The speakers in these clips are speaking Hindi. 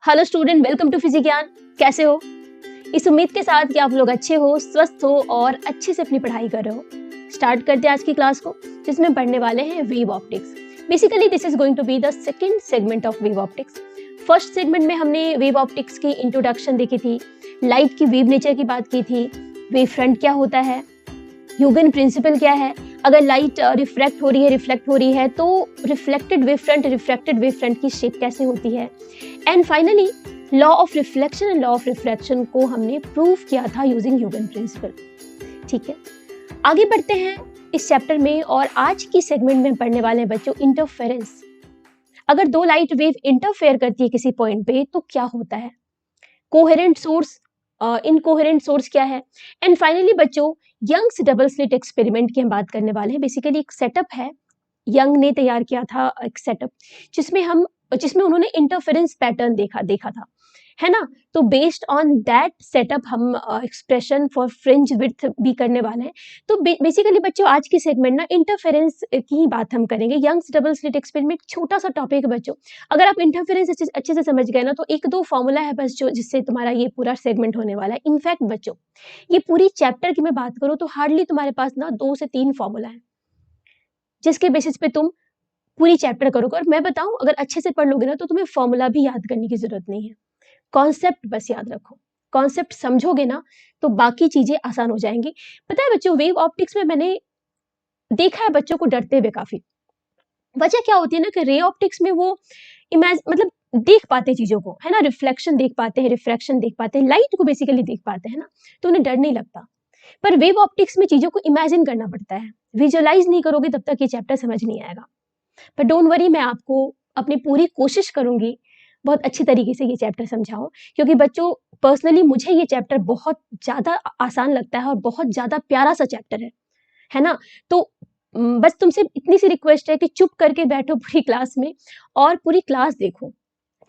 हेलो स्टूडेंट, वेलकम टू फिजिज्ञान। कैसे हो? इस उम्मीद के साथ कि आप लोग अच्छे हो, स्वस्थ हो और अच्छे से अपनी पढ़ाई कर रहे हो। स्टार्ट करते हैं आज की क्लास को, जिसमें पढ़ने वाले हैं wave optics. Basically this is going to be the second segment of wave optics. First segment में हमने वेव ऑप्टिक्स की इंट्रोडक्शन देखी थी, लाइट की वेव नेचर की बात की थी, वेव फ्रंट क्या होता है, ह्यूगन प्रिंसिपल क्या है, अगर लाइट रिफ्रैक्ट हो रही है तो रिफ्लेक्टेड वेव फ्रंट की शेप कैसे होती है, and finally law of reflection and law of refraction को हमने प्रूव किया था यूजिंग ह्यूगन प्रिंसिपल। ठीक है, आगे बढ़ते हैं इस चैप्टर में और आज की सेगमेंट में पढ़ने वाले हैं बच्चों इंटरफेरेंस। अगर दो लाइट वेव इंटरफेयर करती है किसी पॉइंट पे तो क्या होता है, कोहेरेंट सोर्स, इनकोहेरेंट सोर्स क्या है, एंड फाइनली बच्चों यंग्स डबल स्लिट एक्सपेरिमेंट की हम बात करने वाले हैं। बेसिकली एक सेटअप है, यंग ने तैयार किया था एक सेटअप जिसमें उन्होंने इंटरफेरेंस पैटर्न देखा था, है ना। तो बेस्ड ऑन दैट सेटअप हम एक्सप्रेशन फॉर फ्रिंज विड्थ भी करने वाले हैं। तो बेसिकली बच्चों आज की सेगमेंट ना इंटरफेरेंस की ही बात हम करेंगे। यंग्स डबल स्लिट एक्सपेरिमेंट छोटा सा टॉपिक है बच्चों। अगर आप इंटरफेरेंस अच्छे से समझ गए ना तो एक दो फॉर्मूला है बस जो जिससे तुम्हारा ये पूरा सेगमेंट होने वाला है। इनफैक्ट बच्चों ये पूरी चैप्टर की मैं बात करूँ तो हार्डली तुम्हारे पास ना 2 से 3 फॉर्मूला है जिसके बेसिस पे तुम पूरी चैप्टर करोगे। और मैं बताऊं अगर अच्छे से पढ़ लोगे ना तो तुम्हें फॉर्मूला भी याद करने की जरूरत नहीं है, कॉन्सेप्ट बस याद रखो। कॉन्सेप्ट समझोगे ना तो बाकी चीजें आसान हो जाएंगी। पता है बच्चों वेव ऑप्टिक्स में मैंने देखा है बच्चों को डरते हुए काफी। वजह क्या होती है ना कि रे ऑप्टिक्स में वो मतलब देख पाते चीजों को, है ना, रिफ्लेक्शन देख पाते हैं, रिफ्रैक्शन देख पाते हैं, लाइट को बेसिकली देख पाते हैं ना, तो उन्हें डर नहीं लगता। पर वेव ऑप्टिक्स में चीजों को इमेजिन करना पड़ता है, विजुअलाइज नहीं करोगे तब तक ये चैप्टर समझ नहीं आएगा। पर डोंट वरी, मैं आपको अपनी पूरी कोशिश करूंगी बहुत अच्छी तरीके से ये चैप्टर समझाऊं, क्योंकि बच्चों पर्सनली मुझे ये चैप्टर बहुत ज्यादा आसान लगता है और बहुत ज्यादा प्यारा सा चैप्टर है ना। तो बस तुमसे इतनी सी रिक्वेस्ट है कि चुप करके बैठो पूरी क्लास में और पूरी क्लास देखो।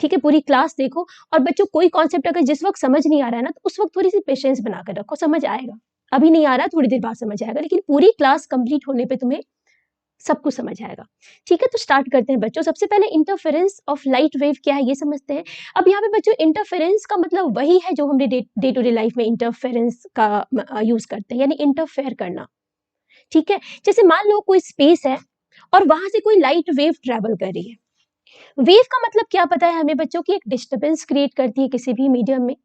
ठीक है, पूरी क्लास देखो। और बच्चों कोई कॉन्सेप्ट अगर जिस वक्त समझ नहीं आ रहा है ना तो उस वक्त थोड़ी सी पेशेंस बनाकर रखो, समझ आएगा। अभी नहीं आ रहा थोड़ी देर बाद समझ आएगा, लेकिन पूरी क्लास कंप्लीट होने पे तुम्हें सब कुछ समझ आएगा। ठीक है, तो स्टार्ट करते हैं बच्चों। सबसे पहले इंटरफेरेंस ऑफ लाइट वेव क्या है ये समझते हैं। अब यहाँ पे बच्चों इंटरफेरेंस का मतलब वही है जो हम डे टू डे लाइफ में इंटरफेरेंस का यूज करते हैं, यानी इंटरफेयर करना। ठीक है, जैसे मान लो कोई स्पेस है और वहां से कोई लाइट वेव ट्रेवल कर रही है। वेव का मतलब क्या पता है हमें बच्चों की, एक डिस्टरबेंस क्रिएट करती है किसी भी मीडियम में,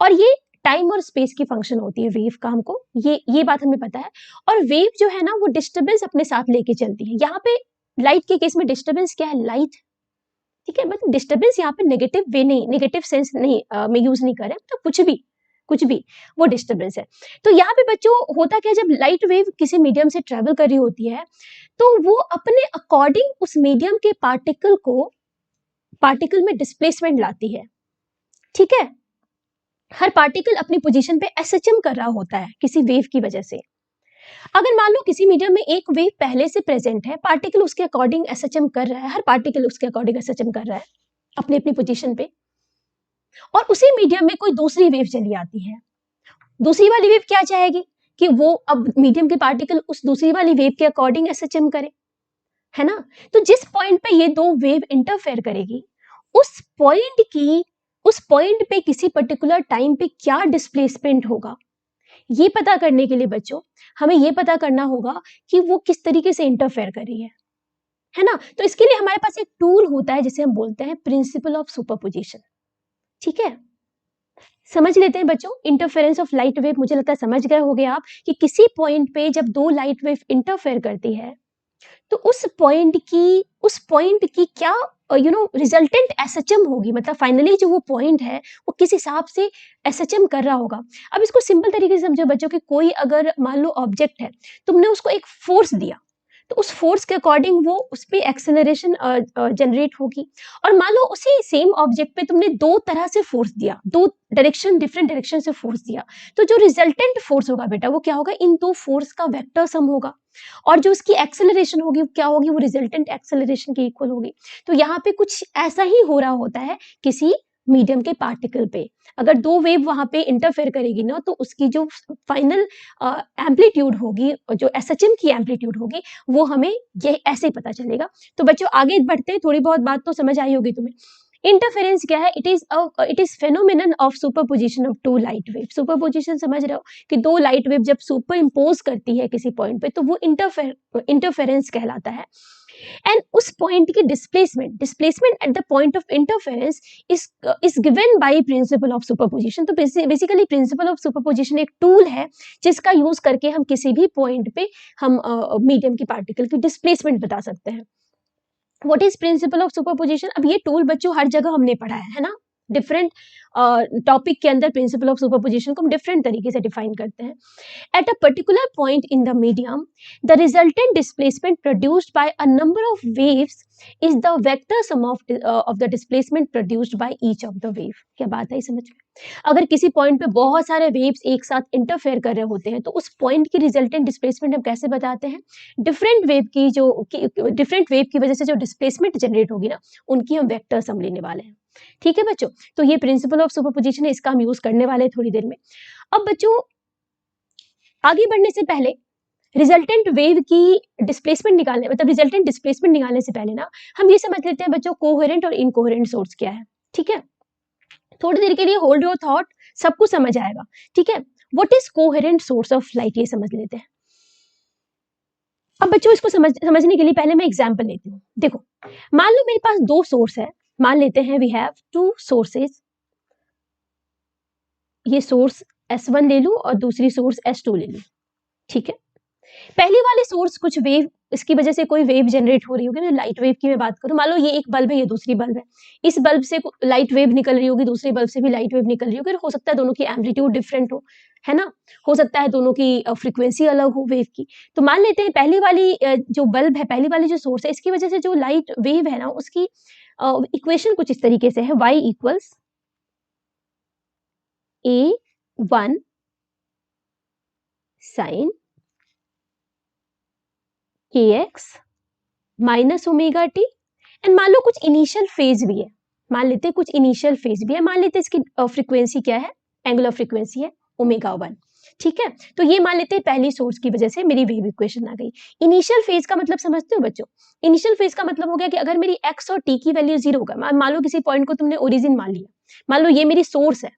और ये टाइम और स्पेस की फंक्शन होती है वेव का, हमको ये बात हमें पता है। और वेव जो है ना वो डिस्टरबेंस अपने साथ लेके चलती है। यहाँ पे लाइट के केस में डिस्टरबेंस क्या है, लाइट। ठीक है, मतलब डिस्टरबेंस यहाँ पे नेगेटिव वे नहीं, नेगेटिव सेंस नहीं में यूज नहीं करें, तो कुछ भी वो डिस्टरबेंस है। तो यहाँ पे बच्चों होता क्या है, जब लाइट वेव किसी मीडियम से ट्रेवल कर रही होती है तो वो अपने अकॉर्डिंग उस मीडियम के पार्टिकल में डिस्प्लेसमेंट लाती है। ठीक है, हर पार्टिकल अपनी पोजीशन पे एसएचएम कर रहा होता है किसी वेव की वजह से। अगर मान लो किसी मीडियम में एक वेव पहले से प्रेजेंट है, पार्टिकल उसके अकॉर्डिंग एसएचएम कर रहा है, हर पार्टिकल उसके अकॉर्डिंग एसएचएम कर रहा है अपनी अपनी पोजीशन पे, और उसी मीडियम में कोई दूसरी वेव चली आती है। दूसरी वाली वेव क्या चाहेगी कि वो अब मीडियम के पार्टिकल उस दूसरी वाली वेव के अकॉर्डिंग एसएचएम करे, है ना। तो जिस पॉइंट पे ये दो वेव इंटरफेयर करेगी उस पॉइंट पे किसी पर्टिकुलर टाइम पे क्या डिस्प्लेसमेंट होगा, ये पता करने के लिए बच्चों हमें ये पता करना होगा कि वो किस तरीके से इंटरफेयर कर रही है ना। तो इसके लिए हमारे पास एक टूल होता है जिसे हम बोलते हैं प्रिंसिपल ऑफ सुपरपोजिशन। ठीक है, समझ लेते हैं बच्चों इंटरफेरेंस ऑफ लाइट वेव। मुझे लगता है समझ गए होंगे आप कि किसी पॉइंट पे जब दो लाइट वेव इंटरफेयर करती है तो उस पॉइंट की क्या रिजल्टेंट एसएचएम होगी, मतलब फाइनली जो वो पॉइंट है वो किस हिसाब से एसएचएम कर रहा होगा। अब इसको सिंपल तरीके से समझो बच्चों कि कोई अगर मान लो ऑब्जेक्ट है, तुमने उसको एक फोर्स दिया तो उस फोर्स के अकॉर्डिंग वो उस पे एक्सेलरेशन जनरेट होगी। और मान लो उसी सेम ऑब्जेक्ट पे तुमने दो तरह से फोर्स दिया, दो डिफरेंट डायरेक्शन से फोर्स दिया, तो जो रिजल्टेंट फोर्स होगा बेटा वो क्या होगा, इन दो फोर्स का वेक्टर सम होगा, और जो उसकी एक्सेलरेशन होगी क्या होगी, वो रिजल्टेंट एक्सेलरेशन के इक्वल होगी। तो यहाँ पे कुछ ऐसा ही हो रहा होता है किसी मीडियम के पार्टिकल पे। अगर दो वेव वहां पे इंटरफेयर करेगी ना तो उसकी जो फाइनल एम्पलीट्यूड होगी, जो एसएचएम की एम्पलीट्यूड होगी, वो हमें ये ऐसे ही पता चलेगा। तो बच्चों आगे बढ़ते हैं, थोड़ी बहुत बात तो समझ आई होगी तुम्हें। इंटरफेरेंस क्या है? It is phenomenon of superposition of two light wave. Superposition समझ रहे हो कि दो लाइट वेव जब सुपर इम्पोज करती है किसी पॉइंट पे तो वो इंटरफेरेंस कहलाता है। एंड उस पॉइंट की displacement eight the point of interference is given by principle of superposition. तो बेसिकली प्रिंसिपल ऑफ सुपरपोजिशन एक टूल है जिसका यूज करके हम किसी भी पॉइंट पे हम मीडियम की पार्टिकल की डिस्प्लेसमेंट बता सकते हैं। What is principle of superposition? अब ये टूल बच्चों हर जगह हमने पढ़ा है ना, डिफरेंट टॉपिक के अंदर प्रिंसिपल ऑफ सुपरपोजिशन को हम डिफरेंट तरीके से डिफाइन करते हैं। At a particular point in the medium the resultant displacement produced by a number of waves is the vector sum of the displacement produced by each of the wave. क्या बात है समझ में? अगर किसी पॉइंट पे बहुत सारे वेव्स एक साथ इंटरफेयर कर रहे होते हैं तो उस पॉइंट की रिजल्टेंट डिस्प्लेसमेंट हम कैसे बताते हैं? डिफरेंट वेव की वजह से जो डिस्प्लेसमेंट जनरेट होगी ना, उनकी हम वेक्टर सम लेने वाले हैं। ठीक है बच्चों, तो ये प्रिंसिपल ऑफ सुपरपोजिशन है, इसका हम यूज करने वाले हैं थोड़ी देर में। अब बच्चों आगे बढ़ने से पहले रिजल्टेंट वेव की डिस्प्लेसमेंट निकालने मतलब रिजल्टेंट डिस्प्लेसमेंट निकालने से पहले ना हम ये समझ लेते हैं बच्चों कोहेरेंट और इनकोहेरेंट सोर्स क्या है। ठीक है, थोड़ी देर के लिए होल्ड योर थॉट, सब कुछ समझ आएगा। ठीक है, what is coherent source of light, ये समझ लेते हैं। अब बच्चों इसको समझने के लिए पहले मैं एग्जांपल लेती हूँ। देखो, मान लो मेरे पास दो सोर्स है, मान लेते हैं वी हैव टू सोर्सेज। ये सोर्स S1 ले लूं और दूसरी सोर्स S2 ले लूं। ठीक है, पहली वाले सोर्स कुछ वेव, इसकी वजह से कोई वेव जनरेट हो रही होगी ना, लाइट वेव की मैं बात करूं, मान लो ये एक बल्ब है, ये दूसरी बल्ब है, इस बल्ब से लाइट वेव निकल रही होगी, दूसरे बल्ब से भी लाइट वेव निकल रही होगी, हो सकता है दोनों की एम्पलीट्यूड डिफरेंट हो, है ना, हो सकता है दोनों की फ्रीक्वेंसी अलग हो वेव की। तो मान लेते हैं पहली वाली जो बल्ब है, पहली वाली जो सोर्स है, इसकी वजह से जो लाइट वेव है ना, उसकी इक्वेशन कुछ इस तरीके से है, y equals A1 sine kx minus omega t. And मान लो कुछ इनिशियल फेज भी है, मान लेते हैं कुछ इनिशियल फेज भी है, मान लेते हैं इसकी फ्रीक्वेंसी क्या है, एंगुलर फ्रीक्वेंसी है ओमेगा 1। ठीक है, तो ये मान लेते हैं पहली सोर्स की वजह से मेरी वेव इक्वेशन आ गई। इनिशियल फेज का मतलब समझते हो बच्चों? इनिशियल फेज का मतलब हो गया कि अगर मेरी x और t की वैल्यू 0 होगा, मान लो किसी पॉइंट को तुमने ओरिजिन मान लिया, मान लो ये मेरी सोर्स है,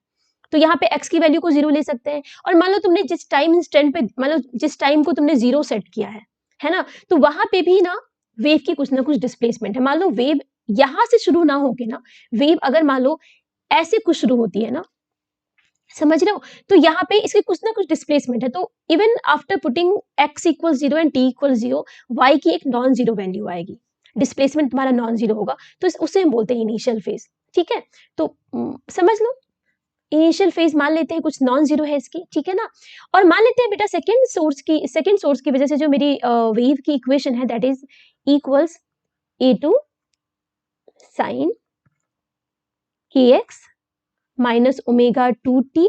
तो यहाँ पे x की वैल्यू को 0 ले सकते हैं। और मान लो तुमने जिस टाइम इंस्टेंट पे, मान लो जिस टाइम को तुमने 0 सेट किया है ना, तो वहां पे भी ना वेव की कुछ ना कुछ डिस्प्लेसमेंट है। मान लो वेव यहां से शुरू ना होके ना, वेव अगर मान लो ऐसे कुछ शुरू होती है ना, समझ रहे हो, तो यहाँ पे इसकी कुछ ना कुछ डिस्प्लेसमेंट है। तो even after putting x equal 0 and t equal 0, y की एक नॉन जीरो वैल्यू आएगी, डिस्प्लेसमेंट तुम्हारा नॉन जीरो होगा, तो उसे हम बोलते हैं इनिशियल फेज। ठीक है, तो समझ लो इनिशियल फेज मान लेते हैं कुछ नॉन जीरो है इसकी। ठीक है ना, और मान लेते हैं बेटा सेकंड सोर्स की वजह से जो मेरी वेव की इक्वेशन है that is equals A2 sine kx minus omega 2t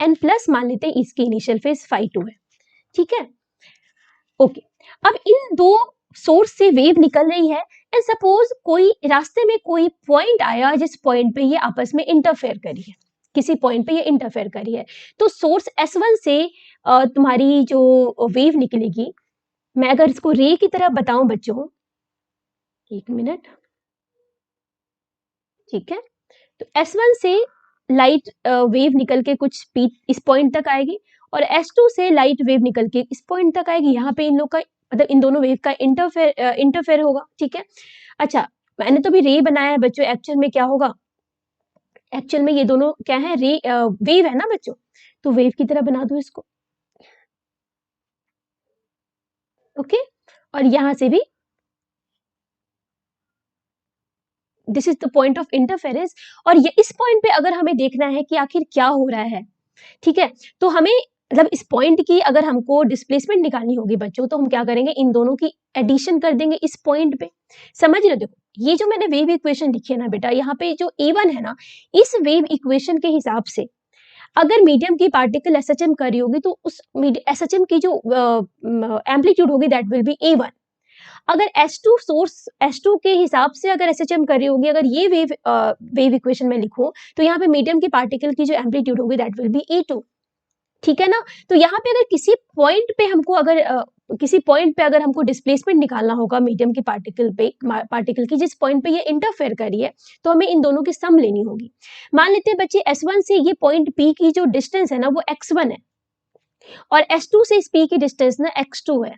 and plus मान लेते हैं इसकी इनिशियल फेज फाई 2 है। ठीक है, ओके, अब इन दो सोर्स से वेव निकल रही है एंड सपोज कोई रास्ते में कोई पॉइंट आया जिस पॉइंट पे ये आपस में इंटरफेयर करी है, किसी पॉइंट पे ये इंटरफेयर करी है, तो सोर्स S1 से तुम्हारी जो वेव निकलेगी, मैं अगर इसको रे की तरह बताऊं बच्चों, एक मिनट, ठीक है, तो S1 से लाइट वेव निकल के कुछ स्पीड इस पॉइंट तक आएगी और S2 से लाइट वेव निकल के इस पॉइंट तक आएगी। यहाँ पे इन लोग का मतलब इन दोनों वेव का इंटरफेयर होगा। ठीक है, अच्छा मैंने तो भी रे बनाया है बच्चों, एक्चुअल में क्या होगा, एक्चुअल में ये दोनों क्या है, रे वेव है ना बच्चों, तो वेव की तरह बना दो इसको। ओके, और यहां से भी this is the point of interference, और ये इस पॉइंट पे अगर हमें देखना है कि आखिर क्या हो रहा है, ठीक है, तो हमें मतलब इस पॉइंट की अगर हमको डिस्प्लेसमेंट निकालनी होगी बच्चों, तो हम क्या करेंगे, इन दोनों की एडिशन कर देंगे इस पॉइंट पे। समझ रहे हो? देखो ये जो मैंने वेव इक्वेशन लिखी है ना बेटा, यहाँ पे जो A1 है ना, इस वेव इक्वेशन के हिसाब से अगर मीडियम की पार्टिकल SHM कर रही होगी तो उस SHM की जो एम्पलीट्यूड होगी दैट विल बी A1। अगर S2 सोर्स S2 के हिसाब से अगर SHM कर रही होगी, अगर ये वेव इक्वेशन में लिखूं, तो यहाँ पे मीडियम की पार्टिकल की जो एम्पलीट्यूड होगी दैट विल बी A2। ठीक है ना, तो यहाँ पे अगर किसी पॉइंट पे हमको अगर किसी पॉइंट पे अगर हमको डिस्प्लेसमेंट निकालना होगा मीडियम के पार्टिकल की जिस पॉइंट पे ये इंटरफेयर कर रही है, तो हमें इन दोनों की सम लेनी होगी। मान लेते हैं बच्चे S1 से ये पॉइंट P की जो डिस्टेंस है ना वो x1 है और S2 से इस P की डिस्टेंस ना x2 है।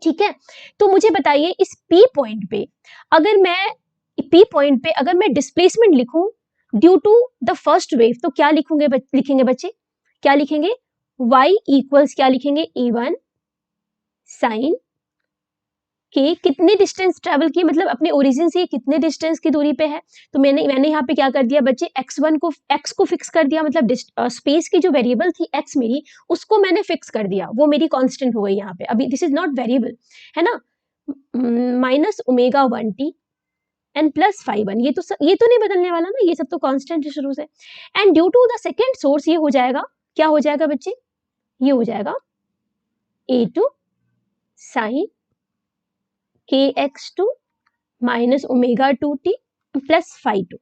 ठीक है, तो मुझे बताइए इस P पॉइंट पे अगर मैं डिस्प्लेसमेंट लिखूं due to the first wave, तो क्या लिखेंगे बच्चे, क्या लिखेंगे, y इक्वल्स क्या लिखेंगे, E1 साइन के कितने डिस्टेंस ट्रेवल की, मतलब अपने ओरिजिन से कितने डिस्टेंस की दूरी पे है। तो मैंने यहाँ पे क्या कर दिया बच्चे, x को फिक्स कर दिया, मतलब स्पेस की जो वेरिएबल थी x मेरी, उसको मैंने फिक्स कर दिया, वो मेरी कांस्टेंट हो गई यहाँ पे। अभी दिस इज नॉट वेरिएबल, है ना, -ω1t एंड +φ1, ये तो नहीं बदलने वाला ना, ये सब तो कांस्टेंट है शुरू से। And due to the second source ये हो जाएगा, क्या हो जाएगा बच्चे, ये हो जाएगा A2 साइन kx2 -ω2t +φ2।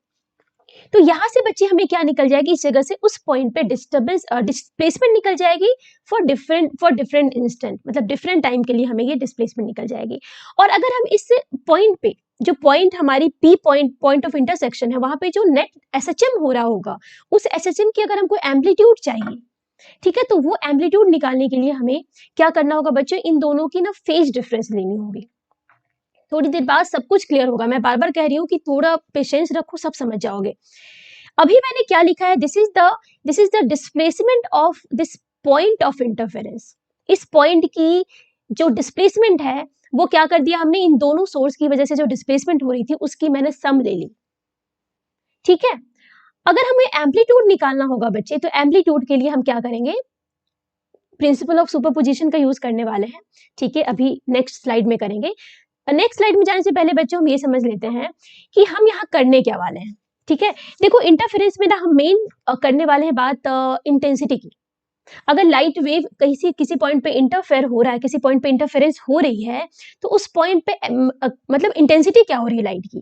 तो यहां से बच्चे हमें क्या निकल जाएगी, इस जगह से उस पॉइंट पे डिस्प्लेसमेंट निकल जाएगी फॉर डिफरेंट इंस्टेंट, मतलब डिफरेंट टाइम के लिए हमें ये डिस्प्लेसमेंट निकल जाएगी। और अगर हम इस पॉइंट पे, जो पॉइंट हमारी P पॉइंट ऑफ इंटरसेक्शन है, वहां पे जो नेट SHM हो रहा होगा, उस SHM की अगर हमको एम्पलीट्यूड चाहिए, ठीक है, तो वो एम्पलीट्यूड निकालने के लिए हमें क्या करना होगा बच्चों, इन दोनों की ना फेज डिफरेंस लेनी होगी। थोड़ी देर बाद सब कुछ क्लियर होगा, मैं बार बार कह रही हूँ कि थोड़ा पेशेंस रखो, सब समझ जाओगे। अभी मैंने क्या लिखा है, this is the displacement of this point of interference. इस पॉइंट की जो डिस्प्लेसमेंट है वो क्या कर दिया हमने, इन दोनों सोर्स की वजह से जो डिस्प्लेसमेंट हो रही थी उसकी मैंने सम ले ली। ठीक है, अगर हमें एम्पलीट्यूड निकालना होगा बच्चे, तो एम्पलीट्यूड के लिए हम क्या करेंगे, प्रिंसिपल ऑफ सुपरपोजिशन का यूज करने वाले हैं। ठीक है, अभी नेक्स्ट स्लाइड में करेंगे। नेक्स्ट स्लाइड में जाने से पहले बच्चों हम ये समझ लेते हैं कि हम यहाँ करने क्या वाले हैं। ठीक है, देखो इंटरफेरेंस में ना हम मेन करने वाले हैं बात इंटेंसिटी की। अगर लाइट वेव किसी पॉइंट पे इंटरफेयर हो रहा है, किसी पॉइंट पे इंटरफेरेंस हो रही है, तो उस पॉइंट पे मतलब इंटेंसिटी क्या हो रही है लाइट की।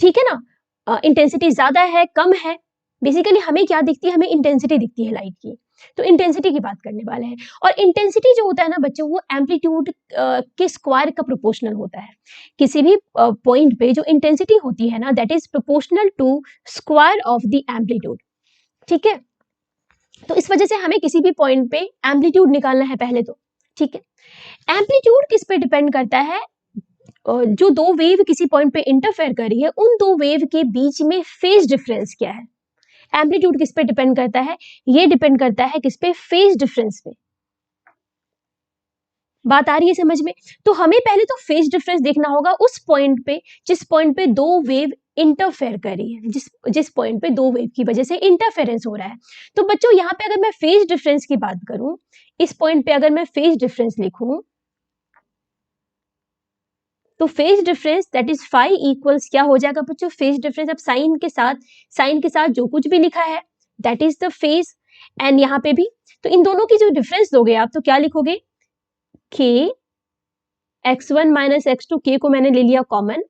ठीक है ना, इंटेंसिटी ज्यादा है, कम है, बेसिकली हमें क्या दिखती है, हमें इंटेंसिटी दिखती है लाइट की। तो इंटेंसिटी की बात करने वाले हैं। और इंटेंसिटी जो होता है ना बच्चों, वो एम्पलीट्यूड के स्क्वायर का प्रोपोर्शनल होता है। किसी भी पॉइंट पे जो इंटेंसिटी होती है ना, that is proportional to square of the amplitude. ठीक है, तो इस वजह से हमें किसी भी पॉइंट पे एम्पलीट्यूड निकालना है पहले तो। ठीक है, एम्पलीट्यूड किस पे डिपेंड करता है, जो दो वेव किसी पॉइंट पे इंटरफेयर कर रही है, उन दो वेव के बीच में फेज डिफरेंस क्या है। एम्पलीट्यूड किस पे डिपेंड करता है, ये डिपेंड करता है किस पे, फेज डिफरेंस पे। बात आ रही है समझ में। तो हमें पहले तो फेज डिफरेंस देखना होगा उस पॉइंट पे जिस पॉइंट पे दो वेव इंटरफेयर कर रही है, जिस पॉइंट पे दो वेव की वजह से इंटरफेरेंस हो रहा है। तो बच्चों यहाँ पे अगर मैं फेज डिफरेंस की बात करूं, इस पॉइंट पे अगर मैं फेज डिफरेंस लिखूं, तो phase difference that is phi equals क्या हो जाएगा बच्चों, फेज डिफरेंस। अब साइन के साथ जो कुछ भी लिखा है that is the phase, and यहाँ पे भी। तो इन दोनों की जो डिफरेंस दोगे आप, तो क्या लिखोगे, k x1 minus x2, k को मैंने ले लिया कॉमन।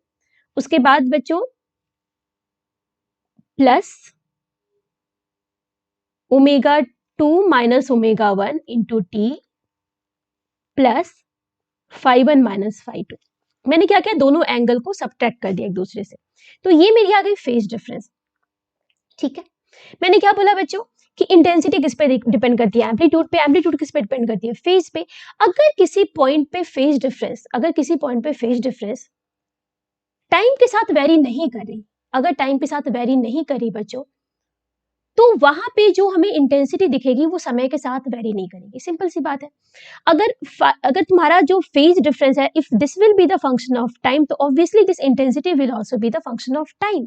उसके बाद बच्चों plus ω2 minus ω1 into T plus φ1 minus φ2। मैंने क्या किया, दोनों एंगल को सब्ट्रैक्ट कर दिया एक दूसरे से। तो ये मेरी आ गई फेज डिफरेंस। ठीक है, मैंने क्या बोला बच्चों कि इंटेंसिटी किस पे डिपेंड करती है, एम्पलीट्यूड पे। एम्पलीट्यूड किस पे डिपेंड करती है, फेज पे। अगर किसी पॉइंट पे फेज डिफरेंस टाइम के साथ वेरी नहीं कर रही, अगर टाइम के साथ वेरी नहीं करी बच्चों, तो वहां पे जो हमें इंटेंसिटी दिखेगी वो समय के साथ वेरी नहीं करेगी। सिंपल सी बात है। अगर तुम्हारा जो फेज डिफरेंस है, if this will be the function of time, तो obviously this intensity will also be the function of time.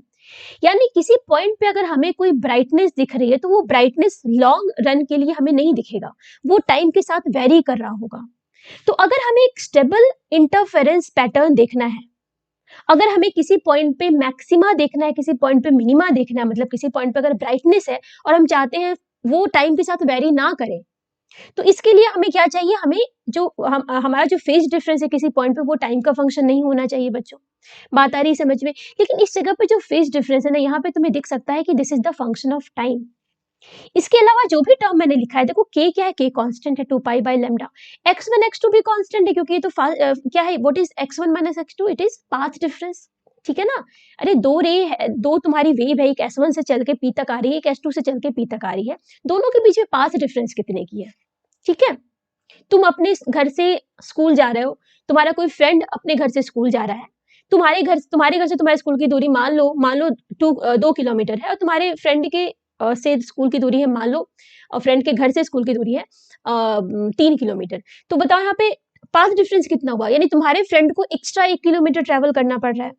यानी किसी पॉइंट पे अगर हमें कोई ब्राइटनेस दिख रही है, तो वो ब्राइटनेस लॉन्ग रन के लिए हमें नहीं दिखेगा, वो टाइम के साथ वेरी कर रहा होगा। तो अगर हमें एक स्टेबल इंटरफेरेंस पैटर्न देखना है, अगर हमें किसी पॉइंट पे मैक्सिमा देखना है, किसी पॉइंट पे मिनिमा देखना है, मतलब किसी पॉइंट पे अगर ब्राइटनेस है और हम चाहते हैं वो टाइम के साथ वेरी ना करे, तो इसके लिए हमें क्या चाहिए, हमें जो हमारा जो फेज डिफरेंस है किसी पॉइंट पे, वो टाइम का फंक्शन नहीं होना चाहिए बच्चों। बात आ रही है समझ में। लेकिन इस जगह पे जो फेज डिफरेंस है ना, यहाँ पे तुम्हें दिख सकता है कि this is the function of time. इसके अलावा जो भी टर्म मैंने लिखा है, देखो k क्या है, k कांस्टेंट है 2 pi by lambda, x1 x2 भी कांस्टेंट है क्योंकि ये तो क्या है, what is x1 minus x2, it is path difference, ठीक है ना। अरे दो तुम्हारी वेव है, एक S1 से चल के P तक आ रही है, एक S2 से चल के P तक आ रही है, दोनों के बीच में पाथ डिफरेंस कितने की है, ठीक है। तुम अपने घर से स्कूल जा रहे हो, तुम्हारा कोई फ्रेंड अपने घर से स्कूल जा रहा है, तुम्हारे घर से तुम्हारे स्कूल की दूरी मान लो 2 किलोमीटर है, और तुम्हारे फ्रेंड के से स्कूल की दूरी है, मान लो और फ्रेंड के घर से स्कूल की दूरी है 3 किलोमीटर। तो बताओ यहाँ पे पाथ डिफरेंस कितना हुआ, यानी तुम्हारे फ्रेंड को एक्स्ट्रा 1 किलोमीटर ट्रेवल करना पड़ रहा है,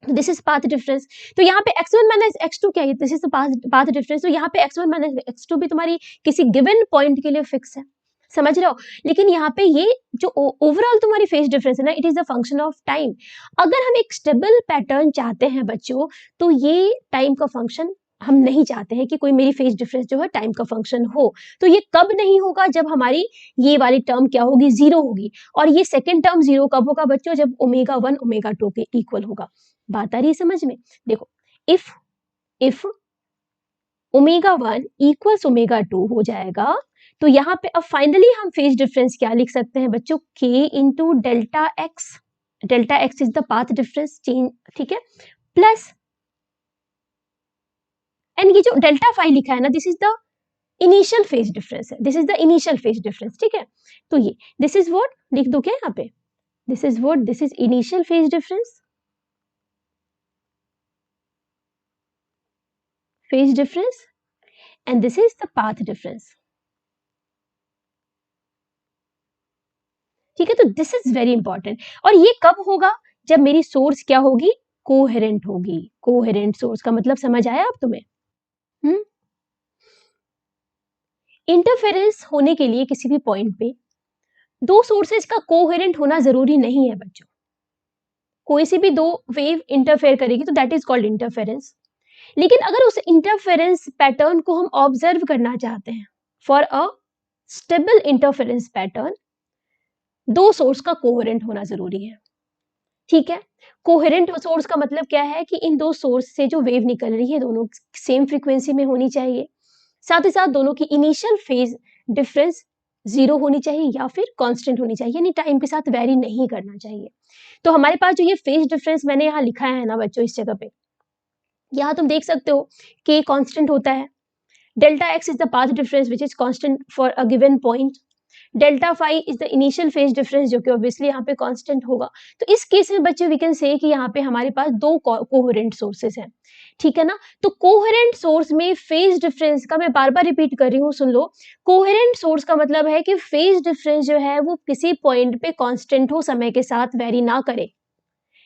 दिस इज पाथ डिफरेंस। तो यहाँ पे x1 माइनस x2 क्या है, दिस इज पाथ डिफरेंस। तो यहाँ पे x1 माइनस x2 भी तुम्हारी किसी गिवन पॉइंट के लिए फिक्स है, समझ रहे हो। लेकिन यहाँ पे ये जो ओवरऑल तुम्हारी फेज डिफरेंस है ना, it is the function of time. अगर हम एक स्टेबल पैटर्न चाहते हैं बच्चों, तो ये टाइम का फंक्शन हम नहीं चाहते हैं कि कोई मेरी फेज डिफरेंस जो है टाइम का फंक्शन हो। तो ये कब नहीं होगा, जब हमारी ये वाली टर्म क्या होगी, जीरो होगी। और ये सेकेंड टर्म जीरो कब होगा बच्चों, जब ω1 ω2 के इक्वल होगा। बात आ रही है समझ में। देखो इफ ω1 इक्वल्स ω2 हो जाएगा, तो यहाँ पे अब फाइनली हम फेज डिफरेंस क्या लिख सकते हैं बच्चों, k into delta x is the path difference change, ठीक है, प्लस एंड ये जो डेल्टा फाई लिखा है ना, this is the initial phase difference है, this is the initial phase difference, ठीक है। तो ये दिस इज व्हाट लिख दो क्या यहाँ पे, this is initial phase difference, and this is the path difference, ठीक है। तो दिस इज वेरी इंपॉर्टेंट। और ये कब होगा, जब मेरी सोर्स क्या होगी, कोहेरेंट होगी। कोहेरेंट सोर्स का मतलब समझ आया अब तुम्हें। इंटरफेरेंस होने के लिए किसी भी पॉइंट पे दो सोर्सेज का कोहेरेंट होना जरूरी नहीं है बच्चों। कोई सी भी दो वेव इंटरफेयर करेगी तो दैट इज कॉल्ड इंटरफेरेंस। लेकिन अगर उस इंटरफेरेंस पैटर्न को हम ऑब्जर्व करना चाहते हैं, for a stable interference pattern, दो सोर्स का कोहेरेंट होना जरूरी है, ठीक है। कोहेरेंट सोर्स का मतलब क्या है कि इन दो सोर्स से जो वेव निकल रही है दोनों सेम फ्रीक्वेंसी में होनी चाहिए, साथ ही साथ दोनों की इनिशियल फेज डिफरेंस जीरो होनी चाहिए या फिर कांस्टेंट होनी चाहिए, यानी टाइम के साथ वेरी नहीं करना चाहिए। तो हमारे पास जो ये फेज डिफरेंस मैंने यहाँ लिखा है ना बच्चों, इस जगह पे यहाँ तुम देख सकते हो k कांस्टेंट होता है, delta x is the path difference which is constant for a given point, delta phi is the initial phase difference जो कि ऑब्वियसली यहाँ पे कांस्टेंट होगा। तो इस केस में बच्चे वी कैन से कि यहाँ पे हमारे पास दो कोहेरेंट सोर्सेज हैं, ठीक है ना। तो कोहेरेंट सोर्स में फेज डिफरेंस का मैं बार बार रिपीट कर रही हूँ, सुन लो। कोहेरेंट सोर्स का मतलब है कि फेज डिफरेंस जो है वो किसी पॉइंट पे कांस्टेंट हो, समय के साथ वेरी ना करे।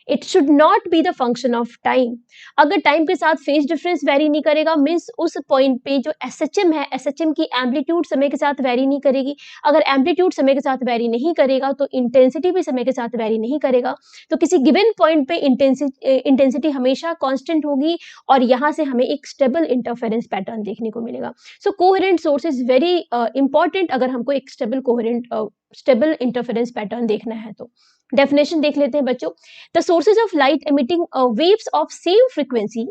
It should not be the function of time. अगर टाइम के साथ फेज डिफरेंस वेरी नहीं करेगा, मीन्स उस पॉइंट पे जो एसएचएम है, एसएचएम की एम्पलीट्यूड समय के साथ वेरी नहीं करेगी। अगर एम्पलीट्यूड समय के साथ वेरी नहीं करेगा तो इंटेंसिटी भी समय के साथ वेरी नहीं करेगा। तो किसी गिवन पॉइंट पे इंटेंसिटी हमेशा कांस्टेंट होगी और यहाँ से हमें एक स्टेबल इंटरफेरेंस पैटर्न देखने को मिलेगा। So coherent source is very important अगर हमको एक स्टेबल इंटरफेरेंस पैटर्न देखना है। तो डेफिनेशन देख लेते हैं बच्चों। The sources of light emitting waves of same frequency,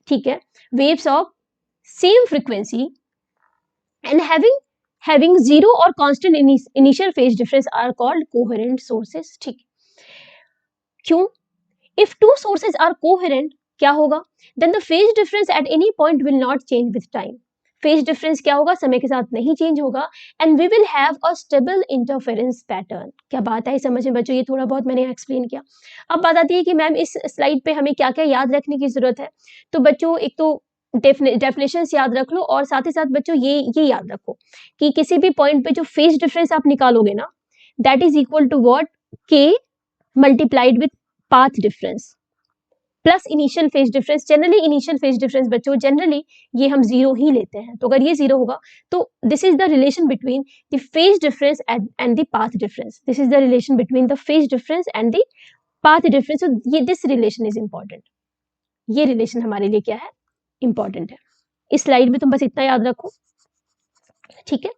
ठीक है, waves of same frequency and having zero or constant initial phase difference are called coherent sources, ठीक। क्यों? If two sources are coherent क्या होगा, then the phase difference at any point will not change with time. Phase difference क्या होगा, समय के साथ नहीं चेंज होगा, and we will have a stable interference pattern. क्या बात आई समझ में बच्चों, ये थोड़ा बहुत मैंने एक्सप्लेन किया। अब बात आती है कि मैम इस स्लाइड पे हमें क्या क्या याद रखने की जरूरत है। तो बच्चों एक तो डेफिनेशन याद रख लो, और साथ ही साथ बच्चों ये याद रखो कि किसी भी पॉइंट पे जो फेज डिफरेंस आप निकालोगे ना, that is equal to what, k multiplied with path difference plus initial phase difference. Generally initial phase difference बच्चों जनरली ये हम जीरो ही लेते हैं, तो अगर ये जीरो होगा तो this is the relation between the phase difference and the path difference. This is the relation between the phase difference and the path difference. तो ये दिस रिलेशन इज इंपॉर्टेंट, ये रिलेशन हमारे लिए क्या है, इंपॉर्टेंट है। इस स्लाइड में तुम बस इतना याद रखो, ठीक है।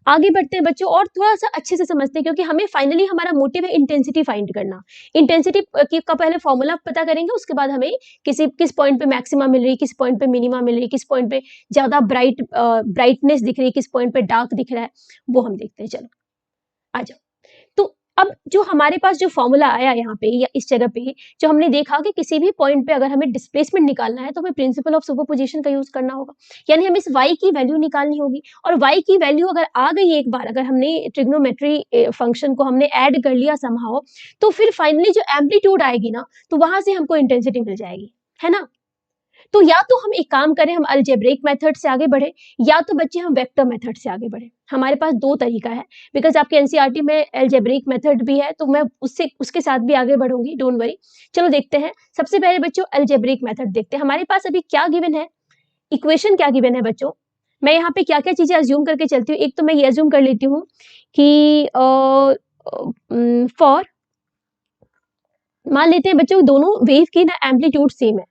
आगे बढ़ते हैं बच्चों और थोड़ा सा अच्छे से समझते हैं, क्योंकि हमें फाइनली हमारा मोटिव है इंटेंसिटी फाइंड करना। इंटेंसिटी का पहले फॉर्मूला पता करेंगे, उसके बाद हमें किस पॉइंट पे मैक्सिमम मिल रही है, किस पॉइंट पे मिनिमम मिल रही है, किस पॉइंट पे ज्यादा ब्राइटनेस दिख रही है, किस पॉइंट पे डार्क दिख रहा है, वो हम देखते हैं। चलो आ जाओ। तो अब जो हमारे पास जो फॉर्मूला आया यहाँ पे या इस जगह पे, जो हमने देखा कि किसी भी पॉइंट पे अगर हमें डिस्प्लेसमेंट निकालना है तो हमें प्रिंसिपल ऑफ सुपरपोजिशन का यूज करना होगा, यानी हमें इस y की वैल्यू निकालनी होगी। और y की वैल्यू अगर आ गई एक बार, अगर हमने ट्रिग्नोमेट्री फंक्शन को हमने ऐड कर लिया समहाउ, तो फिर फाइनली जो एम्पलीट्यूड आएगी ना, तो वहां से हमको इंटेंसिटी मिल जाएगी, है ना। तो या तो हम एक काम करें, हम अलजेब्रिक मेथड से आगे बढ़े, या तो बच्चे हम वेक्टर मेथड से आगे बढ़े। हमारे पास दो तरीका है, बिकॉज आपके एनसीईआरटी में अलजेब्रिक मेथड भी है, तो मैं उसके साथ भी आगे बढ़ूंगी, डोंट वरी। चलो देखते हैं। सबसे पहले बच्चों अलजेब्रिक मेथड देखते हैं। हमारे पास अभी क्या गिवन है, इक्वेशन क्या गिवन है बच्चों। मैं यहाँ पे क्या क्या चीजें अज्यूम करके चलती हूँ। एक तो मैं ये अज्यूम कर लेती हूँ कि फॉर, मान लेते हैं बच्चों दोनों वेव की ना एम्पलीट्यूड सेम है,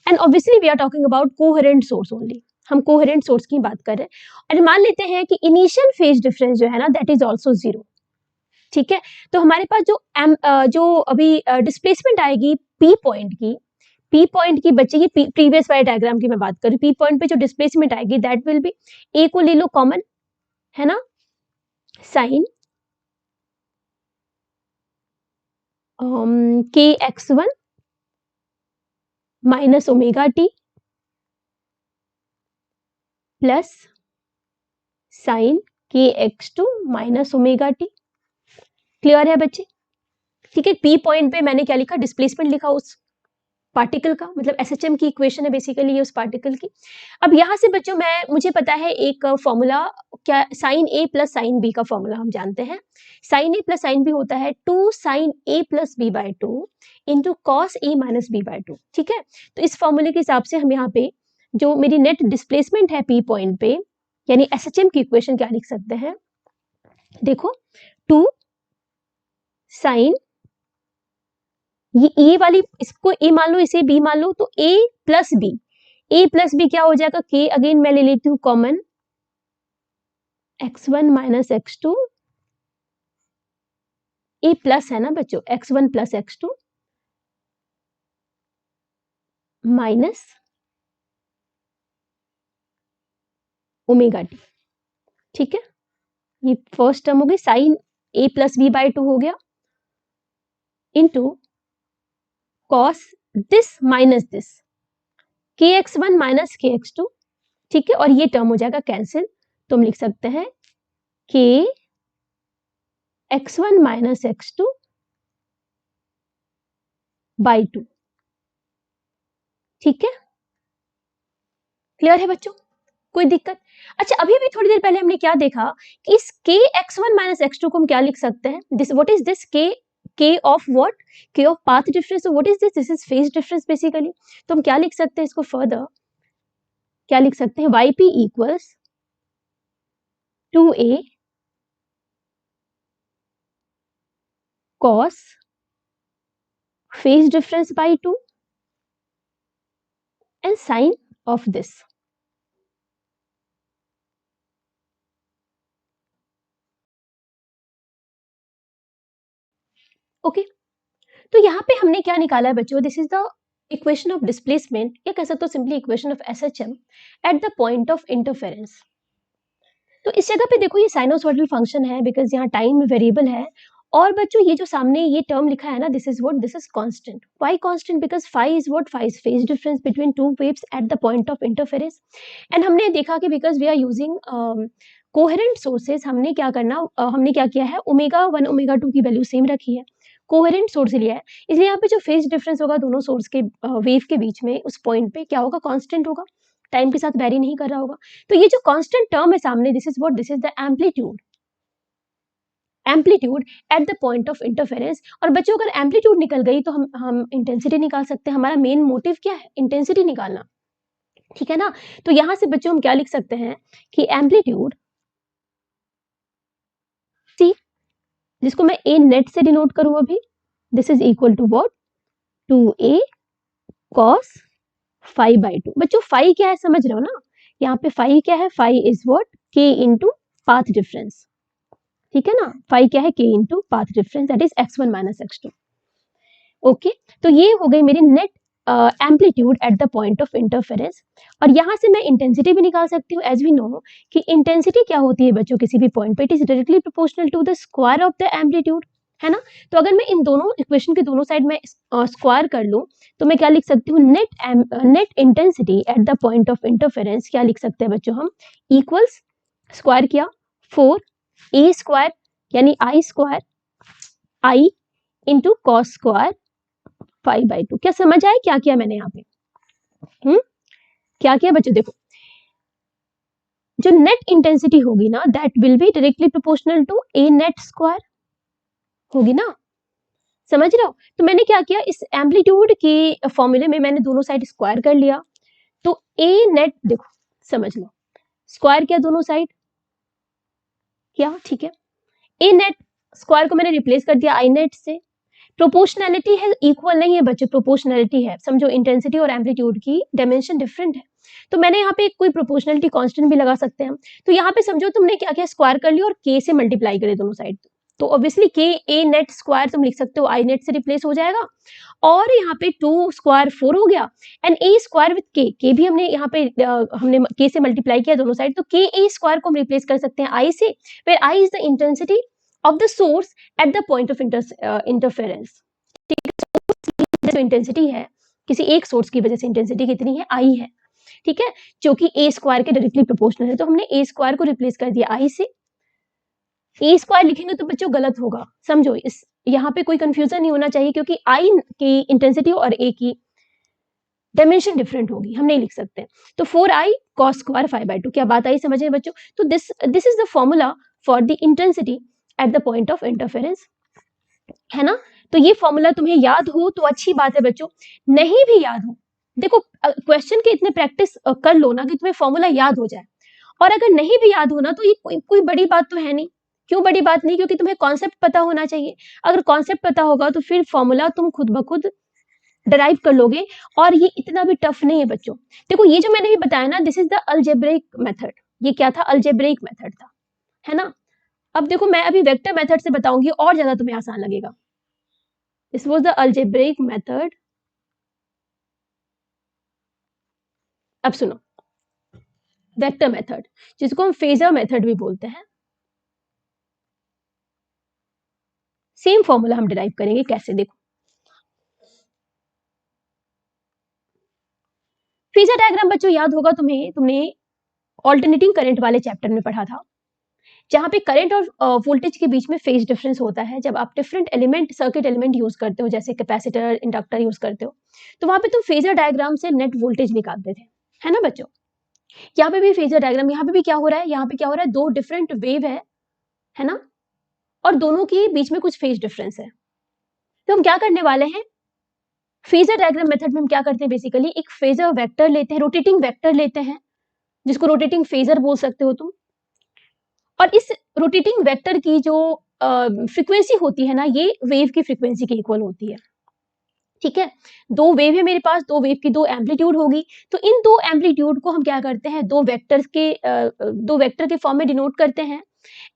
and obviously we are talking about coherent source only, हम कोहेरेंट सोर्स की बात कर रहे हैं। और मान लेते हैं कि इनिशियल फेज डिफरेंस जो है ना, दैट इज आल्सो जीरो। ठीक है, तो हमारे पास जो अभी डिस्प्लेसमेंट आएगी पी पॉइंट की बच्चे की प्रीवियस वाले डायग्राम की मैं बात करूं, पी पॉइंट पे जो डिस्प्लेसमेंट आएगी दैट विल बी, ए को ले लो कॉमन, है ना, sine k x one minus omega T plus sine k x two minus omega T. Clear है बच्चे। ठीक है, पी पॉइंट पे मैंने क्या लिखा, डिस्प्लेसमेंट लिखा उस पार्टिकल का, मतलब एसएचएम की इक्वेशन है बेसिकली ये उस पार्टिकल की। अब यहाँ से बच्चों मुझे पता है एक फॉर्मूला, क्या, sine A plus sine B का फॉर्मूला हम जानते हैं। Sine A plus sine B होता है 2 sine A plus B by 2 into cos A minus B by 2। ठीक है, तो इस फॉर्मूले के हिसाब से हम यहाँ पे जो मेरी नेट डिस्प्लेसमेंट है पी पॉइंट पे, यानी एसएचएम की इक्वेशन क्या लिख सकते हैं, देखो 2 साइन, ये ए वाली, इसको ए मान लो, इसे बी मान लो, तो ए प्लस बी क्या हो जाएगा, के अगेन मैं ले लेती हूँ कॉमन, x1 माइनस x2, ए प्लस है ना बच्चों, x1 plus x2 minus omega T. ठीक है, ये फर्स्ट टर्म हो गई, sine A plus B by 2 हो गया, into cos this minus this, K x one minus K x two. ठीक है, और ये टर्म हो जाएगा कैंसिल, तो हम लिख सकते हैं के x one minus x two by 2। ठीक है, क्लियर है बच्चों, कोई दिक्कत। अच्छा, अभी भी थोड़ी देर पहले हमने क्या देखा कि इस K x one minus x two को हम क्या लिख सकते हैं, this what is this, K of what, K of path difference, what is this, this is phase difference basically. तो हम क्या लिख सकते हैं इसको फर्दर, क्या लिख सकते हैं, y p equals 2a cos phase difference by 2 and sine of this। Okay, तो यहाँ पे हमने क्या निकाला है बच्चों, this is the equation of displacement, या कह सकते हो simply equation of SHM eight the point of interference. तो इस जगह पे देखो ये साइनोसॉइडल फंक्शन है, बिकॉज यहाँ टाइम वेरिएबल है। और बच्चों ये जो सामने ये टर्म लिखा है ना, this is what, this is constant. Why constant, because phi is what, phi is phase difference between two waves at the point of interference. And हमने देखा कि because we are using coherent sources, हमने क्या किया है, ओमेगा 1 ओमेगा 2 की वैल्यू सेम रखी है, कोहेरेंट सोर्स लिया है, इसलिए यहाँ पे जो फेज डिफरेंस होगा दोनों सोर्स के वेव के बीच में, उस पॉइंट पे क्या होगा, कांस्टेंट होगा, टाइम के साथ वेरी नहीं कर रहा होगा। तो ये जो कांस्टेंट टर्म है सामने, this is what, this is the amplitude at the point of interference. और बच्चों अगर एम्पलीट्यूड निकल गई तो हम इंटेंसिटी निकाल सकते हैं। हमारा मेन मोटिव क्या है, इंटेंसिटी निकालना, ठीक है ना। तो यहां से बच्चों हम क्या लिख सकते हैं कि एम्पलीट्यूड सी, जिसको मैं ए नेट से डिनोट करूं अभी, this is equal to what, 2a cos phi by 2। बच्चों फाई क्या है समझ रहे हो ना, यहाँ पे फाई क्या है, phi is what, k into path difference, ठीक है ना, फाई क्या है, k into path difference that is x1 minus x2। Okay, तो ये हो गई मेरी net amplitude at the point of interference. और यहाँ से मैं इंटेंसिटी भी निकाल सकती हूँ, एज वी नो कि इंटेंसिटी क्या होती है बच्चों किसी भी पॉइंट पे, it is directly proportional to the square of the amplitude, है ना। तो अगर मैं इन दोनों इक्वेशन के दोनों साइड में स्क्वायर कर लूँ तो मैं क्या लिख सकती हूँ, net intensity at the point of interference क्या लिख सकते हैं बच्चों हम, इक्वल्स स्क्वायर किया 4a स्क्वायर यानी आई स्क्वायर आई इंटू कॉस स्क्वायर 5/2। क्या समझ आए क्या किया मैंने यहाँ पे, क्या किया बच्चों, देखो जो नेट इंटेंसिटी होगी ना that will be directly proportional to A net square, होगी ना, समझ रहे हो। तो मैंने क्या किया, इस एम्पलीट्यूड के फॉर्मूले में मैंने दोनों साइड स्क्वायर कर लिया, तो ए नेट देखो समझ लो, स्क्वायर किया दोनों साइड क्या, ठीक है, ए नेट स्क्वायर को मैंने रिप्लेस कर दिया आई नेट से। प्रोपोर्शनैलिटी है, इक्वल नहीं है बच्चों, प्रोपोर्शनैलिटी है, समझो इंटेंसिटी और एम्पलीट्यूड की डायमेंशन डिफरेंट है, तो मैंने यहाँ पे कोई प्रोपोर्शनैलिटी कांस्टेंट भी लगा सकते हैं हम। तो यहाँ पे समझो तुमने क्या किया, स्क्वायर कर लिया और के से मल्टीप्लाई करे दोनों साइड, तो ऑब्वियसली के ए नेट स्क्वायर तुम लिख सकते हो आई नेट से रिप्लेस हो जाएगा, और यहाँ पे 2 स्क्वायर 4 हो गया, एंड ए स्क्वायर विद के भी हमने यहाँ पे हमने के से मल्टीप्लाई किया दोनों साइड, तो के ए स्क्वायर को हम रिप्लेस कर सकते हैं आई से, where I is the intensity of the source at the point of interference. जो इंटेंसिटी है किसी एक सोर्स की वजह से इंटेंसिटी कितनी है, आई है, ठीक है, जो कि ए स्क्वायर के डायरेक्टली प्रोपोर्शनल है, तो हमने ए स्क्वायर को रिप्लेस कर दिया आई से। ए स्क्वायर लिखेंगे तो बच्चों गलत होगा, समझो इस यहाँ पे कोई कंफ्यूजन नहीं होना चाहिए, क्योंकि आई की इंटेंसिटी और ए की डायमेंशन डिफरेंट होगी, हम नहीं लिख सकते। तो 4i cos स्क्वायर 5/2, क्या बात आई समझ में बच्चों। तो this is the formula for the intensity at the point of interference, है ना। तो ये फॉर्मूला तुम्हें याद हो तो अच्छी बात है बच्चों, नहीं भी याद हो, देखो क्वेश्चन के इतने प्रैक्टिस कर लो ना कि तुम्हें फॉर्मूला याद हो जाए, और अगर नहीं भी याद होना तो ये कोई बड़ी बात तो है नहीं। क्यों बड़ी बात नहीं, क्योंकि तुम्हें कॉन्सेप्ट पता होना चाहिए, अगर कॉन्सेप्ट पता होगा तो फिर फॉर्मूला तुम खुद ब खुद डराइव कर लोगे, और ये इतना भी टफ नहीं है बच्चों। देखो ये जो मैंने भी बताया ना, this is the algebraic method, ये क्या था, अलजेब्रिक मेथड था, है ना। अब देखो मैं अभी वेक्टर मेथड से बताऊंगी और ज्यादा तुम्हें आसान लगेगा। This was the algebraic method. अब सुनो, वेक्टर मेथड जिसको हम फेजर मेथड भी बोलते हैं, सेम फॉर्मूला हम डिराइव करेंगे, कैसे देखो। फेजर डायग्राम बच्चों याद होगा तुम्हें, तुमने ऑल्टरनेटिंग करंट वाले चैप्टर में पढ़ा था, जहां पे करंट और वोल्टेज के बीच में फेज डिफरेंस होता है जब आप different element circuit element use करते हो, जैसे कैपेसिटर इंडक्टर यूज करते हो, तो वहां पे तुम फेजर डायग्राम से नेट वोल्टेज निकालते थे, है ना बच्चों। यहाँ पे भी फेजर डायग्राम, यहाँ पे भी क्या हो रहा है, यहाँ पे क्या हो रहा है, दो डिफरेंट वेव है ना, और दोनों के बीच में कुछ फेज डिफरेंस है। तो हम क्या करने वाले हैं, फेजर डायग्राम मेथड में हम क्या करते हैं, बेसिकली एक फेजर वेक्टर लेते हैं, रोटेटिंग वेक्टर लेते हैं, जिसको रोटेटिंग फेजर बोल सकते हो तुम, और इस रोटेटिंग वेक्टर की जो फ्रीक्वेंसी होती है ना, ये वेव की फ्रीक्वेंसी के इक्वल होती है, ठीक है। दो वेव है मेरे पास, दो वेव की दो एम्पलीट्यूड होगी, तो इन दो एम्पलीट्यूड को हम क्या करते हैं, दो वेक्टर के फॉर्म में डिनोट करते हैं,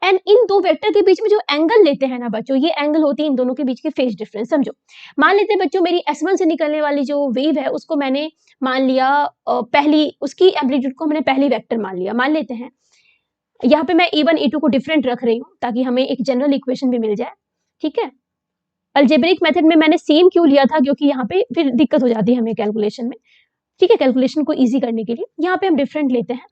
एंड इन दो वेक्टर के बीच में जो एंगल लेते हैं ना बच्चों, ये एंगल होती है इन दोनों के बीच की फेज डिफरेंस। समझो, मान लेते हैं बच्चों मेरी S1 से निकलने वाली जो वेव है उसको मैंने मान लिया पहली, उसकी एम्पलीट्यूड को मैंने पहली वेक्टर मान लिया, मान लेते हैं। यहाँ पे मैं A1 A2 को डिफरेंट रख रही हूँ ताकि हमें एक जनरल इक्वेशन भी मिल जाए, ठीक है। अल्जेब्रिक मेथड में मैंने सेम क्यों लिया था, क्योंकि यहाँ पे फिर दिक्कत हो जाती है हमें कैलकुलेशन में, ठीक है, कैलकुलेशन को इजी करने के लिए यहाँ पे हम डिफरेंट लेते हैं।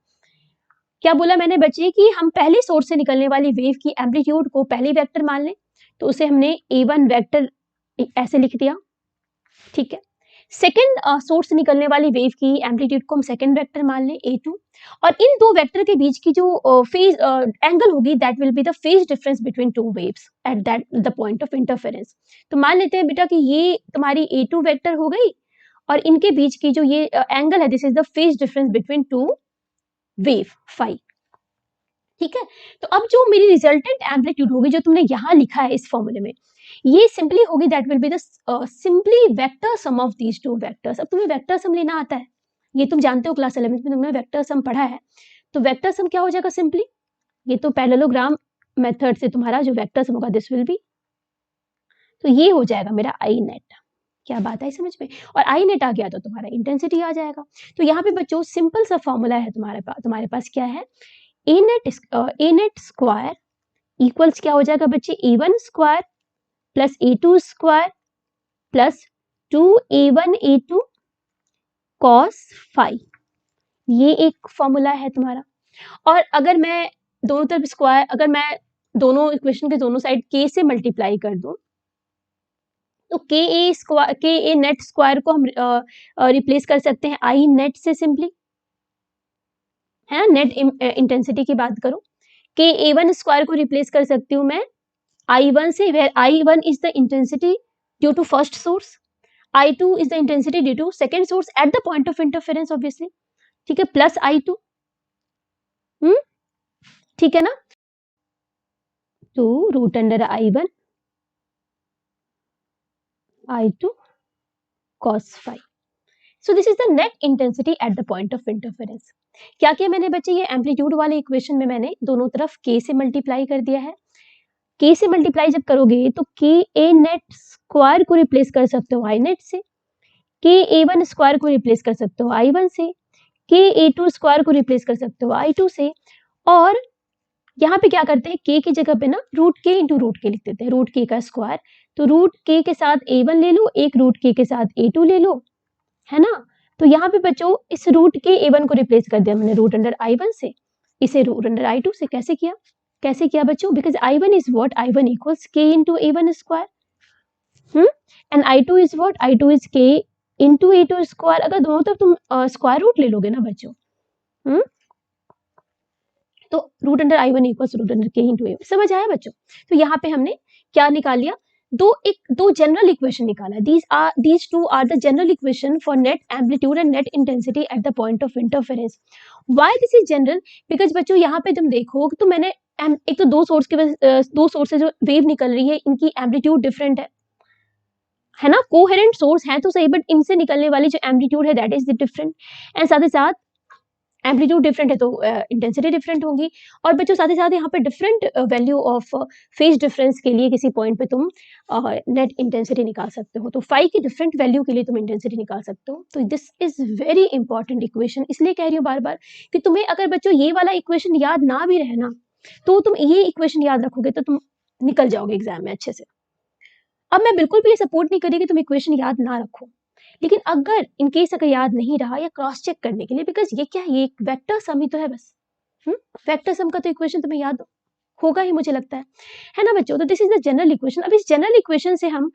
क्या बोला मैंने बच्चे कि हम पहले सोर्स से निकलने वाली वेव की एम्पलीट्यूड को पहली वेक्टर मान लें, तो उसे हमने A1 वेक्टर ऐसे लिख दिया, ठीक है। सेकेंड सोर्स से निकलने वाली वेव की एम्पलीट्यूड को हम सेकेंड वेक्टर मान लें A2, और इन दो वेक्टर के बीच की जो फेज एंगल होगी that will be the phase difference between two waves at that the point of interference. तो मान लेते हैं बेटा कि ये तुम्हारी A2 वेक्टर हो गई, और इनके बीच की जो ये एंगल है, this is the phase difference between two wave phi, ठीक है। तो अब जो मेरी रिजल्टेंट एम्पलीट्यूड होगी जो तुमने यहाँ लिखा है इस फॉर्मूले में, ये सिंपली होगी that will be the simply vector sum of these two vectors. अब तुम्हें वेक्टर सम लेना आता है, ये तुम जानते हो, क्लास 11th में तुमने वेक्टर सम पढ़ा है, तो वेक्टर सम क्या हो जाएगा, सिंपली ये तो पैरेललोग्राम मेथड से तुम्हारा जो वेक्टर सम होगा दिस विल बी, तो ये हो जाएगा मेरा आई नेट। क्या बात आई समझ में? और आई नेट आ गया तो तुम्हारा इंटेंसिटी आ जाएगा। तो यहाँ पे बच्चों सिंपल सा फॉर्मूला है तुम्हारे पास क्या है, ए नेट स्क्वायर इक्वल्स क्या हो जाएगा बच्चे, A1 square plus A2 square plus 2A1 A2 cos phi, ये एक फॉर्मूला है तुम्हारा। और अगर मैं दोनों तरफ स्क्वायर, अगर मैं दोनों इक्वेशन के दोनों साइड k से मल्टीप्लाई कर दूं तो के ए नेट स्क्वायर को हम रिप्लेस कर सकते हैं आई नेट से सिंपली, है ना। नेट इंटेंसिटी की बात करो, के ए वन स्क्वायर को रिप्लेस कर सकती हूँ मैं आई वन से, where I one is the intensity due to first source, I two is the intensity due to second source at the point of interference obviously, ठीक है, प्लस आई टू, ठीक है ना। तो root under I2 cos phi. So this is the net intensity at the point of interference. क्या किया मैंने बच्चे, ये एम्पलीट्यूड वाले इक्वेशन में मैंने दोनों तरफ k से मल्टीप्लाई कर दिया है। k से मल्टीप्लाई जब करोगे तो k a नेट स्क्वायर को रिप्लेस कर सकते हो i नेट से, k a1 स्क्वायर को रिप्लेस कर सकते हो i1 से, k a2 स्क्वायर को रिप्लेस कर सकते हो i2 से, और यहाँ पे क्या करते हैं k की जगह पे ना रूट के इंटू रूट के लिख देते हैं, रूट के का स्क्वायर, तो रूट के साथ a1 ले लो, एक रूट के साथ a2 ले लो, है ना। तो यहाँ पे बच्चों इस रूट के a1 को रिप्लेस कर दिया मैंने रूट अंडर i1 से, इसे रूट अंडर i2 से। कैसे किया बच्चों, because i1 is what, i1 equals k into a1 square, and i2 is what, i2 is k into a2 square. अगर दोनों तरफ तुम स्क्वायर रूट ले लोगे ना बच्चों, तो root under I one equals root under K into A, समझ आया बच्चों। तो यहाँ पे हमने क्या निकाल लिया, दो जनरल इक्वेशन निकाला, these two are the general equation for net amplitude and net intensity at the point of interference. Why this is general, because बच्चों यहाँ पे तुम देखो तो मैंने एक तो दो सोर्स से जो वेव निकल रही है इनकी एम्पलीट्यूड डिफरेंट है ना, कोहेरेंट सोर्स है तो सही, बट इनसे निकलने वाली जो एम्पलीट्यूड है दैट इज डिफरेंट, एंड साथ ही साथ एम्पलीट्यूड डिफरेंट है तो इंटेंसिटी डिफरेंट होगी। और बच्चों साथ ही साथ यहाँ पे different value of phase difference के लिए किसी पॉइंट पे तुम नेट इंटेंसिटी निकाल सकते हो, तो फाई की डिफरेंट वैल्यू के लिए तुम इंटेंसिटी निकाल सकते हो। तो this is very important equation, इसलिए कह रही हूँ बार बार कि तुम्हें अगर बच्चों ये वाला इक्वेशन याद ना भी रहे ना, तो तुम ये इक्वेशन याद रखोगे तो तुम निकल जाओगे एग्जाम में अच्छे से। अब मैं बिल्कुल भी ये सपोर्ट नहीं करी कि तुम इक्वेशन याद ना रखो, लेकिन अगर इन केस अगर याद नहीं रहा या क्रॉस चेक करने के लिए, बिकॉज ये क्या है, ये एक वेक्टर सम ही तो है बस, वेक्टर सम का तो इक्वेशन तुम्हें याद होगा ही मुझे लगता है ना बच्चों। तो this is the general equation. अब इस जनरल इक्वेशन से हम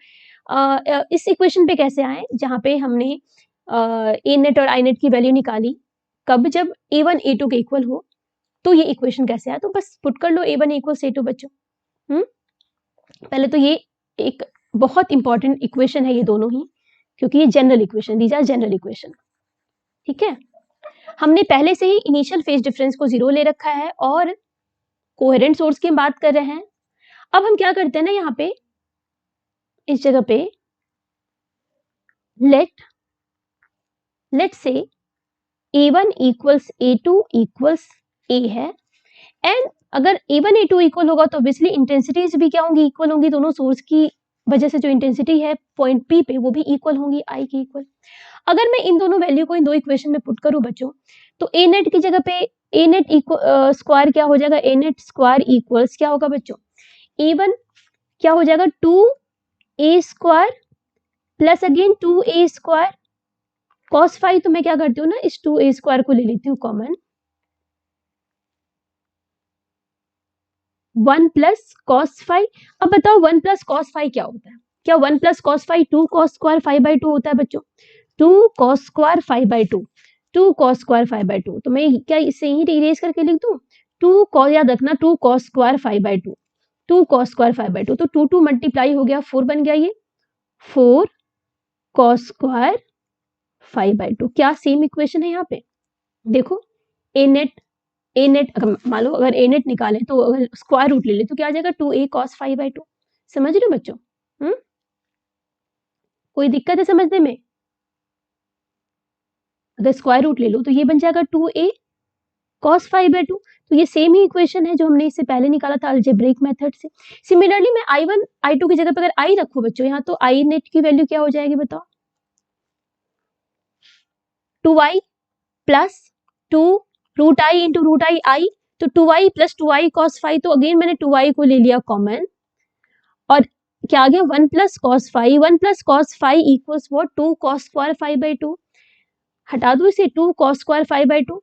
इस इक्वेशन पे कैसे आए, जहाँ पे हमने ए नेट और आई नेट की वैल्यू निकाली, कब, जब a1 a2 के इक्वल हो, तो ये इक्वेशन कैसे आया, तो बस पुट कर लो a1 इक्वल्स a2 बच्चों। पहले तो ये एक बहुत इंपॉर्टेंट इक्वेशन है ये दोनों ही, क्योंकि ये general equation, these are general equation, ठीक है। हमने पहले से ही इनिशियल फेज डिफरेंस को 0 ले रखा है और कोहेरेंट सोर्स की बात कर रहे हैं। अब हम क्या करते हैं ना, यहाँ पे इस जगह पे लेट से a1 equals a2 equals a है, एंड अगर a1 a2 इक्वल होगा तो ऑब्वियसली इंटेंसिटीज भी क्या होंगी, इक्वल होंगी, दोनों सोर्स की वजह से जो इंटेंसिटी है पॉइंट P पे वो भी इक्वल होंगी, I की इक्वल। अगर मैं इन दोनों वैल्यू को इन दो इक्वेशन में पुट करूं बच्चों, तो a नेट की जगह पे a नेट स्क्वायर क्या हो जाएगा, a नेट स्क्वायर इक्वल्स क्या होगा बच्चों, a1 क्या हो जाएगा 2a square plus again 2a square cos phi, तो मैं क्या करती हूँ ना, इस 2a स्क्वायर को ले लेती हूँ कॉमन, 1 प्लस कॉस फाई। अब बताओ 1 प्लस कॉस फाई क्या होता है, क्या 1 plus cos phi 2 cos square 5/2 होता है बच्चों, 2 कॉस स्क्वायर 5/2, 2 कॉस स्क्वायर 5/2, तो मैं क्या इसे ही इरेज करके लिख दूं, 2 कॉस, याद रखना 2 कॉस स्क्वायर 5/2, 2 कॉस स्क्वायर 5/2, तो 2 मल्टीप्लाई हो गया 4 बन गया, ये 4 कॉस स्क्वायर 5/2। क्या सेम इक्वेशन है यहाँ पे, देखो ए नेट अगर मान लो अगर ए नेट निकाले तो अगर स्क्वायर रूट ले ले तो क्या आ जाएगा 2a cos 5/2, समझ रहे हो बच्चों, कोई दिक्कत है समझने में, अगर स्क्वायर रूट ले लो तो ये बन जाएगा 2a cos 5/2, तो ये सेम ही इक्वेशन है जो हमने इससे पहले निकाला था अलजेब्रिक मेथड से। सिमिलरली मैं I1 I2 की जगह पर अगर I रखूं बच्चों यहाँ, तो I नेट की वैल्यू क्या हो जाएगी बताओ? 2i plus 2 root I into root I I, तो 2i प्लस 2i cos फाइव, तो अगेन मैंने 2i को ले लिया कॉमन, और क्या आ गया 1 plus cos five, 1 plus cos five equals what 2 cos square 5/2, हटा दो इसे, 2 cos स्क्वायर 5/2,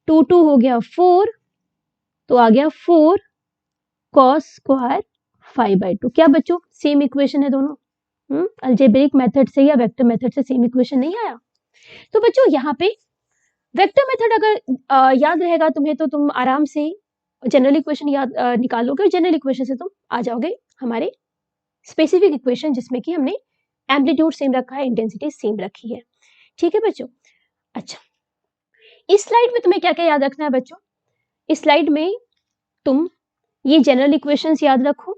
2 2 हो गया 4, तो आ गया 4 cos स्क्वायर 5/2। क्या बच्चों सेम इक्वेशन है दोनों? अलजेब्रिक मेथड से या वेक्टर मेथड से सेम इक्वेशन नहीं आया? तो बच्चों यहाँ पे वेक्टर मेथड अगर याद रहेगा तुम्हें तो तुम आराम से जनरल इक्वेशन याद निकालोगे, और जनरल इक्वेशन से तुम आ जाओगे हमारे स्पेसिफिक इक्वेशन जिसमें कि हमने एम्पलीट्यूड सेम रखा है, इंटेंसिटी सेम रखी है। ठीक है बच्चों? अच्छा, इस स्लाइड में तुम्हें क्या क्या याद रखना है बच्चों? इस स्लाइड में तुम ये जनरल इक्वेशंस याद रखो,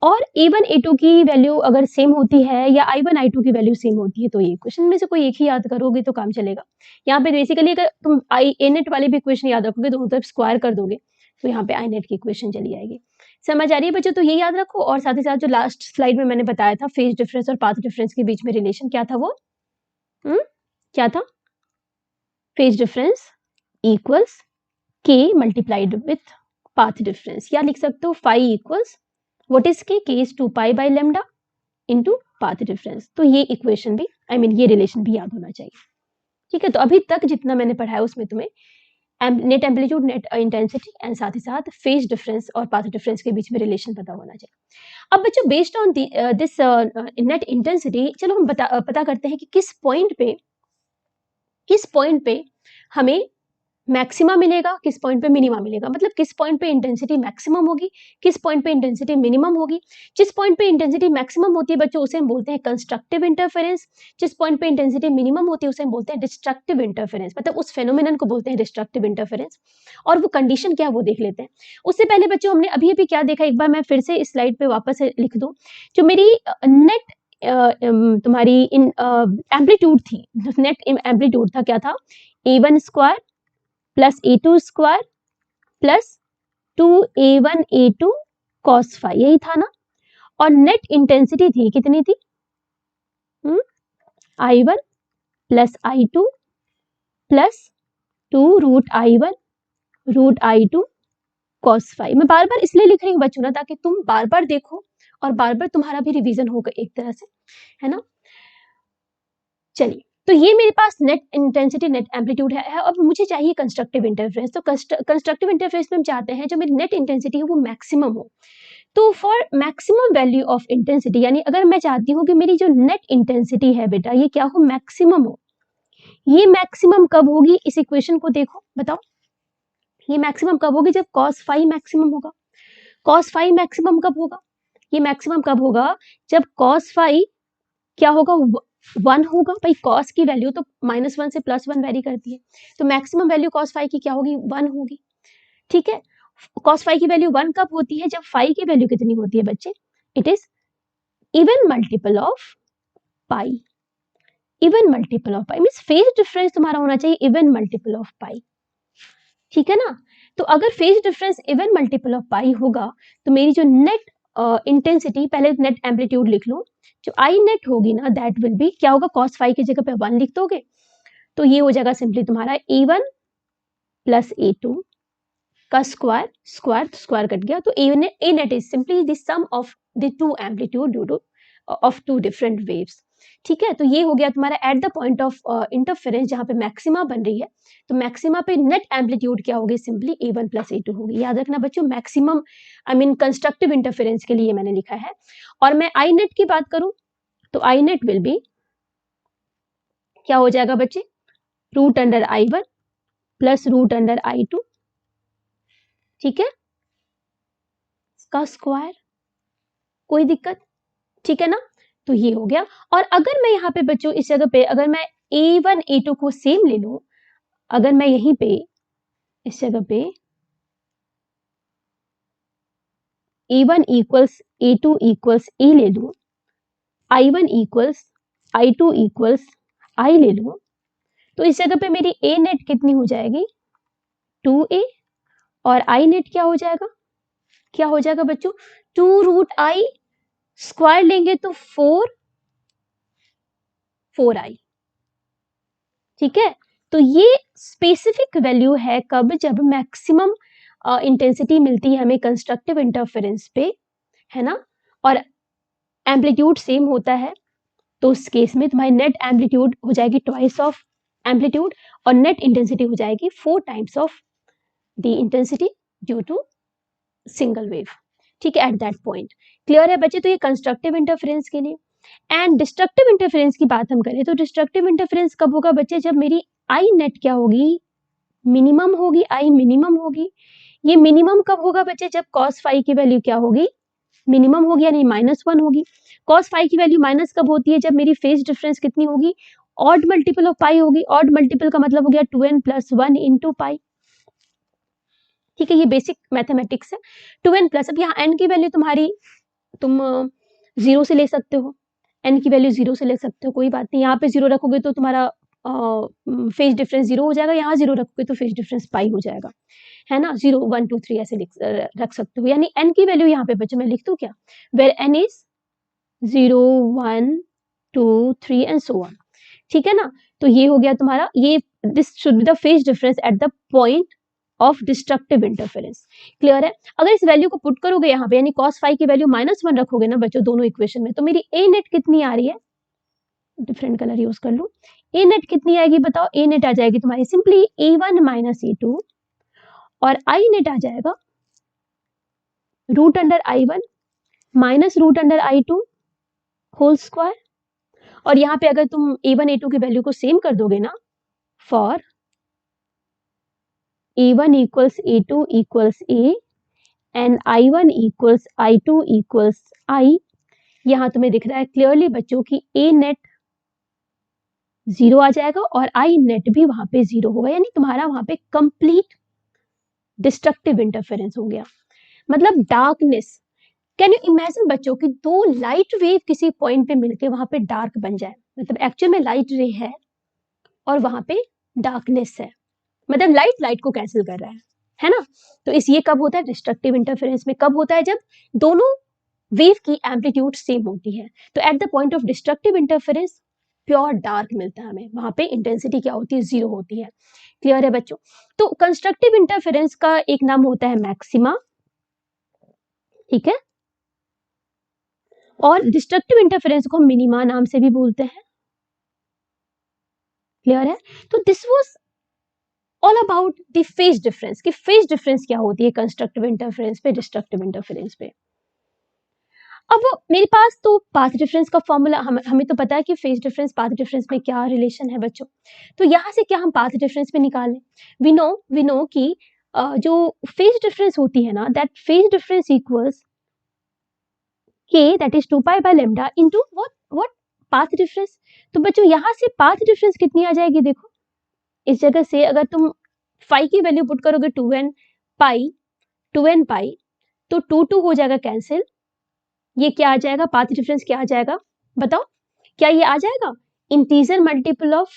और A1 A2 की वैल्यू अगर सेम होती है या I1 I2 की वैल्यू सेम होती है तो ये इक्वेशन में से कोई एक ही याद करोगे तो काम चलेगा। यहाँ पे बेसिकली अगर तुम A नेट वाले भी इक्वेशन याद रखोगे, दोनों तरफ स्क्वायर कर दोगे, तो यहाँ पे I नेट की इक्वेशन चली आएगी। समझ आ रही है बच्चों? तो ये याद रखो, और साथ ही साथ जो लास्ट स्लाइड में मैंने बताया था फेज डिफरेंस और पाथ डिफरेंस के बीच में रिलेशन क्या था वो? क्या था? Phase difference equals k multiplied with path difference, या लिख सकते हो phi equals what is k is 2 pi by lambda into path difference. तो ये इक्वेशन भी ये रिलेशन भी याद होना चाहिए। ठीक है, तो अभी तक जितना मैंने पढ़ाया उसमें तुम्हें net amplitude, net intensity and साथ ही साथ फेज डिफरेंस और पाथ डिफरेंस के बीच में रिलेशन पता होना चाहिए। अब बच्चों based on this net intensity, चलो हम पता करते हैं कि किस पॉइंट पे हमें मैक्सिमा मिलेगा, किस पॉइंट पे मिनिमा मिलेगा। मतलब किस पॉइंट पे इंटेंसिटी मैक्सिमम होगी, किस पॉइंट पे इंटेंसिटी मिनिमम होगी। जिस पॉइंट पे इंटेंसिटी मैक्सिमम होती है बच्चों उसे हम बोलते हैं कंस्ट्रक्टिव इंटरफेरेंस, जिस पॉइंट पे इंटेंसिटी मिनिमम होती है उसे हम बोलते हैं डिस्ट्रक्टिव इंटरफेरेंस, मतलब उस फेनोमेनन को बोलते हैं डिस्ट्रक्टिव इंटरफेरेंस। और वो कंडीशन क्या है वो देख लेते हैं। उससे पहले बच्चों हमने अभी अभी क्या देखा, एक बार मैं फिर से इस स्लाइड पे वापस लिख दूं। जो मेरी नेट तुम्हारी एम्पलीट्यूड थी, नेट एम्पलीट्यूड था क्या था, A1 square plus A2 square plus 2A1 A2 cos five, यही था ना। और नेट इंटेंसिटी थी कितनी थी? I1 plus I2 plus 2 root I1 root I2 cos phi. मैं बार बार इसलिए लिख रही हूँ बच्चों ना, ताकि तुम बार बार देखो और बार बार तुम्हारा भी रिवीजन होगा एक तरह से, है ना। चलिए, तो ये मेरे पास नेट इंटेंसिटी, नेट एम्पलीट्यूड है। अब मुझे चाहिए कंस्ट्रक्टिव इंटरफेरेंस। तो कंस्ट्रक्टिव इंटरफेरेंस में हम चाहते हैं जो मेरी नेट इंटेंसिटी है वो मैक्सिमम हो। तो for maximum value of intensity, यानी अगर मैं चाहती हूँ कि मेरी जो नेट इंटेंसिटी है बेटा ये क्या हो, मैक्सिमम हो। ये मैक्सिमम कब होगी, इस इक्वेशन को देखो, बताओ ये मैक्सिमम कब होगी? जब cos फाइव मैक्सिमम होगा। cos फाइव मैक्सिमम कब होगा? ये मैक्सिमम कब होगा? जब cos फाइव क्या होगा, 1 होगा। भाई cos की वैल्यू तो -1 से +1 वेरी करती है, तो मैक्सिमम वैल्यू cos फाइव की क्या होगी, 1 होगी। ठीक है, cos फाइव की वैल्यू 1 कब होती है? जब फाइव की वैल्यू कितनी होती है बच्चे? It is even multiple of pi. Even multiple of pi means phase difference तुम्हारा होना चाहिए इवन मल्टीपल ऑफ पाई। ठीक है ना। तो अगर phase difference even multiple of pi होगा तो मेरी जो नेट इंटेंसिटी, पहले नेट एम्पलीट्यूड लिख लो, जो आई नेट होगी ना दैट विल बी क्या होगा, cos फाइव की जगह पे 1 लिख दोगे तो ये हो जाएगा सिंपली तुम्हारा A1 प्लस A2 का स्क्वायर, स्क्वायर कट गया, तो A net is simply the sum of the two amplitude due to of two different waves. ठीक है, तो ये हो गया तुम्हारा at the point of interference जहां पे मैक्सिमा बन रही है। तो मैक्सिमा पे नेट एम्पलीट्यूड क्या होगी, सिंपली A1 प्लस A2 होगी। याद रखना बच्चों, मैक्सिमम कंस्ट्रक्टिव इंटरफेरेंस के लिए मैंने लिखा है। और मैं आई नेट की बात करूं तो आई नेट विल बी क्या हो जाएगा बच्चे, root under I1 plus root under I2, ठीक है, इसका स्क्वायर, कोई दिक्कत, ठीक है ना। तो ये हो गया। और अगर मैं यहाँ पे बच्चों इस जगह पे अगर मैं A1 A2 को सेम ले लूं, अगर मैं यहीं पे इस जगह पे A1 equals A2 equals A ले लूं, I1 equals I2 equals I ले लूं, तो इस जगह पे मेरी A नेट कितनी हो जाएगी, 2A और आई नेट क्या हो जाएगा, क्या हो जाएगा बच्चों, 2√i स्क्वायर लेंगे तो 4i। ठीक है, तो ये स्पेसिफिक वैल्यू है कब, जब मैक्सिमम इंटेंसिटी मिलती है हमें कंस्ट्रक्टिव इंटरफेरेंस पे, है ना, और एम्पलीट्यूड सेम होता है, तो उस केस में तुम्हारी नेट एम्पलीट्यूड हो जाएगी ट्वाइस ऑफ एम्पलीट्यूड और नेट इंटेंसिटी हो जाएगी 4 times of the intensity due to single wave. ठीक है, एट दैट पॉइंट। क्लियर है बच्चे, तो ये कंस्ट्रक्टिव इंटरफेरेंस के लिए। एंड डिस्ट्रक्टिव इंटरफेरेंस की बात हम करें तो डिस्ट्रक्टिव इंटरफेरेंस कब होगा बच्चे, जब मेरी आई नेट क्या होगी, मिनिमम होगी, आई मिनिमम होगी। ये मिनिमम कब होगा बच्चे, जब cos फाई की वैल्यू क्या होगी, मिनिमम होगी, यानी -1 होगी। cos फाई की वैल्यू माइनस कब होती है, जब मेरी फेज डिफरेंस कितनी होगी, ऑड मल्टीपल ऑफ पाई होगी। ऑड मल्टीपल का मतलब हो गया 2n + 1 इंटू पाई। ठीक है, ये बेसिक मैथमेटिक्स है। 2n प्लस, अब यहाँ n की वैल्यू तुम्हारी तुम 0 से ले सकते हो, n की वैल्यू 0 से ले सकते हो, कोई बात नहीं। यहाँ पे 0 रखोगे तो तुम्हारा फेज डिफरेंस 0 हो जाएगा, यहाँ 0 रखोगे तो फेज डिफरेंस पाई हो जाएगा, है ना। 0 1 2 3 ऐसे रख सकते हो, यानी n की वैल्यू यहाँ पे बच्चों मैं लिख दूं क्या, where n is 0 1 2 3 and so on. ठीक है ना, तो ये हो गया तुम्हारा, ये this should be the phase difference at the point of destructive interference. Clear है, अगर इस वैल्यू को पुट करोगे यहाँ पे, यानी cos फाई की वैल्यू -1 रखोगे ना बच्चों दोनों इक्वेशन में, तो मेरी ए नेट कितनी आ रही है, डिफरेंट कलर यूज कर लूं, ए नेट कितनी आएगी बताओ, ए नेट आ जाएगी तुम्हारी सिंपली a1 - a2 और आई नेट आ जाएगा √i1 -√i2 होल स्क्वायर। और यहाँ पे अगर तुम a1 a2 की वैल्यू को सेम कर दोगे ना, for a1 = a2 = a and i1 = i2 = i, यहाँ तुम्हें दिख रहा है क्लियरली बच्चों की a नेट 0 आ जाएगा और आई नेट भी वहां पे 0 होगा, यानी तुम्हारा वहां पे कंप्लीट डिस्ट्रक्टिव इंटरफेरेंस हो गया, मतलब डार्कनेस। कैन यू इमेजिन बच्चों की दो लाइट वेव किसी पॉइंट पे मिलके वहां पे डार्क बन जाए, मतलब एक्चुअल में लाइट रे है और वहां पे डार्कनेस है, मतलब लाइट लाइट को कैंसिल कर रहा है ना। तो इस ये कब होता है, डिस्ट्रक्टिव इंटरफेरेंस में कब होता है, जब दोनों वेव की एम्पलीट्यूड सेम होती है। तो eight the point of destructive interference pure dark मिलता है हमें, वहां पे इंटेंसिटी क्या होती है, 0 होती है। क्लियर है बच्चों, तो कंस्ट्रक्टिव इंटरफेरेंस का एक नाम होता है मैक्सिमा, ठीक है, और डिस्ट्रक्टिव इंटरफेरेंस को मिनिमा नाम से भी बोलते हैं। क्लियर है, तो this was all about the phase difference, कि फेज डिफरेंस क्या होती है कंस्ट्रक्टिव इंटरफेरेंस पे, डिस्ट्रक्टिव इंटरफेरेंस पे। अब मेरे पास तो पाथ डिफरेंस का फॉर्मूला, हमें तो पता है कि फेज डिफरेंस पाथ डिफरेंस में क्या रिलेशन है बच्चों, तो यहाँ से क्या हम पाथ डिफरेंस में निकालें, वी नो कि जो फेज डिफरेंस होती है ना, that phase difference equals k, that is 2π/λ into what path difference. तो बच्चों यहाँ से पाथ डिफरेंस कितनी आ जाएगी, देखो इस जगह से अगर तुम फाई की वैल्यू पुट करोगे 2n पाई तो 2 हो जाएगा कैंसिल, ये क्या आ जाएगा, पाथ डिफरेंस क्या आ जाएगा बताओ, क्या ये आ जाएगा इंटीजर मल्टीपल ऑफ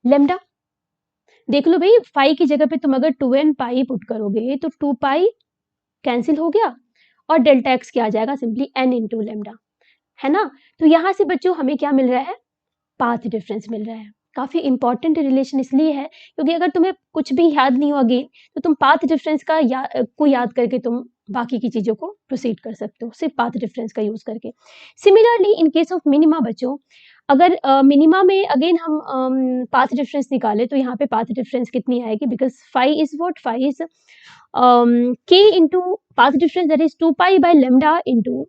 लेमडा। देख लो भाई, फाई की जगह पे तुम अगर 2n पाई पुट करोगे तो 2 पाई कैंसिल हो गया और डेल्टा एक्स क्या आ जाएगा, सिंपली n इंटू लेमडा, है ना। तो यहां से बच्चों हमें क्या मिल रहा है, पाथ डिफरेंस मिल रहा है। काफी इंपॉर्टेंट रिलेशन इसलिए है क्योंकि अगर तुम्हें कुछ भी याद नहीं हो अगेन, तो तुम पाथ डिफरेंस को याद करके तुम बाकी की चीजों को प्रोसीड कर सकते हो, सिर्फ पाथ डिफरेंस का यूज करके। Similarly in case of minima बच्चों, अगर मिनिमा में अगेन हम पाथ डिफरेंस निकाले तो यहाँ पे पाथ डिफरेंस कितनी आएगी, because phi is what, phi is k into path difference that is 2π/λ into,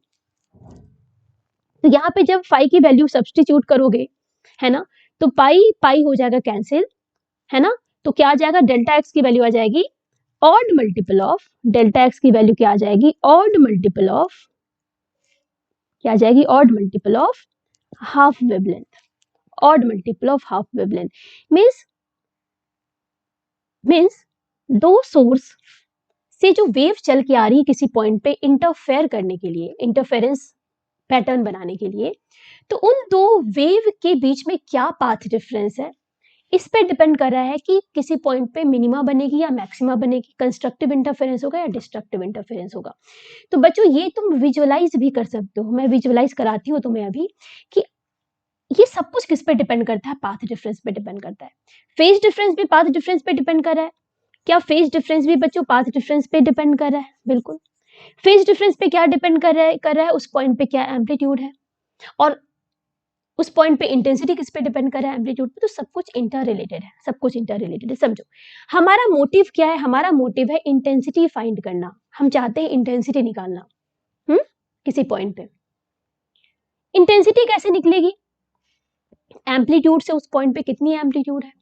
तो यहाँ पे जब फाई की वैल्यू सब्सटीट्यूट करोगे, है ना, तो पाई हो जाएगा कैंसिल, है ना, तो क्या आ जाएगा, डेल्टा एक्स की वैल्यू आ जाएगी odd multiple of, delta x की वैल्यू क्या आ जाएगी, ऑड मल्टीपल ऑफ, क्या आ जाएगी, odd multiple of half wavelength, odd multiple of half wavelength means दो सोर्स से जो वेव चल के आ रही है किसी पॉइंट पे इंटरफेयर करने के लिए, इंटरफेरेंस पैटर्न बनाने के लिए, तो उन दो वेव के बीच में क्या पाथ डिफरेंस है, इस पे डिपेंड कर रहा है कि किसी पॉइंट पे मिनिमा बनेगी या मैक्सिमा बनेगी, कंस्ट्रक्टिव इंटरफेरेंस होगा या डिस्ट्रक्टिव इंटरफेरेंस होगा। तो बच्चों ये तुम विजुअलाइज भी कर सकते हो, मैं विजुअलाइज कराती हूँ तुम्हें अभी कि ये सब कुछ किस पे डिपेंड करता है, पाथ डिफरेंस पे डिपेंड करता है। फेज डिफरेंस भी पाथ डिफरेंस पे डिपेंड कर रहा है। क्या फेज डिफरेंस भी बच्चों पाथ डिफरेंस पे डिपेंड कर रहा है? बिल्कुल। फेज डिफरेंस पे क्या डिपेंड कर रहा है, उस पॉइंट पे क्या एम्पलीट्यूड है, और उस पॉइंट पे इंटेंसिटी किस पे डिपेंड कर रहा है, एम्पलीट्यूड पे। तो सब कुछ इंटर रिलेटेड है, सब कुछ इंटर रिलेटेड है। समझो हमारा मोटिव क्या है, हमारा मोटिव है इंटेंसिटी फाइंड करना। हम चाहते हैं इंटेंसिटी निकालना किसी पॉइंट पे। इंटेंसिटी कैसे निकलेगी? एम्पलीट्यूड से उस पॉइंट पे कितनी एम्पलीट्यूड है।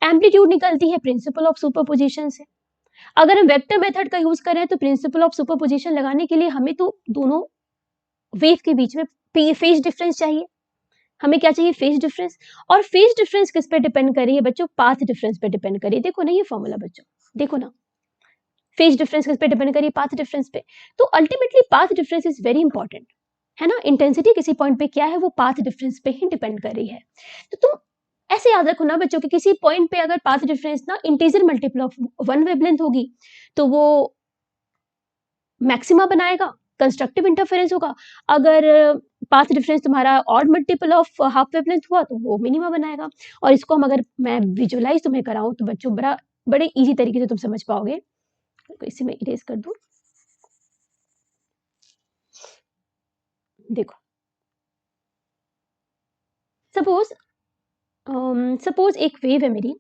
एम्पलीट्यूड निकलती है प्रिंसिपल ऑफ सुपरपोजिशन से। अगर हम वेक्टर मेथड का यूज करें तो प्रिंसिपल ऑफ सुपरपोजिशन लगाने के लिए हमें तो दोनों वेव के बीच में फेज डिफरेंस चाहिए। हमें क्या चाहिए? Phase difference. और फेज डिफरेंस किस पे डिपेंड कर रही है बच्चों? पाथ डिफरेंस पे डिपेंड कर रही है। देखो ना ये फॉर्मूला बच्चों, देखो ना, फेज डिफरेंस किस पे डिपेंड कर रही है? पाथ डिफरेंस पे। तो ultimately path difference is very important, है ना। इंटेंसिटी किसी पॉइंट पे क्या है, वो पाथ डिफरेंस पे ही डिपेंड कर रही है। तो तुम ऐसे याद रखो ना बच्चों कि किसी पॉइंट पे अगर पाथ डिफरेंस ना इंटीजर मल्टीपल ऑफ 1 वेवलेंथ होगी तो वो मैक्सिमा बनाएगा, कंस्ट्रक्टिव इंटरफेरेंस होगा। अगर पाथ डिफरेंस तुम्हारा odd multiple of half wavelength हुआ तो वो मिनिमा बनाएगा। और इसको हम अगर मैं विजुअलाइज तुम्हें कराऊं तो बच्चों बड़े इजी तरीके से तुम समझ पाओगे। तो इसे मैं इरेज कर दूं। देखो सपोज सपोज एक वेव है मेरी,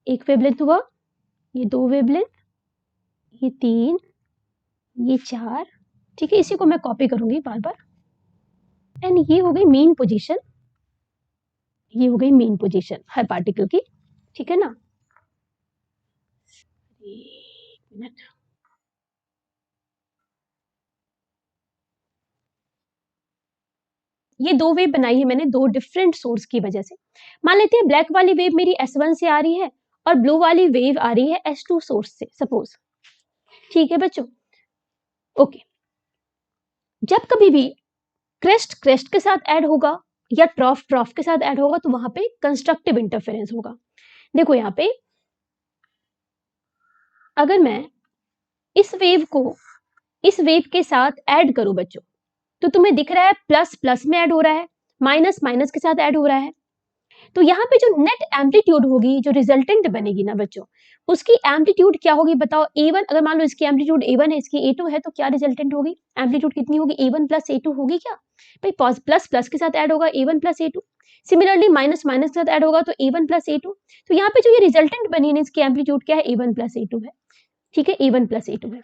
एक वेवलेंथ हुआ, ये 2 वेवलेंथ, ये 3, ये 4, ठीक है। इसी को मैं कॉपी करूंगी बार बार। एंड ये हो गई मेन पोजीशन, ये हो गई मेन पोजीशन हर पार्टिकल की, ठीक है ना। एक मिनट, ये 2 वेव बनाई है मैंने 2 डिफरेंट सोर्स की वजह से। मान लेते हैं ब्लैक वाली वेव मेरी S1 से आ रही है और ब्लू वाली वेव आ रही है S2 सोर्स से, सपोज, ठीक है बच्चों। ओके, जब कभी भी क्रेस्ट क्रेस्ट के साथ ऐड होगा या ट्रॉफ ट्रॉफ के साथ ऐड होगा तो वहां पे कंस्ट्रक्टिव इंटरफेरेंस होगा। देखो यहाँ पे अगर मैं इस वेव के साथ ऐड करूं बच्चों तो तुम्हें दिख रहा है प्लस प्लस में ऐड हो रहा है, माइनस माइनस के साथ ऐड हो रहा है। तो यहाँ पे जो नेट एम्पलीट्यूड होगी, जो रिजल्टेंट बनेगी ना बच्चों, उसकी एम्पलीट्यूड क्या होगी बताओ? A1। अगर मान लो इसकी एम्पलीट्यूड A1 है, इसकी A2 है, तो क्या रिजल्टेंट होगी? एम्पलीट्यूड कितनी होगी? A1 प्लस A2 होगी क्या भाई? प्लस प्लस के साथ ऐड होगा A1 plus A2। Similarly minus minus के साथ ऐड होगा तो A1 प्लस A2। तो यहाँ पे जो ये रिजल्टेंट बनी है इसकी एम्पलीट्यूड क्या है? A1 प्लस A2 है, ठीक है, A1 प्लस A2 है।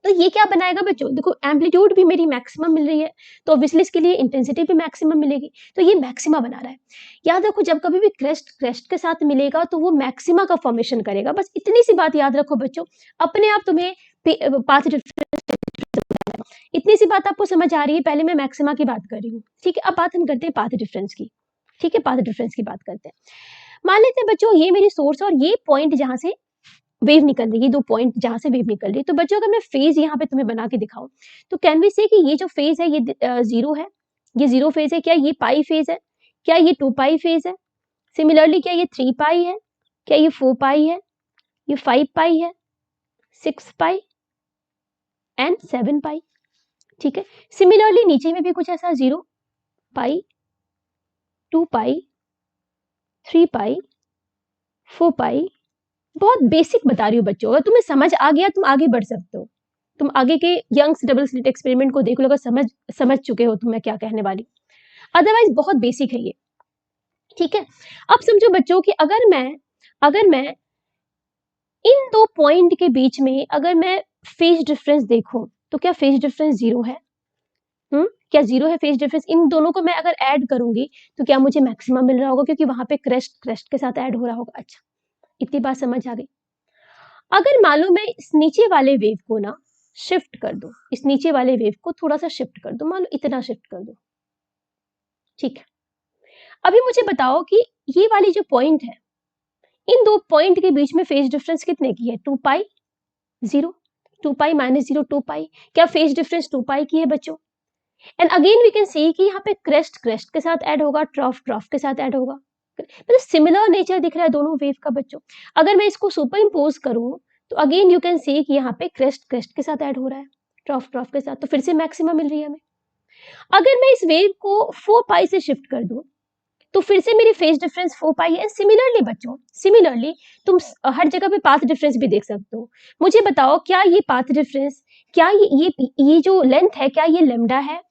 तो ये क्या बनाएगा बच्चों? देखो एम्पलीट्यूड भी मेरी मैक्सिमम मिल रही है तो ऑब्वियसली इसके लिए इंटेंसिटी भी मैक्सिमम मिलेगी, तो ये मैक्सिमा बना रहा है। याद रखो जब कभी भी क्रेस्ट क्रेस्ट के साथ मिलेगा तो वो मैक्सिमा का फॉर्मेशन करेगा। बस इतनी सी बात याद रखो बच्चों, अपने आप तुम्हें पाथ डिफरेंस, इतनी सी बात आपको समझ आ रही है। पहले मैं मैक्सिमा की बात कर रही हूँ, ठीक है। अब बात हम करते हैं पाथ डिफरेंस की, ठीक है, पाथ डिफरेंस की बात करते हैं। मान लेते हैं बच्चों ये मेरी सोर्स और ये पॉइंट जहां से वेव निकल रही है, 2 पॉइंट जहां से वेव निकल रही है। तो बच्चों अगर मैं फेज यहाँ पे तुम्हें बना के दिखाऊं तो कैन वी से कि ये जो फेज है ये 0 है, ये 0 फेज है। क्या ये पाई फेज है? क्या ये 2 पाई फेज है? सिमिलरली क्या ये 3 पाई है? क्या ये 4 पाई है? ये 5 पाई है, 6 पाई एंड 7 पाई, ठीक है। सिमिलरली नीचे में भी कुछ ऐसा 0 पाई, 2 पाई, 3 पाई, 4 पाई। बहुत बेसिक बता रही हूँ बच्चों, अगर तुम्हें समझ आ गया तुम आगे बढ़ सकते हो। तुम आगे के यंग्स डबल स्लिट एक्सपेरिमेंट को देख लो, अगर समझ चुके हो तुम मैं क्या कहने वाली। अदरवाइज बहुत बेसिक है ये, ठीक है। अब समझो बच्चों कि अगर मैं इन 2 पॉइंट के बीच में अगर मैं फेज डिफरेंस देखूं तो क्या फेज डिफरेंस 0 है? क्या 0 है फेज डिफरेंस? इन दोनों को मैं अगर ऐड करूंगी तो क्या मुझे मैक्सिमम मिल रहा होगा, क्योंकि वहां पे क्रेस्ट क्रेस्ट के साथ ऐड हो रहा होगा। अच्छा, इतनी बात समझ आ गई। अगर मान लो मैं इस नीचे वाले वेव को ना शिफ्ट कर दूं, इस नीचे वाले वेव को थोड़ा सा शिफ्ट कर दूं, मान लो इतना शिफ्ट कर दूं, ठीक है। अभी मुझे बताओ कि ये वाली जो पॉइंट है, इन 2 पॉइंट के बीच में फेज डिफरेंस कितने की है? 2 पाई, 0, 2 पाई माइनस 0 2 पाई। क्या फेज डिफरेंस 2 पाई की है बच्चों? And again we can see कि यहाँ पे क्रेस्ट क्रेस्ट के साथ ऐड होगा, ट्रॉफ ट्रॉफ के साथ ऐड होगा, मतलब सिमिलर नेचर दिख रहा है दोनों वेव का बच्चों। अगर मैं इसको सुपर इम्पोज करूँ तो अगेन यू कैन सी कि यहाँ पे क्रेस्ट क्रेस्ट के साथ ऐड हो रहा है, ट्रॉफ ट्रॉफ के साथ, तो फिर से मैक्सिमा मिल रही है हमें। अगर मैं इस वेव को 4 पाई से शिफ्ट कर दूं तो फिर से मेरी फेज डिफरेंस 4 पाई है। सिमिलरली बच्चों, सिमिलरली तुम हर जगह पे पाथ डिफरेंस भी देख सकते हो। मुझे बताओ क्या ये पाथ डिफरेंस, क्या ये जो लेंथ है, क्या ये लेमडा है?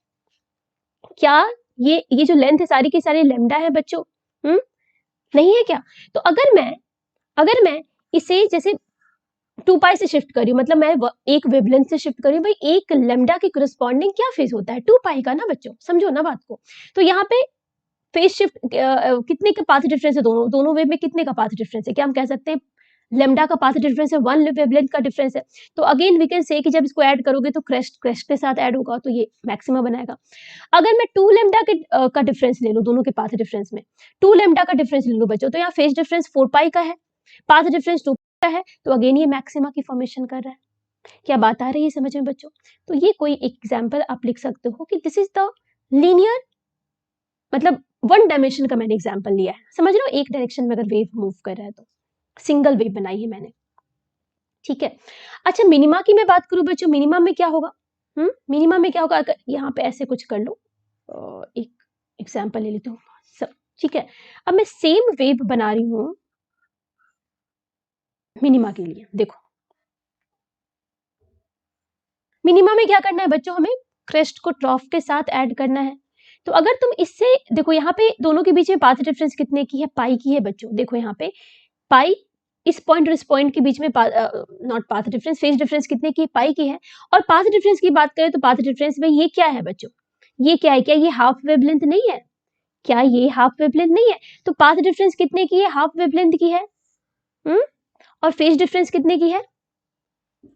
क्या ये जो लेंथ है सारी की सारी लेमडा है बच्चों? नहीं है क्या? तो अगर मैं इसे जैसे 2 पाई से शिफ्ट करी, मतलब मैं एक वेवलेंथ से शिफ्ट करी, भाई एक लेमडा के करस्पॉन्डिंग क्या फेज होता है? 2 पाई का ना बच्चों, समझो ना बात को। तो यहाँ पे फेज शिफ्ट कितने का पाथ डिफरेंस है, दोनों वेव में कितने का पाथ डिफरेंस है? क्या हम कह सकते हैं लेमडा का पाथ डिफरेंस है 1 वेवलेंथ का डिफरेंस है। तो अगेन वी कैन से कि जब इसको ऐड करोगे तो क्रेस्ट क्रेस्ट के साथ ऐड होगा, तो ये मैक्सिमा बनाएगा। अगर मैं 2 लेमडा के का डिफरेंस ले लूं, दोनों के पाथ डिफरेंस में 2 लेमडा का डिफरेंस ले लूं बच्चों, तो यहाँ फेज डिफरेंस 4 पाई का है, पाथ डिफरेंस 2 का है, तो अगेन ये मैक्सिमा की फॉर्मेशन कर रहा है। क्या बात आ रही है समझ में बच्चों? तो ये कोई एग्जाम्पल आप लिख सकते हो कि दिस इज द लीनियर, मतलब 1 डायमेंशन का मैंने एग्जाम्पल लिया है, समझ रहे हो? एक डायरेक्शन में अगर वेव मूव कर रहा है तो सिंगल वेव बनाई है मैंने, ठीक है। अच्छा मिनिमा की मैं बात करूं बच्चों, मिनिमा में क्या होगा? मिनिमा में क्या होगा? अगर यहाँ पे ऐसे कुछ कर लो, एक एग्जाम्पल ले लेती हूँ सब, ठीक है। अब मैं सेम वेव बना रही हूँ मिनिमा के लिए। देखो मिनिमा में क्या करना है बच्चों, हमें क्रेस्ट को ट्रॉफ के साथ ऐड करना है। तो अगर तुम इससे देखो, यहाँ पे दोनों के बीच में पाथ डिफरेंस कितने की है? पाई की है बच्चों। देखो यहाँ पे पाई, इस पॉइंट और इस पॉइंट के बीच में not path difference, phase difference कितने की? पाई की है। और पाथ डिफरेंस की बात करें तो पाथ डिफरेंस में ये क्या है बच्चों? ये क्या है? क्या ये हाफ वेवलेंथ नहीं है? क्या ये हाफ वेवलेंथ नहीं है? तो पाथ डिफरेंस कितने की है? हाफ वेवलेंथ की है। और फेज डिफरेंस कितने की है?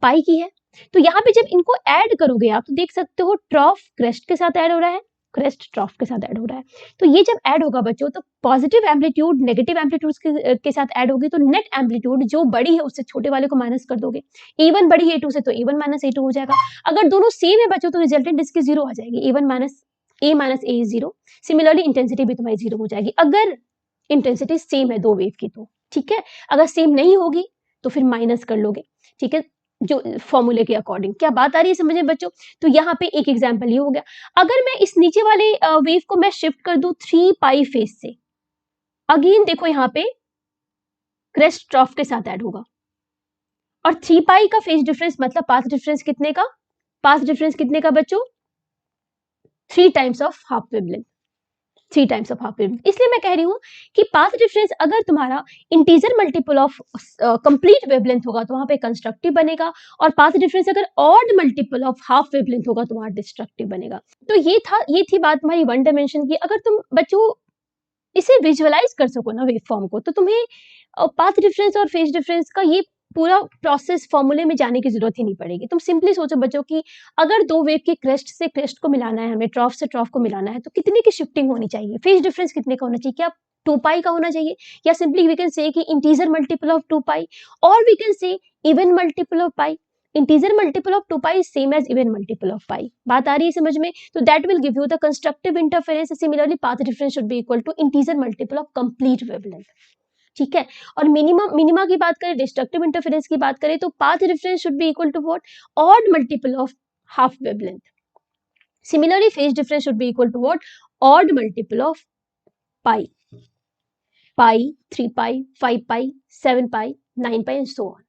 पाई की है। तो यहाँ पे जब इनको ऐड करोगे आप तो देख सकते हो ट्रॉफ क्रेस्ट के साथ ऐड हो रहा है, क्रेस्ट ट्रॉफ के साथ ऐड हो रहा है। तो ये जब ऐड होगा बच्चों तो पॉजिटिव एम्पलीट्यूड नेगेटिव एम्पलीट्यूड के साथ ऐड होगी, तो नेट एम्पलीट्यूड जो बड़ी है उससे छोटे वाले को माइनस कर दोगे। A1 बड़ी है A2 से, तो A1 माइनस A2 हो जाएगा। अगर दोनों सेम है बच्चों तो रिजल्टेंट इसकी जीरो आ जाएगी, A1 minus A is zero. Similarly intensity भी तुम्हारी जीरो हो जाएगी अगर इंटेंसिटी सेम है दो वेव की, तो ठीक है। अगर सेम नहीं होगी तो फिर माइनस कर लोगे, ठीक है, जो फॉर्मूले के अकॉर्डिंग। क्या बात आ रही है समझ में बच्चों? तो यहाँ पे एक एग्जांपल ये हो गया। अगर मैं इस नीचे वाले वेव को मैं शिफ्ट कर दूं 3 पाई फेज से, अगेन देखो यहाँ पे क्रेस्ट ट्रॉफ के साथ ऐड होगा, और 3 पाई का फेज डिफरेंस मतलब पाथ डिफरेंस कितने का? पाथ डिफरेंस कितने का बच्चों? 3 times of half wavelength, 3 times of half wavelength. इसलिए मैं कह रही हूँ कि पाथ डिफरेंस अगर तुम्हारा integer multiple of complete wavelength होगा तो वहां पे कंस्ट्रक्टिव बनेगा, और पाथ डिफरेंस अगर odd multiple of half wavelength होगा तो वहां डिस्ट्रक्टिव बनेगा। तो ये थी बात तुम्हारी 1 डायमेंशन की। अगर तुम बच्चों इसे विजुअलाइज कर सको ना वेव फॉर्म को, तो तुम्हें पाथ डिफरेंस और फेज डिफरेंस का ये पूरा प्रोसेस फॉर्मूले में जाने की जरूरत ही नहीं पड़ेगी। तुम सिंपली सोचो बच्चों कि अगर दो वेव के क्रेस्ट से क्रेस्ट को मिलाना है, हमें ट्रॉफ से ट्रॉफ को मिलाना है, तो कितने की शिफ्टिंग होनी चाहिए? फेज डिफरेंस कितने का होना चाहिए? क्या 2 पाई का होना चाहिए? या सिंपली वी कैन से कि इंटीजर मल्टीपल ऑफ 2 पाई, और we can say even multiple of pi. Integer multiple of 2 pi is same as even multiple of pi। बात आ रही है समझ में? तो that will give you the constructive interference। Similarly path difference should be equal to integer multiple of complete wavelength, ठीक है। और मिनिमा की बात करें, डिस्ट्रक्टिव इंटरफेरेंस की बात करें, तो path difference should be equal to what? Odd multiple of half wavelength. Similarly phase difference should be equal to what? Odd multiple of pi, pi, 3 pi, 5 pi, 7 pi, 9 pi and so on,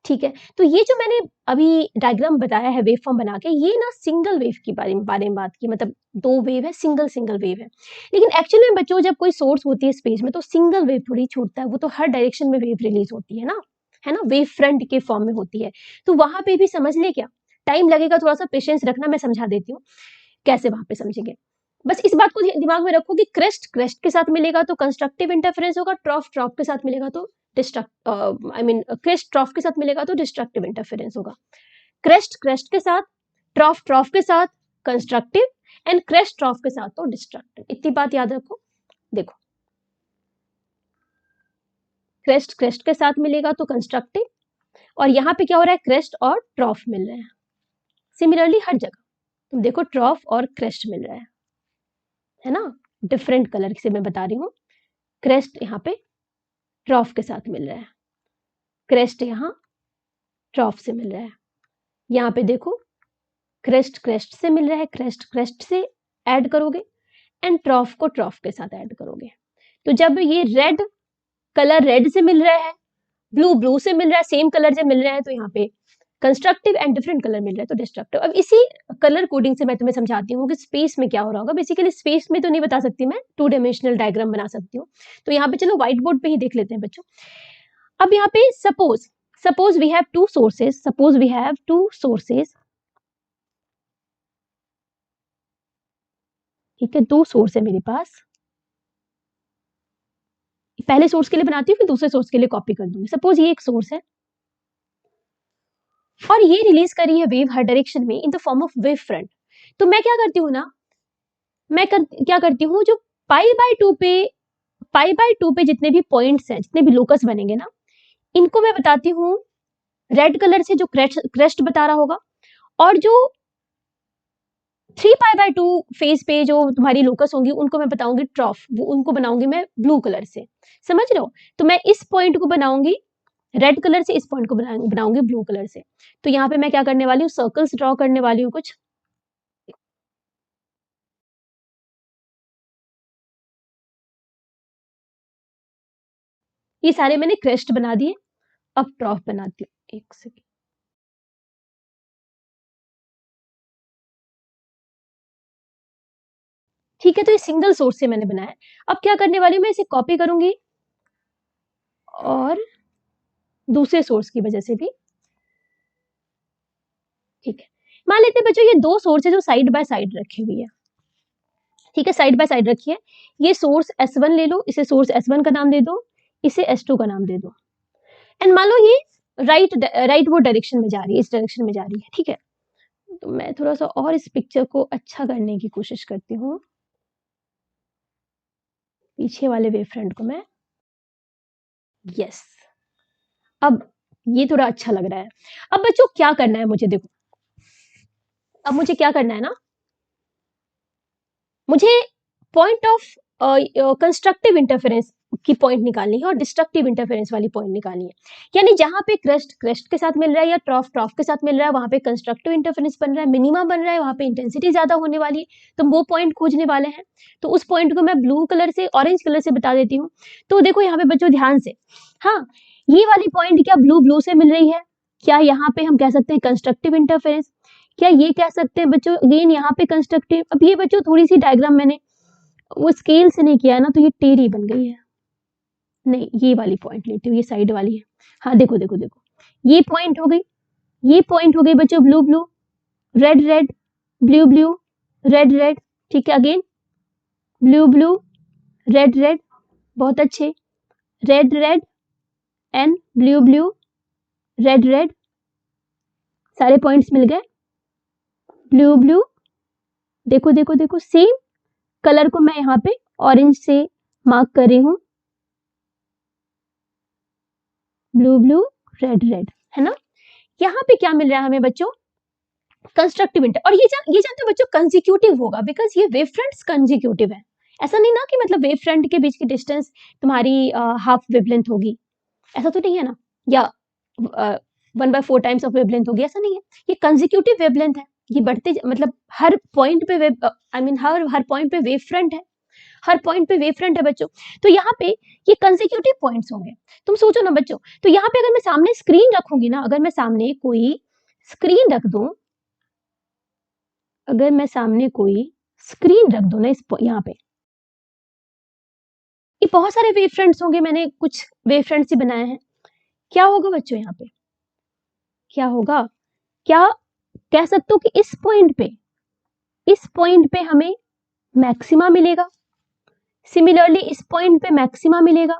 ठीक है। तो ये जो मैंने अभी डायग्राम बताया है वेव फॉर्म बना के, ये ना सिंगल वेव की बारे में बात की, मतलब दो वेव है, सिंगल वेव है। लेकिन एक्चुअली में बच्चों जब कोई सोर्स होती है स्पेस में तो सिंगल वेव थोड़ी छूटता है, वो तो हर डायरेक्शन में वेव रिलीज होती है ना, वेव फ्रंट के फॉर्म में होती है। तो वहां पे भी समझ ले, क्या टाइम लगेगा, थोड़ा सा पेशेंस रखना, मैं समझा देती हूँ कैसे वहां पे समझेंगे। बस इस बात को दिमाग में रखो कि क्रेस्ट क्रेस्ट के साथ मिलेगा तो कंस्ट्रक्टिव इंटरफेरेंस होगा, ट्रॉफ ट्रॉफ के साथ मिलेगा तो क्रेस्ट ट्रॉफ के साथ मिलेगा तो डिस्ट्रक्टिव इंटरफेरेंस होगा। क्रेस्ट क्रेस्ट के साथ, ट्रॉफ ट्रॉफ के साथ कंस्ट्रक्टिव, एंड क्रेस्ट ट्रॉफ के साथ तो डिस्ट्रक्टिव। इतनी बात याद रखो। देखो क्रेस्ट क्रेस्ट के साथ मिलेगा तो कंस्ट्रक्टिव, और यहाँ पे क्या हो रहा है? क्रेस्ट और ट्रॉफ मिल रहे हैं सिमिलरली हर जगह, देखो ट्रॉफ और क्रेस्ट मिल रहा है ना, डिफरेंट कलर से मैं बता रही हूँ। क्रेस्ट यहाँ पे ट्रॉफ के साथ मिल रहा है, क्रेस्ट यहाँ ट्रॉफ से मिल रहा है। यहाँ पे देखो क्रेस्ट क्रेस्ट से मिल रहा है, क्रेस्ट क्रेस्ट से ऐड करोगे एंड ट्रॉफ को ट्रॉफ के साथ ऐड करोगे। तो जब ये रेड कलर रेड से मिल रहा है, ब्लू ब्लू से मिल रहा है, सेम कलर जब मिल रहा है तो यहाँ पे कंस्ट्रक्टिव एंड डिफरेंट कलर मिल रहा है तो डिस्ट्रक्टिव। अब इसी कलर कोडिंग से मैं तुम्हें समझाती हूँ कि स्पेस में क्या हो रहा होगा। बेसिकली स्पेस में तो नहीं बता सकती मैं, 2 डायमेंशनल डायग्राम बना सकती हूँ। तो यहाँ पे चलो व्हाइट बोर्ड पे ही देख लेते हैं बच्चों। अब यहाँ पे suppose we have two sources, suppose we have two sources, ठीक है, 2 सोर्स है मेरे पास। पहले सोर्स के लिए बनाती हूँ फिर दूसरे सोर्स के लिए कॉपी कर दूंगी। सपोज ये एक सोर्स है और ये रिलीज करी है वेव हर डायरेक्शन में in the form of wave front. तो मैं क्या करती हूँ ना, क्या करती हूँ, जो पाई बाय टू पे जितने भी पॉइंट्स हैं, जितने भी लोकस बनेंगे ना, इनको मैं बताती हूँ रेड कलर से, जो क्रेस्ट बता रहा होगा, और जो 3 पाई बाय 2 फेज पे जो तुम्हारी लोकस होंगी उनको मैं बताऊंगी ट्रॉफ, वो उनको बनाऊंगी मैं ब्लू कलर से। समझ रहे हो? तो मैं इस पॉइंट को बनाऊंगी रेड कलर से, इस पॉइंट को बनाऊंगी ब्लू कलर से। तो यहाँ पे मैं क्या करने वाली हूँ, सर्कल्स ड्रॉ करने वाली हूँ कुछ। ये सारे मैंने क्रेस्ट बना दिए, अब ट्रॉफ बनाती हूँ, एक सेकेंड। ठीक है, तो ये सिंगल सोर्स से मैंने बनाया। अब क्या करने वाली हूँ, मैं इसे कॉपी करूंगी और दूसरे सोर्स की वजह से भी, ठीक है। मान लेते हैं बच्चों ये 2 सोर्स है जो साइड बाय साइड रखी हुई है, ठीक है, साइड बाय साइड रखी है। ये सोर्स S1 ले लो, इसे सोर्स S1 का नाम दे दो, इसे S2 का नाम दे दो। एंड मान लो ये राइट वो डायरेक्शन में जा रही है, इस डायरेक्शन में जा रही है, ठीक है। तो मैं थोड़ा सा और इस पिक्चर को अच्छा करने की कोशिश करती हूँ। पीछे वाले वेव फ्रंट को मैं, यस, अब ये थोड़ा अच्छा लग रहा है। अब बच्चों क्या करना है मुझे, देखो अब मुझे क्या करना है ना, मुझे पॉइंट ऑफ कंस्ट्रक्टिव इंटरफेरेंस की पॉइंट निकालनी है और डिस्ट्रक्टिव इंटरफेरेंस वाली पॉइंट निकालनी है। यानी जहां पे क्रेस्ट क्रेस्ट के साथ मिल रहा है या ट्रॉफ ट्रॉफ के साथ मिल रहा है, वहां पे कंस्ट्रक्टिव इंटरफेरेंस बन रहा है, मिनिमा बन रहा है, वहां पे इंटेंसिटी ज्यादा होने वाली है, तो वो पॉइंट खोजने वाले हैं। तो उस पॉइंट को मैं ब्लू कलर से, ऑरेंज कलर से बता देती हूँ। तो देखो यहाँ पे बच्चों ध्यान से, हाँ, ये वाली पॉइंट क्या ब्लू ब्लू से मिल रही है? क्या यहाँ पे हम कह सकते हैं कंस्ट्रक्टिव इंटरफेरेंस? क्या ये कह सकते हैं बच्चों अगेन यहाँ पे कंस्ट्रक्टिव? अब ये बच्चों थोड़ी सी डायग्राम मैंने वो स्केल से नहीं किया है ना, तो ये टेढ़ी बन गई है। नहीं, ये वाली पॉइंट लेती हूँ, ये साइड वाली है। हाँ देखो देखो देखो, ये पॉइंट हो गई, ये पॉइंट हो गई बच्चों blue blue, red red, blue blue, red red, ठीक है, again blue blue, red red, बहुत अच्छे, red red and blue blue, red red, सारे पॉइंट्स मिल गए, ब्लू ब्लू, देखो देखो देखो, सेम कलर को मैं यहाँ पे ऑरेंज से मार्क कर रही हूँ, ब्लू ब्लू, रेड रेड, है ना। यहाँ पे क्या मिल रहा है हमें बच्चों, कंस्ट्रक्टिव इंटर। और ये जानते हो बच्चों कंजिक्यूटिव होगा, बिकॉज ये वेव फ्रंट्स कंजिक्यूटिव है। ऐसा नहीं ना कि मतलब वेव फ्रंट के बीच की डिस्टेंस तुम्हारी हाफ वेवलेंथ होगी, ऐसा तो नहीं है ना, या 1/4 टाइम्स ऑफ वेवलेंथ होगी, ऐसा नहीं है। ये कंजिक्यूटिव वेवलेंथ है, ये बढ़ते मतलब हर पॉइंट पे wave, I mean her point पे वेव फ्रंट है, हर पॉइंट पे वेव फ्रंट है बच्चों। तो यहाँ पे ये कंजिक्यूटिव पॉइंट्स होंगे। तुम सोचो ना बच्चों, तो यहाँ पे अगर मैं सामने स्क्रीन रखूंगी ना, अगर मैं सामने कोई स्क्रीन रख दूं, अगर मैं सामने कोई स्क्रीन रख दूं ना, इस यहाँ पे ये बहुत सारे वेव फ्रंट्स होंगे, मैंने कुछ वेव फ्रंट्स ही बनाए हैं। क्या होगा बच्चों यहाँ पे, क्या होगा, क्या कह सकते हो कि इस पॉइंट पे हमें मैक्सिमा मिलेगा, सिमिलरली इस पॉइंट पे मैक्सिमा मिलेगा,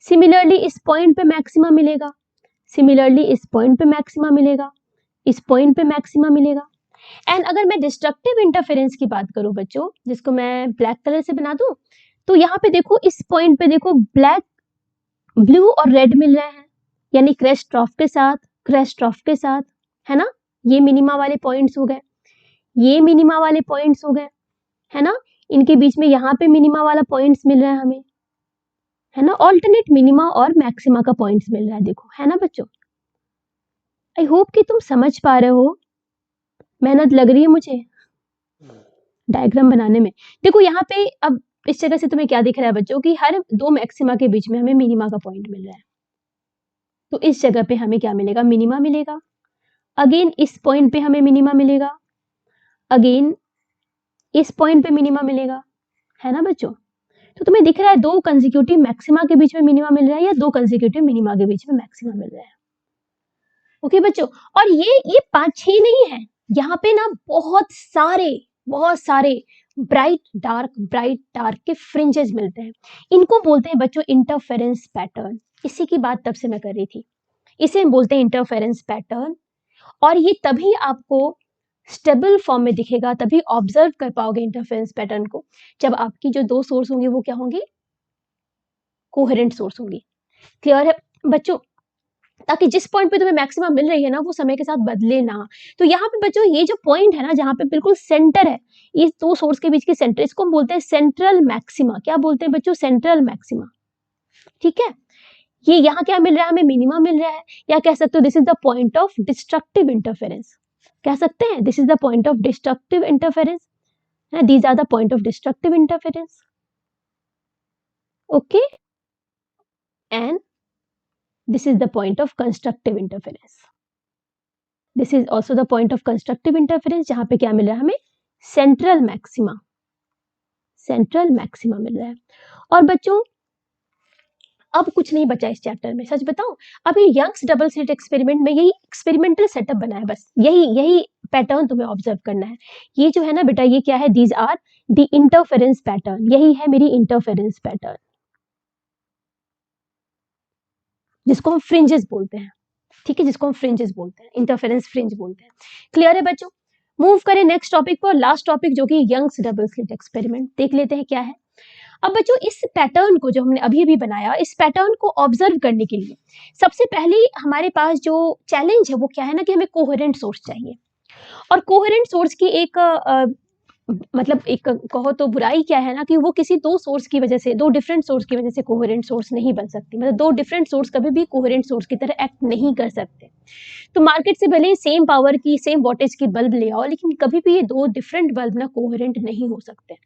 सिमिलरली इस पॉइंट पे मैक्सिमा मिलेगा, सिमिलरली इस पॉइंट पे मैक्सिमा मिलेगा, इस पॉइंट पे मैक्सिमा मिलेगा। एंड अगर मैं डिस्ट्रक्टिव इंटरफेरेंस की बात करूं बच्चों, जिसको मैं ब्लैक कलर से बना दूं, तो यहाँ पे देखो इस पॉइंट पे देखो ब्लैक, ब्लू और रेड मिल रहे हैं, यानी क्रेस्ट ट्रॉफ के साथ, क्रेस्ट ट्रॉफ के साथ, है ना। ये मिनिमा वाले पॉइंट्स हो गए। ये मिनिमा वाले पॉइंट्स हो गए, है ना, इनके बीच में यहाँ पे मिनिमा वाला पॉइंट्स मिल रहा है हमें, है ना, ऑल्टरनेट मिनिमा और मैक्सिमा का पॉइंट्स मिल रहा है, देखो, है ना बच्चों। आई होप कि तुम समझ पा रहे हो, मेहनत लग रही है मुझे डायग्राम बनाने में। देखो यहाँ पे अब इस जगह से तुम्हें क्या दिख रहा है बच्चों कि हर दो मैक्सिमा के बीच में हमें मिनिमा का पॉइंट मिल रहा है, तो इस जगह पे हमें क्या मिलेगा, मिनिमा मिलेगा। अगेन इस पॉइंट पे हमें मिनिमा मिलेगा, अगेन इस पॉइंट पे मिनिमा मिलेगा, है ना बच्चों। तो तुम्हें दिख रहा है दो कंसेक्यूटिव मैक्सिमा के बीच में मिनिमा मिल रहा है या दो कंसेक्यूटिव मिनिमा के बीच में मैक्सिमा मिल रहा है। ओके बच्चों, और ये 5-6 नहीं है, यहाँ पे ना बहुत सारे ब्राइट डार्क के फ्रिंजेस मिलते हैं। इनको बोलते हैं बच्चों इंटरफेरेंस पैटर्न। इसी की बात तब से मैं कर रही थी, इसे हम बोलते हैं इंटरफेरेंस पैटर्न। और ये तभी आपको स्टेबल फॉर्म में दिखेगा, तभी ऑब्जर्व कर पाओगे इंटरफेरेंस पैटर्न को, जब आपकी जो दो सोर्स होंगे वो क्या होंगे, कोहेरेंट सोर्स होंगी। क्लियर है बच्चों, ताकि जिस पॉइंट पे तुम्हें मैक्सिमम मिल रही है ना वो समय के साथ बदले ना। तो यहाँ पे बच्चों ये जो पॉइंट है ना जहाँ पे बिल्कुल सेंटर है, इस दो सोर्स के बीच की सेंटर, इसको हम बोलते हैं सेंट्रल मैक्सिमा। क्या बोलते हैं बच्चों, सेंट्रल मैक्सिमा। ठीक है, ये यहाँ क्या मिल रहा है, हमें मिनिमा मिल रहा है, या कह सकते हो this is the point of destructive interference. कह सकते हैं this is the point of destructive interference, these are the point of destructive interference. Okay, and this is the point of constructive interference. This is also the point of constructive interference, जहां पे क्या मिल रहा है हमें, सेंट्रल मैक्सिमा मिल रहा है। और बच्चों अब कुछ नहीं बचा इस चैप्टर में, सच बताऊं, अभी यंग्स डबल स्लिट एक्सपेरिमेंट में यही एक्सपेरिमेंटल सेटअप बना है, बस यही पैटर्न तुम्हें ऑब्जर्व करना है। ये जो है ना बेटा, ये क्या है, these are the interference pattern, यही है मेरी इंटरफेरेंस पैटर्न, जिसको हम फ्रिंजेस बोलते हैं। ठीक है, जिसको हम फ्रिंजेस बोलते हैं, इंटरफेरेंस फ्रिंज बोलते हैं। क्लियर है बच्चों, मूव करें नेक्स्ट टॉपिक पर, लास्ट टॉपिक जो कि यंग्स डबल स्लिट एक्सपेरिमेंट, देख लेते हैं क्या है। अब बच्चों इस पैटर्न को जो हमने अभी अभी बनाया, इस पैटर्न को ऑब्जर्व करने के लिए सबसे पहले हमारे पास जो चैलेंज है वो क्या है ना, कि हमें कोहेरेंट सोर्स चाहिए। और कोहेरेंट सोर्स की एक मतलब एक कहो तो बुराई क्या है ना, कि वो किसी दो सोर्स की वजह से, दो डिफरेंट सोर्स की वजह से कोहेरेंट सोर्स नहीं बन सकती। मतलब दो डिफरेंट सोर्स कभी भी कोहेरेंट सोर्स की तरह एक्ट नहीं कर सकते। तो मार्केट से भले ही सेम पावर की, सेम वोल्टेज की बल्ब ले आओ, लेकिन कभी भी ये दो डिफरेंट बल्ब ना कोहेरेंट नहीं हो सकते।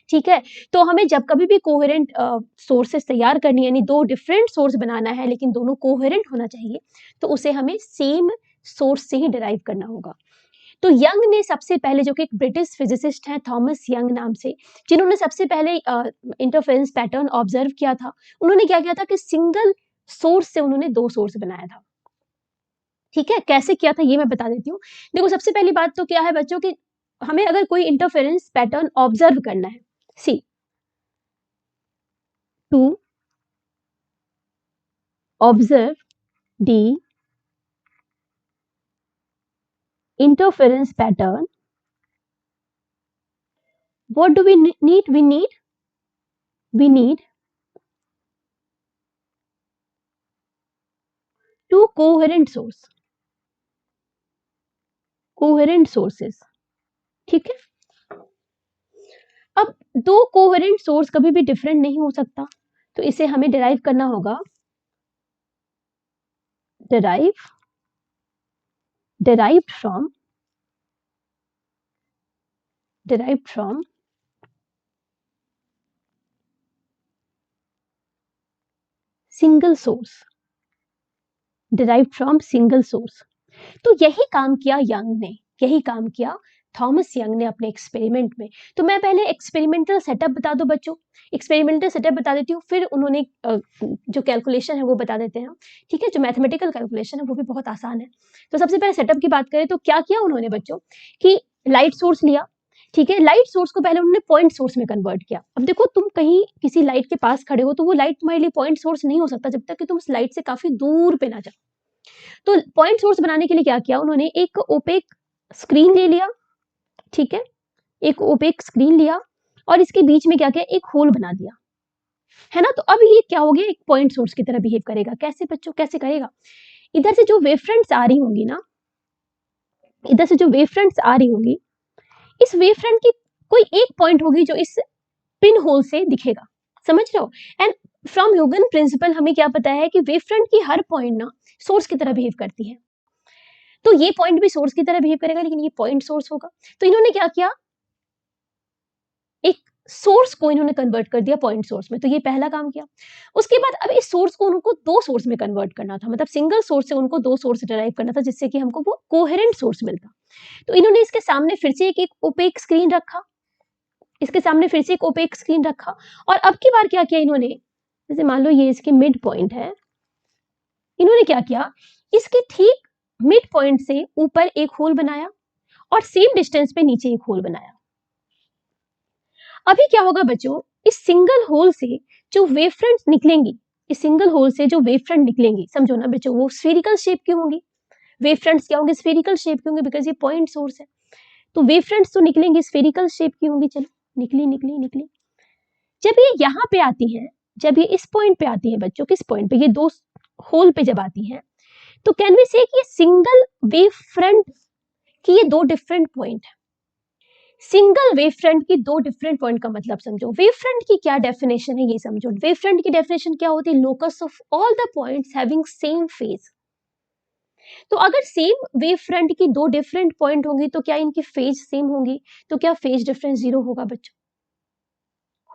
ठीक है, तो हमें जब कभी भी कोहेरेंट सोर्सेस तैयार करनी है, यानी दो डिफरेंट सोर्स बनाना है लेकिन दोनों कोहेरेंट होना चाहिए, तो उसे हमें सेम सोर्स से ही डिराइव करना होगा। तो यंग ने सबसे पहले, जो कि एक ब्रिटिश फिजिसिस्ट हैं थॉमस यंग नाम से, जिन्होंने सबसे पहले इंटरफेरेंस पैटर्न ऑब्जर्व किया था, उन्होंने क्या किया था कि सिंगल सोर्स से उन्होंने दो सोर्स बनाया था। ठीक है, कैसे किया था ये मैं बता देती हूँ। देखो सबसे पहली बात तो क्या है बच्चों कि हमें अगर कोई इंटरफेरेंस पैटर्न ऑब्जर्व करना है, see to observe the interference pattern, what do we need, we need two coherent sources। ठीक है, अब दो कोहेरेंट सोर्स कभी भी डिफरेंट नहीं हो सकता, तो इसे हमें डिराइव करना होगा, derived from single source, derived from single source। तो यही काम किया यंग ने, यही काम किया थॉमस यंग ने अपने एक्सपेरिमेंट में। तो मैं पहले एक्सपेरिमेंटल सेटअप बता दो बच्चों, एक्सपेरिमेंटल सेटअप बता देती हूँ, फिर उन्होंने जो कैलकुलेशन है वो बता देते हैं। ठीक है, जो मैथमेटिकल कैलकुलेशन है वो भी बहुत आसान है। तो सबसे पहले सेटअप की बात करें तो क्या किया उन्होंने बच्चों, कि लाइट सोर्स लिया। ठीक है, लाइट सोर्स को पहले उन्होंने पॉइंट सोर्स में कन्वर्ट किया। अब देखो तुम कहीं किसी लाइट के पास खड़े हो तो वो लाइट तुम्हारे लिए पॉइंट सोर्स नहीं हो सकता जब तक कि तुम उस लाइट से काफी दूर पे ना जाओ। तो पॉइंट सोर्स बनाने के लिए क्या किया उन्होंने, एक ओपेक स्क्रीन ले लिया। ठीक है, एक ओपेक स्क्रीन लिया और इसके बीच में क्या किया, एक होल बना दिया, है ना। तो अब ये क्या हो गया, एक पॉइंट सोर्स की तरह बिहेव करेगा। कैसे बच्चों, कैसे करेगा, इधर से जो वेव फ्रंट्स आ रही होंगी ना, इधर से जो वेव फ्रंट्स आ रही होंगी, इस वेव फ्रंट की कोई एक पॉइंट होगी जो इस पिन होल से दिखेगा, समझ रहे हो। एंड फ्रॉम ह्यूगन प्रिंसिपल हमें क्या पता है कि वेव फ्रंट की हर पॉइंट ना सोर्स की तरह बिहेव करती है, तो ये पॉइंट भी सोर्स की तरह बिहेव करेगा, लेकिन ये पॉइंट सोर्स होगा। तो इन्होंने क्या किया, एक सोर्स को इन्होंने कन्वर्ट कर दिया पॉइंट सोर्स में, तो ये पहला काम किया। उसके बाद अब इस सोर्स को उनको दो सोर्स में कन्वर्ट करना था, मतलब सिंगल सोर्स से उनको दो सोर्स डिराइव करना था, जिससे कि हमको वो कोहेरेंट सोर्स मिलता। तो इन्होंने इसके सामने फिर से एक ओपेक स्क्रीन रखा, इसके सामने फिर से एक ओपेक स्क्रीन रखा, और अब की बार क्या किया इन्होंने, जैसे मान लो ये इसके मिड पॉइंट है, इन्होंने क्या किया, इसके ठीक मिड पॉइंट से ऊपर एक होल बनाया और सेम डिस्टेंस पे नीचे एक होल बनाया। अभी क्या होगा बच्चों, इस सिंगल होल से जो वेव फ्रंट्स निकलेंगी, इस सिंगल होल से जो वेव फ्रंट निकलेंगी, समझो ना बच्चों, वो स्फेरिकल शेप की होंगी। वेव फ्रंट्स क्या होंगे, स्फेरिकल शेप की होंगे, बिकॉज ये पॉइंट सोर्स है। तो वेव फ्रंट्स तो निकलेंगी स्फेरिकल शेप की होंगी, चलो निकली निकली निकली। जब ये यहाँ पे आती है, जब ये इस पॉइंट पे आती है बच्चों, किस पॉइंट पे, ये दो होल पे जब आती है, तो कैन वी से कि ये सिंगल वेव फ्रंट की ये दो डिफरेंट पॉइंट है। सिंगल वेव फ्रंट की दो डिफरेंट पॉइंट का मतलब समझो। वेव फ्रंट की क्या डेफिनेशन है ये समझो। वेव फ्रंट की डेफिनेशन क्या होती है, locus of all the points having same phase. तो अगर सेम वेव फ्रंट की दो डिफरेंट पॉइंट होंगी तो क्या इनकी फेज सेम होंगी, तो क्या फेज डिफरेंस जीरो होगा बच्चों।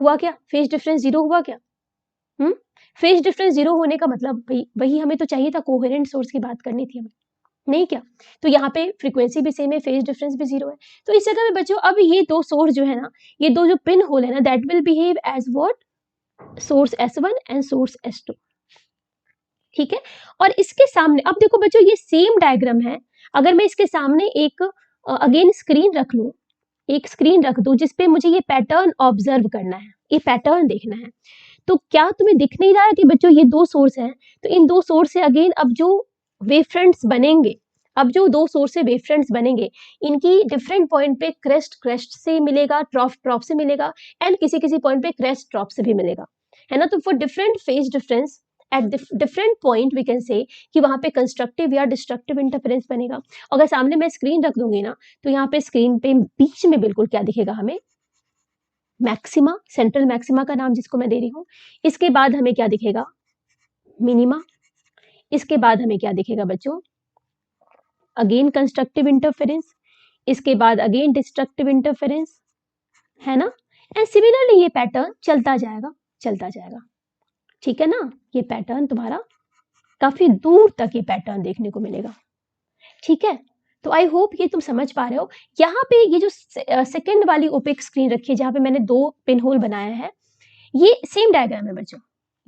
हुआ क्या, फेज डिफरेंस जीरो हुआ क्या। फेज डिफरेंस जीरो होने का मतलब भाई वही हमें तो चाहिए था, कोहेरेंट सोर्स की बात करनी थी हमें, नहीं क्या। तो यहाँ पे फ्रीक्वेंसी भी सेम है, फेज डिफरेंस भी जीरो है। तो इस जगह में बच्चों अब ये दो सोर्स जो है ना, ये दो जो पिन होल है ना, that will behave as what, source S1 and source S2, ठीक है। और इसके सामने अब देखो बच्चों, ये सेम डायग्राम है। अगर मैं इसके सामने एक अगेन स्क्रीन रख लूं, एक स्क्रीन रख दूं जिसपे मुझे ये पैटर्न ऑब्जर्व करना है, ये पैटर्न देखना है, तो क्या तुम्हें दिख नहीं रहा है कि बच्चों ये दो सोर्स हैं, तो इन दो सोर्स से अगेन अब जो वेव फ्रंट्स बनेंगे, अब जो दो सोर्स से वेव फ्रंट्स बनेंगे, इनकी डिफरेंट पॉइंट पे क्रेस्ट क्रेस्ट से मिलेगा, ट्रॉफ ट्रॉफ से मिलेगा, एंड किसी किसी पॉइंट पे क्रेस्ट ट्रॉफ से भी मिलेगा, है ना। तो for different phase difference at different point we can say कि वहां पे कंस्ट्रक्टिव या डिस्ट्रक्टिव इंटरफेरेंस बनेगा। अगर सामने मैं स्क्रीन रख दूंगी ना, तो यहाँ पे स्क्रीन पे बीच में बिल्कुल क्या दिखेगा हमें, मैक्सिमा, सेंट्रल मैक्सिमा का नाम जिसको मैं दे रही हूँ। इसके बाद हमें क्या दिखेगा, मिनिमा। इसके बाद हमें क्या दिखेगा बच्चों, अगेन कंस्ट्रक्टिव इंटरफेरेंस। इसके बाद अगेन डिस्ट्रक्टिव इंटरफेरेंस, है ना। एंड सिमिलरली ये पैटर्न चलता जाएगा, चलता जाएगा, ठीक है ना। ये पैटर्न तुम्हारा काफी दूर तक ये पैटर्न देखने को मिलेगा, ठीक है। तो आई होप ये तुम समझ पा रहे हो। यहाँ पे ये जो सेकेंड वाली ओपेक स्क्रीन रखी है, जहाँ पे मैंने दो पिन होल बनाया है, ये सेम डायग्राम है बच्चों।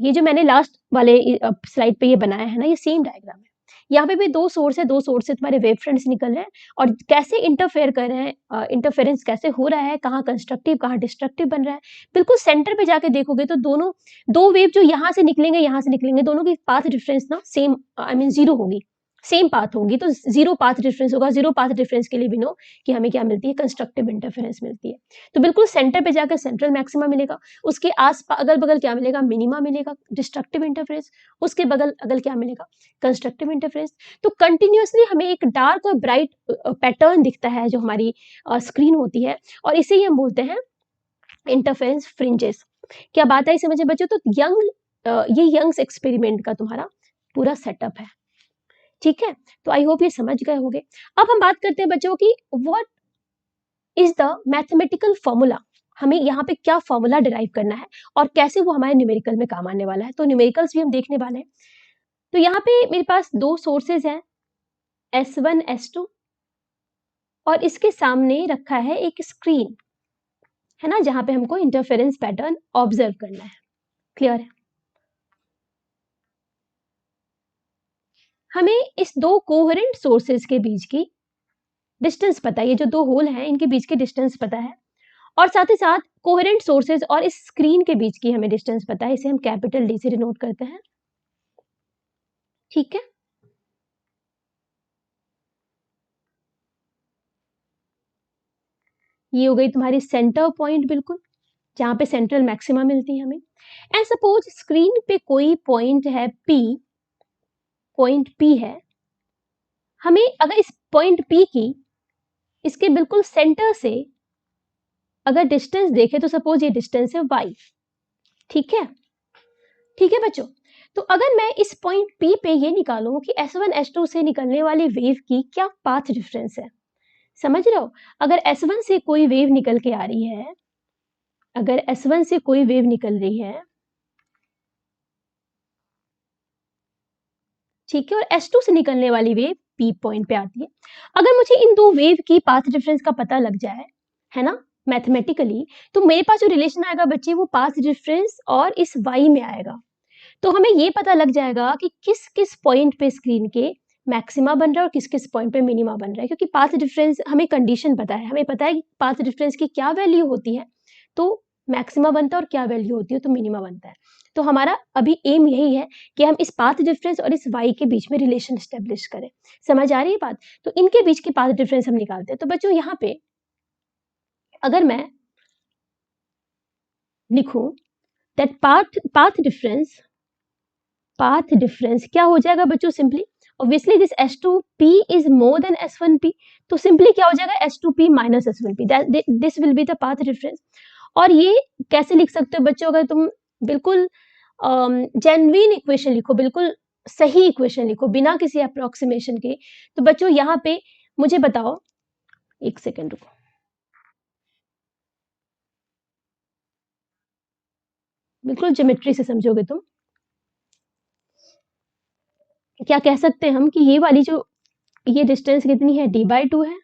ये जो मैंने लास्ट वाले स्लाइड पे ये बनाया है ना, ये सेम डायग्राम है। यहाँ पे भी दो सोर्स है, दो सोर्स से तुम्हारे वेव फ्रंट्स निकल रहे हैं, और कैसे इंटरफेयर कर रहे हैं, इंटरफेरेंस कैसे हो रहा है, कहाँ कंस्ट्रक्टिव कहाँ डिस्ट्रक्टिव बन रहा है। बिल्कुल सेंटर पे जाके देखोगे तो दोनों दो वेव जो यहाँ से निकलेंगे, यहाँ से निकलेंगे, दोनों की पाथ डिफरेंस ना सेम, आई मीन जीरो होगी, सेम पाथ होगी, तो जीरो पाथ डिफरेंस होगा। जीरो पाथ डिफरेंस के लिए भी नो कि हमें क्या मिलती है, कंस्ट्रक्टिव इंटरफेरेंस मिलती है। तो बिल्कुल सेंटर पे जाकर सेंट्रल मैक्सिमा मिलेगा, उसके आस अगल बगल क्या मिलेगा, मिनिमा मिलेगा, डिस्ट्रक्टिव इंटरफेरेंस, उसके बगल अगल क्या मिलेगा, कंस्ट्रक्टिव इंटरफेरेंस। तो कंटिन्यूअसली हमें एक डार्क और ब्राइट पैटर्न दिखता है जो हमारी स्क्रीन होती है, और इसे ही हम बोलते हैं इंटरफेरेंस फ्रिंजेस। क्या बात आई समझे बच्चों। तो ये यंग्स एक्सपेरिमेंट का तुम्हारा पूरा सेटअप है, ठीक है। तो आई होप ये समझ गए होंगे। अब हम बात करते हैं बच्चों की, what is the mathematical formula, हमें यहाँ पे क्या फॉर्मूला डिराइव करना है और कैसे वो हमारे न्यूमेरिकल में काम आने वाला है। तो न्यूमेरिकल्स भी हम देखने वाले हैं। तो यहाँ पे मेरे पास दो सोर्सेज हैं, S1 S2, और इसके सामने रखा है एक स्क्रीन, है ना, जहां पे हमको इंटरफेरेंस पैटर्न ऑब्जर्व करना है। क्लियर है। हमें इस दो कोहेरेंट सोर्सेज के बीच की डिस्टेंस पता है, ये जो दो होल हैं इनके बीच की डिस्टेंस पता है, और साथ ही साथ कोहेरेंट सोर्सेज और इस स्क्रीन के बीच की हमें डिस्टेंस पता है, इसे हम कैपिटल डी से डिनोट करते हैं, ठीक है। ये हो गई तुम्हारी सेंटर पॉइंट, बिल्कुल जहां पे सेंट्रल मैक्सिमा मिलती है हमें। एंड सपोज स्क्रीन पे कोई पॉइंट है P, पॉइंट P है, हमें अगर इस पॉइंट P की इसके बिल्कुल सेंटर से अगर डिस्टेंस देखे तो सपोज ये डिस्टेंस है y, ठीक है, ठीक है बच्चों। तो अगर मैं इस पॉइंट P पे ये निकालूं कि S1 S2 से निकलने वाली वेव की क्या पाथ डिफरेंस है, समझ रहे हो? अगर S1 से कोई वेव निकल के आ रही है, अगर S1 से कोई वेव निकल रही है, ठीक है, और S2 से निकलने वाली वेव P पॉइंट पे आती है, अगर मुझे इन दो वेव की पाथ डिफरेंस का पता लग जाए, है ना, मैथमेटिकली, तो मेरे पास जो रिलेशन आएगा बच्चे वो पाथ डिफरेंस और इस y में आएगा। तो हमें ये पता लग जाएगा कि किस किस पॉइंट पे स्क्रीन के मैक्सिमा बन रहा है और किस किस पॉइंट पे मिनिमा बन रहा है, क्योंकि पाथ डिफरेंस हमें कंडीशन पता है, हमें पता है कि पाथ डिफरेंस की क्या वैल्यू होती है तो मैक्सिमा बनता है और क्या वैल्यू होती है तो मिनिमा बनता है। तो हमारा अभी एम यही है कि हम इस पाथ डिफरेंस और इस y के बीच में रिलेशन स्टेब्लिश करें। समझ आ रही है बात? तो इनके बीच की पाथ डिफरेंस हम निकालते हैं। तो बच्चों यहाँ पे अगर मैं लिखूं दैट पाथ डिफरेंस क्या हो जाएगा बच्चों, simply obviously this S2P is more than S1P, तो सिंपली क्या हो जाएगा S2P minus S1P, this will be the path difference. और ये कैसे लिख सकते हो बच्चों, अगर तुम बिल्कुल जेन्युइन इक्वेशन लिखो, बिल्कुल सही इक्वेशन लिखो बिना किसी अप्रोक्सीमेशन के, तो बच्चों यहाँ पे मुझे बताओ, एक सेकेंड रुको, बिल्कुल ज्योमेट्री से समझोगे तुम। क्या कह सकते हैं हम कि ये वाली जो ये डिस्टेंस कितनी है, d/2 है,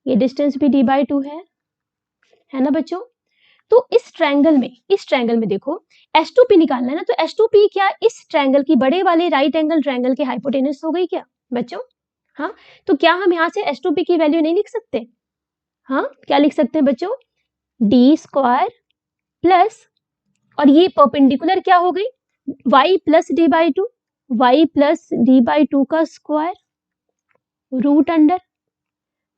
ये डिस्टेंस भी d/2 है ना बच्चों। तो इस ट्रायंगल में देखो S2P निकालना है ना, तो S2P क्या इस ट्रायंगल की, बड़े वाले राइट एंगल ट्रायंगल के हाइपोटेनस हो गई क्या बच्चों? हाँ, तो क्या हम यहाँ से S2P की वैल्यू नहीं लिख सकते? हाँ, क्या लिख सकते हैं बच्चों, d² प्लस, और ये परपेंडिकुलर क्या हो गई, y plus d/2, y plus d/2 का square root under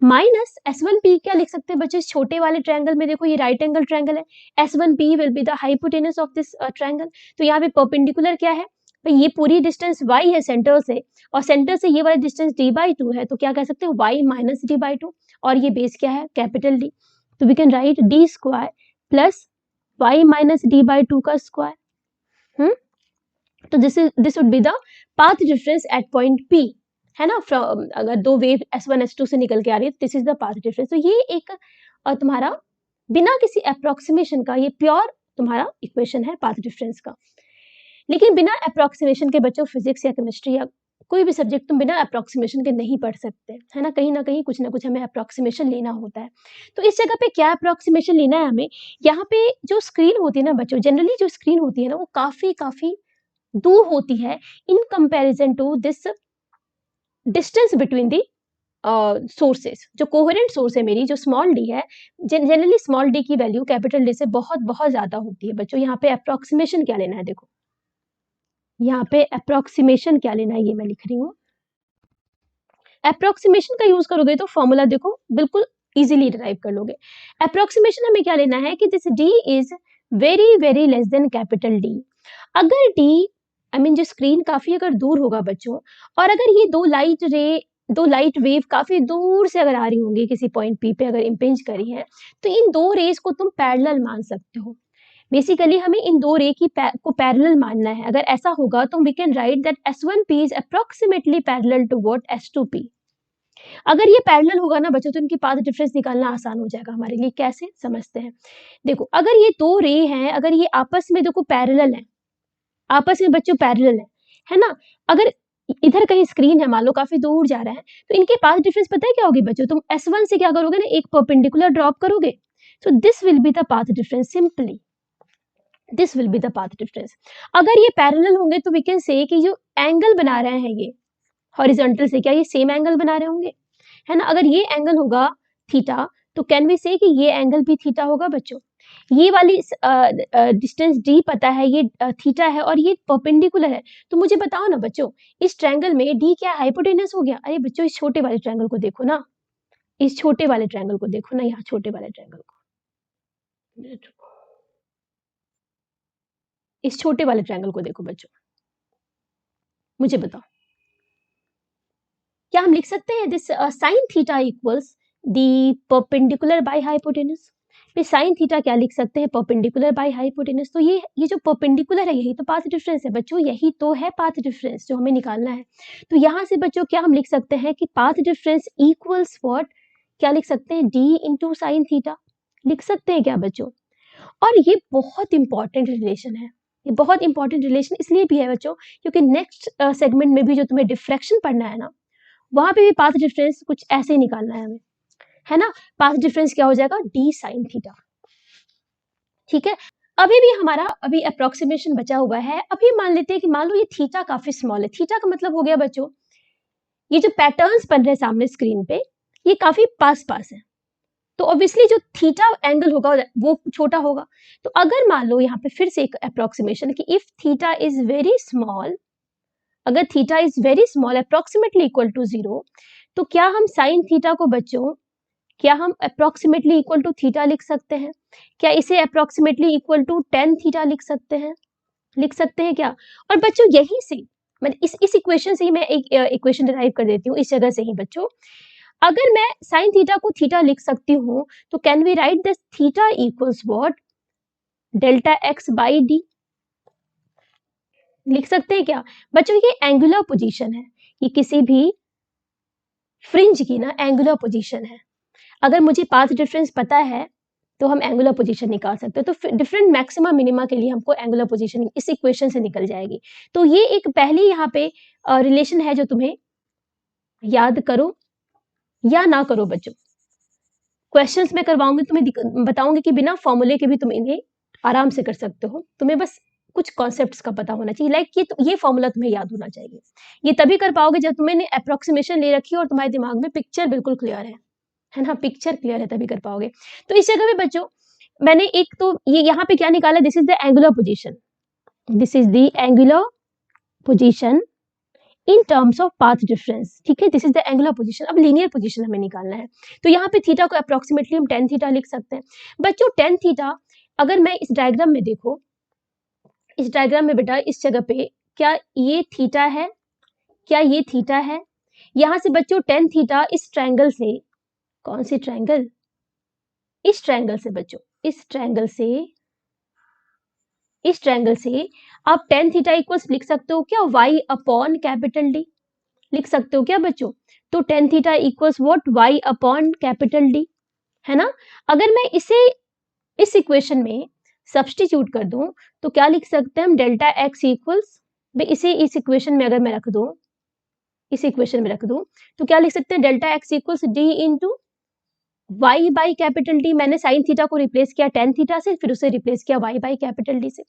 minus S1P, क्या लिख सकते हैं बच्चे, इस छोटे वाले ट्रायंगल में देखो ये राइट एंगल ट्रायंगल है, S1P will be the hypotenuse of this triangle. तो यहाँ पे परपेंडिकुलर क्या है भाई, ये पूरी डिस्टेंस y है सेंटर से, और सेंटर से ये वाली डिस्टेंस d/2 है, तो क्या कह सकते हैं y माइनस d/2, और ये बेस क्या है, कैपिटल D, तो we can write d² plus y minus d/2 का स्क्वायर। तो this would be the path difference at point P, है ना, फ्रॉम अगर दो वेव S1 S2 से निकल के आ रही है, this is the path difference. तो ये एक तुम्हारा बिना किसी अप्रोक्सीमेशन का ये प्योर तुम्हारा इक्वेशन है पाथ डिफरेंस का। लेकिन बिना अप्रोक्सीमेशन के बच्चों फिजिक्स या केमिस्ट्री या कोई भी सब्जेक्ट तुम बिना अप्रोक्सीमेशन के नहीं पढ़ सकते, है ना कहीं कुछ ना कुछ हमें अप्रोक्सीमेशन लेना होता है। तो इस जगह पे क्या अप्रोक्सीमेशन लेना है हमें, यहाँ पे जो स्क्रीन होती है ना बच्चों, जनरली जो स्क्रीन होती है ना वो काफी दूर होती है in comparison to this distance between the sources. जो कोहेरेंट सोर्स है मेरी, जो स्मॉल डी है, जनरली स्मॉल डी की वैल्यू कैपिटल डी से बहुत बहुत ज्यादा होती है बच्चों। यहाँ पे अप्रोक्सीमेशन क्या लेना है, देखो यहाँ पे अप्रोक्सीमेशन क्या लेना है, ये मैं लिख रही हूँ। अप्रोक्सीमेशन का यूज करोगे तो फॉर्मूला देखो बिल्कुल इजीली डिराइव कर लोगे। अप्रोक्सीमेशन हमें क्या लेना है कि this D is very very less than capital D. अगर डी जो स्क्रीन काफी अगर दूर होगा बच्चों, और अगर ये दो लाइट वेव काफी दूर से अगर आ रही होंगी किसी पॉइंट पी पे अगर इम्पिंज करी है, तो इन दो रेस को तुम पैरेलल मान सकते हो। बेसिकली हमें इन दो रे की को पैरेलल मानना है। अगर ऐसा होगा तो we can write that S1P is approximately parallel to what S2P। अगर ये पैरेलल होगा ना बच्चों, तो इनकी पाथ डिफरेंस निकालना आसान हो जाएगा हमारे लिए। कैसे समझते हैं, देखो अगर ये दो रे हैं, अगर ये आपस में देखो पैरेलल है, आपस में बच्चों पैरेलल है ना, अगर इधर कहीं स्क्रीन है मान लो काफी दूर जा रहा है, तो इनके पाथ डिफरेंस पता है क्या होगी बच्चों, तुम S1 से क्या करोगे ना, एक परपेंडिकुलर ड्रॉप करोगे, so this will be the path difference, simply this will be the path difference. अगर ये पैरेलल होंगे तो वी कैन से कि जो एंगल बना रहे हैं ये हॉरिजॉन्टल से, क्या ये सेम एंगल बना रहे होंगे, है ना। अगर ये एंगल होगा थीटा, तो कैन वी से कि ये एंगल भी थीटा होगा बच्चों। ये वाली डिस्टेंस डी पता है, ये थीटा है और ये परपेंडिकुलर है, तो मुझे बताओ ना बच्चों, इस ट्रायंगल में डी क्या हाइपोटेनस हो गया। अरे बच्चों इस छोटे वाले ट्रायंगल को देखो ना, इस छोटे वाले ट्रायंगल को देखो ना, यहाँ छोटे वाले ट्रायंगल को, इस छोटे वाले ट्रायंगल को देखो बच्चों, मुझे बताओ क्या हम लिख सकते हैं this sine theta equals the perpendicular by hypotenuse. फिर साइन थीटा क्या लिख सकते हैं, परपेंडिकुलर बाय हाइपोटेनस। तो ये जो परपेंडिकुलर है यही तो पाथ डिफरेंस है बच्चों, यही तो है पाथ डिफरेंस जो हमें निकालना है। तो यहाँ से बच्चों क्या हम लिख सकते हैं कि पाथ डिफरेंस इक्वल्स व्हाट, क्या लिख सकते हैं, डी इंटू साइन थीटा लिख सकते हैं क्या बच्चों। और ये बहुत इंपॉर्टेंट रिलेशन है, ये बहुत इंपॉर्टेंट रिलेशन इसलिए भी है बच्चों क्योंकि नेक्स्ट सेगमेंट में भी जो तुम्हें डिफ्रैक्शन पढ़ना है ना, वहां पे भी पाथ डिफरेंस कुछ ऐसे ही निकालना है हमें, है ना। पाथ डिफरेंस क्या हो जाएगा, डी साइन थीटा। ठीक है, अभी भी हमारा अभी अप्रोक्सीमेशन बचा हुआ है। अभी मान लेते हैं कि मान लो ये थीटा काफी स्मॉल है। थीटा का मतलब हो गया बच्चों, ये जो पैटर्न्स बन रहे हैं सामने स्क्रीन पे ये काफी पास पास है, तो ऑब्वियसली जो थीटा एंगल होगा वो छोटा होगा। तो अगर मान लो यहाँ पे फिर से एक अप्रोक्सीमेशन कि if theta is very small, अगर theta is very small approximately equal to 0, तो क्या हम साइन थीटा को बच्चों, क्या हम अप्रोक्सीमेटली इक्वल टू थीटा लिख सकते हैं, क्या इसे approximately equal to tan theta लिख सकते हैं, लिख सकते हैं क्या। और बच्चों यही से मैं इस इक्वेशन से ही मैं एक इक्वेशन डिराइव कर देती हूँ इस जगह से ही बच्चों। अगर मैं साइन थीटा को थीटा लिख सकती हूँ तो can we write this theta equals what, delta X by D, लिख सकते हैं क्या बच्चों। ये एंगुलर पोजीशन है, ये किसी भी फ्रिंज की ना एंगुलर पोजीशन है। अगर मुझे पाथ डिफरेंस पता है तो हम एंगुलर पोजीशन निकाल सकते हैं। तो डिफरेंट मैक्सिमा मिनिमा के लिए हमको एंगुलर पोजीशन इस इक्वेशन से निकल जाएगी। तो ये एक पहली यहाँ पे रिलेशन है जो तुम्हें याद करो या ना करो बच्चों, क्वेश्चंस में करवाऊंगी, तुम्हें बताऊंगी कि बिना फॉर्मूले के भी तुम इन्हें आराम से कर सकते हो। तुम्हें बस कुछ कॉन्सेप्ट्स का पता होना चाहिए, लाइक ये फॉर्मूला तुम्हें याद होना चाहिए। ये तभी कर पाओगे जब तुमने अप्रोक्सीमेशन ले रखी है और तुम्हारे दिमाग में पिक्चर बिल्कुल क्लियर है ना, पिक्चर क्लियर है तभी कर पाओगे। तो इस जगह पे बच्चों मैंने एक तो ये यहाँ पे क्या निकाला, this is the angular position, this is the angular position in terms of path difference. ठीक है, this is the angular position. अब लीनियर पोजीशन हमें निकालना है, तो यहाँ पे थीटा को अप्रोक्सीमेटली हम टेन थीटा लिख सकते हैं बच्चों। टेन थीटा अगर मैं इस डायग्राम में देखो, इस डायग्राम में बेटा इस जगह पे क्या ये थीटा है, क्या ये थीटा है। यहाँ से बच्चों टेन थीटा इस ट्रायंगल से, कौन सी ट्रायंगल, इस ट्रायंगल से बच्चों, इस ट्रायंगल से, इस ट्रायंगल से आप टेन थीटा इक्वल्स लिख सकते हो क्या, y अपॉन कैपिटल डी लिख सकते हो क्या बच्चों। तो tan theta equals what, y upon capital D, है ना। अगर मैं इसे इस इक्वेशन में सब्स्टिट्यूट कर दूं तो क्या लिख सकते हैं हम, डेल्टा एक्स इक्वल्स, इसे इस इक्वेशन में अगर मैं रख दूं, इस इक्वेशन में रख दूं तो क्या लिख सकते हैं, delta x equals D into y by capital D. मैंने साइन थीटा को रिप्लेस किया टेन थीटा से, फिर उसे रिप्लेस किया y बाई कैपिटल डी से।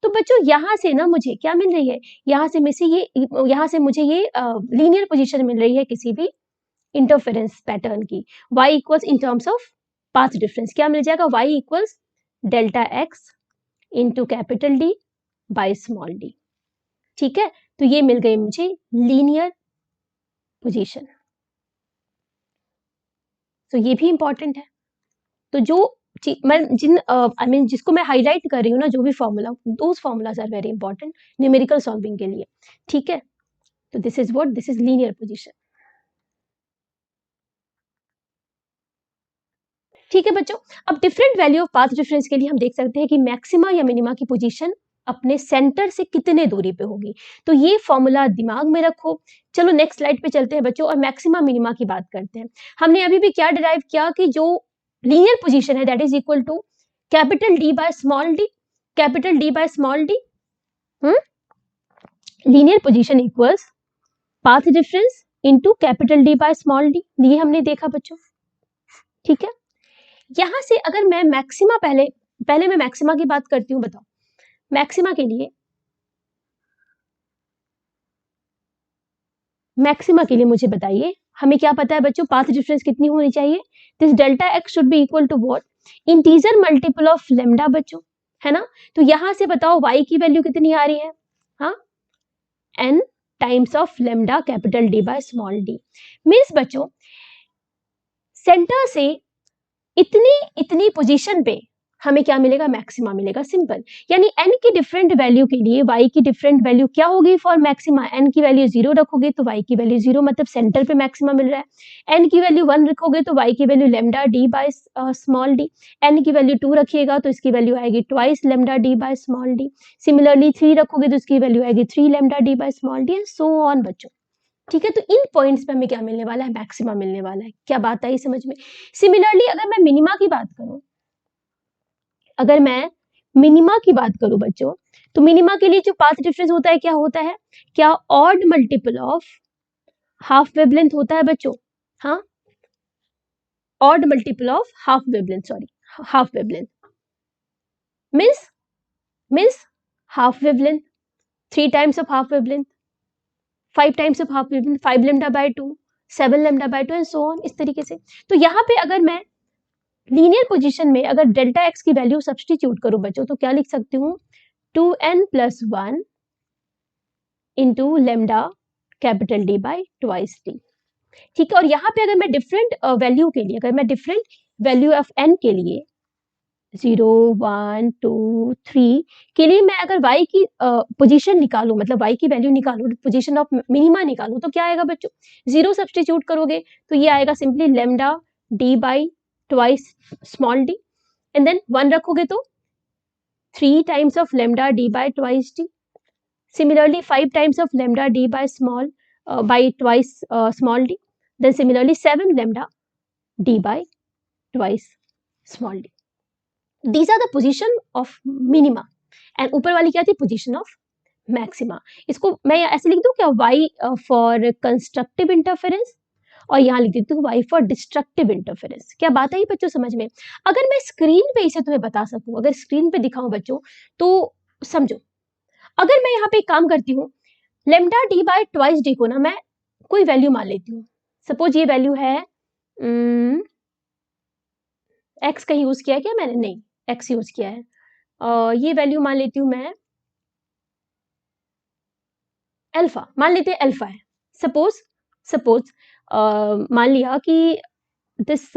तो बच्चों यहाँ से ना मुझे क्या मिल रही है, यहाँ से मुझे ये लीनियर पोजीशन मिल रही है किसी भी इंटरफेरेंस पैटर्न की। y equals in terms of path difference क्या मिल जाएगा, y equals delta x into capital D by small D. ठीक है, तो ये मिल गई मुझे लीनियर पोजीशन। तो ये भी इंपॉर्टेंट है। तो जो जिसको मैं हाईलाइट कर रही हूँ ना, जो भी formula, those formulas are very important numerical solving के लिए। ठीक है, तो this is what, this is linear position. ठीक है बच्चों, अब different value of path difference के लिए हम देख सकते हैं कि मैक्सिमा या मिनिमा की पोजीशन अपने सेंटर से कितने दूरी पे होगी। तो ये फॉर्मूला दिमाग में रखो। चलो नेक्स्ट स्लाइड पे चलते हैं बच्चों और मैक्सिमा मिनिमा की बात करते हैं। हमने अभी भी क्या डिराइव किया कि जो लीनियर पोजीशन है that is equal to capital D by small D, capital D by small D. Linear position equals path difference into capital D by small D, ये हमने देखा बच्चों। ठीक है, यहां से अगर मैं मैक्सिमा पहले मैं मैक्सिमा की बात करती हूँ। बताओ मैक्सिमा के लिए, मैक्सिमा के लिए मुझे बताइए हमें क्या पता है बच्चों, पाथ डिफरेंस कितनी होनी चाहिए, this delta X should be equal to what, integer multiple of lambda बच्चों, है ना। तो यहां से बताओ y की वैल्यू कितनी आ रही है, हाँ n times of lambda capital D by small D. Means बच्चों सेंटर से इतनी इतनी पोजीशन पे हमें क्या मिलेगा, मैक्सिमा मिलेगा, सिंपल। यानी n की डिफरेंट वैल्यू के लिए y की डिफरेंट वैल्यू क्या होगी फॉर मैक्सिमा, n की वैल्यू 0 रखोगे तो y की वैल्यू 0, मतलब सेंटर पे मैक्सिमा मिल रहा है। n की वैल्यू 1 रखोगे तो y की value lambda d by small d, n की वैल्यू 2 रखिएगा तो इसकी वैल्यू आएगी twice lambda d by small d। Similarly 3 रखोगे तो इसकी वैल्यू आएगी 3 lambda d by small d, and so on बच्चों। ठीक है, तो इन पॉइंट्स पे हमें क्या मिलने वाला है, मैक्सिमा मिलने वाला है। क्या बात आई समझ में। सिमिलरली अगर मैं मिनिमा की बात करूं, अगर मैं मिनिमा की बात करूं बच्चों, तो मिनिमा के लिए जो पाथ डिफरेंस होता है क्या होता है, क्या odd multiple of half wavelength होता है बच्चों। हाँ, odd multiple of half wavelength, sorry half wavelength means half wavelength, 3 times of half wavelength, 5 times of half wavelength, 5 lambda by 2, 7 lambda by 2 and so on, इस तरीके से। तो यहाँ पे अगर मैं लीनियर पोजीशन में अगर डेल्टा एक्स की वैल्यू सब्सटीट्यूट करूं बच्चों, तो क्या लिख सकती हूँ, 2n+1 into lambda capital D by twice D. ठीक है, और यहाँ पे अगर मैं डिफरेंट वैल्यू के लिए, अगर मैं डिफरेंट वैल्यू ऑफ n के लिए 0, 1, 2, 3 के लिए मैं अगर y की पोजीशन निकालूं, मतलब y की वैल्यू निकालूं, पोजीशन ऑफ मिनिमा निकालूं, तो क्या आएगा बच्चों, 0 सब्सटीट्यूट करोगे तो ये आएगा simply lambda d by twice small d, and then 1 रखोगे तो 3 times of lambda d by twice d। Similarly, 5 times of lambda d by twice small d. Then similarly 7 lambda d by twice small d. These are the position of minima. And ऊपर वाली क्या थी, position of maxima. इसको मैं ऐसे लिख दूं क्या, y for constructive interference, और यहाँ लिख देती हूँ y for destructive interference। क्या बात आई बच्चों समझ में। अगर मैं स्क्रीन पे इसे तुम्हें बता सकूं, अगर स्क्रीन पे दिखाऊं बच्चों, तो समझो। अगर मैं यहाँ पे एक काम करती हूँ, lambda D bye twice D को ना मैं कोई वैल्यू मान लेती हूँ। सपोज ये वैल्यू है एक्स कहीं यूज किया है क्या मैंने, नहीं एक्स यूज किया है। ये वैल्यू मान लेती हूँ मैं अल्फा, मान लेते हैं अल्फा है। सपोज मान लिया कि this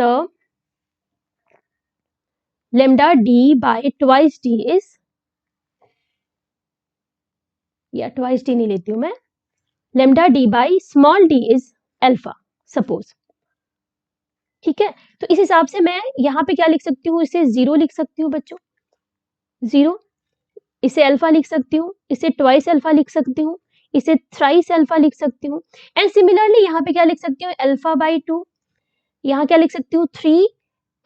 lambda D bye twice D is, या ट्वाइस डी नहीं लेती हूँ मैं, lambda D by small D is alpha suppose. ठीक है, तो इस हिसाब से मैं यहाँ पे क्या लिख सकती हूँ, इसे 0 लिख सकती हूँ बच्चों, 0, इसे अल्फा लिख सकती हूँ, इसे ट्वाइस अल्फा लिख सकती हूँ, इसे थ्राइस अल्फा लिख सकती हूँ, एंड सिमिलरली यहाँ पे क्या लिख सकती हूँ, अल्फा बाई 2, यहाँ क्या लिख सकती हूँ, 3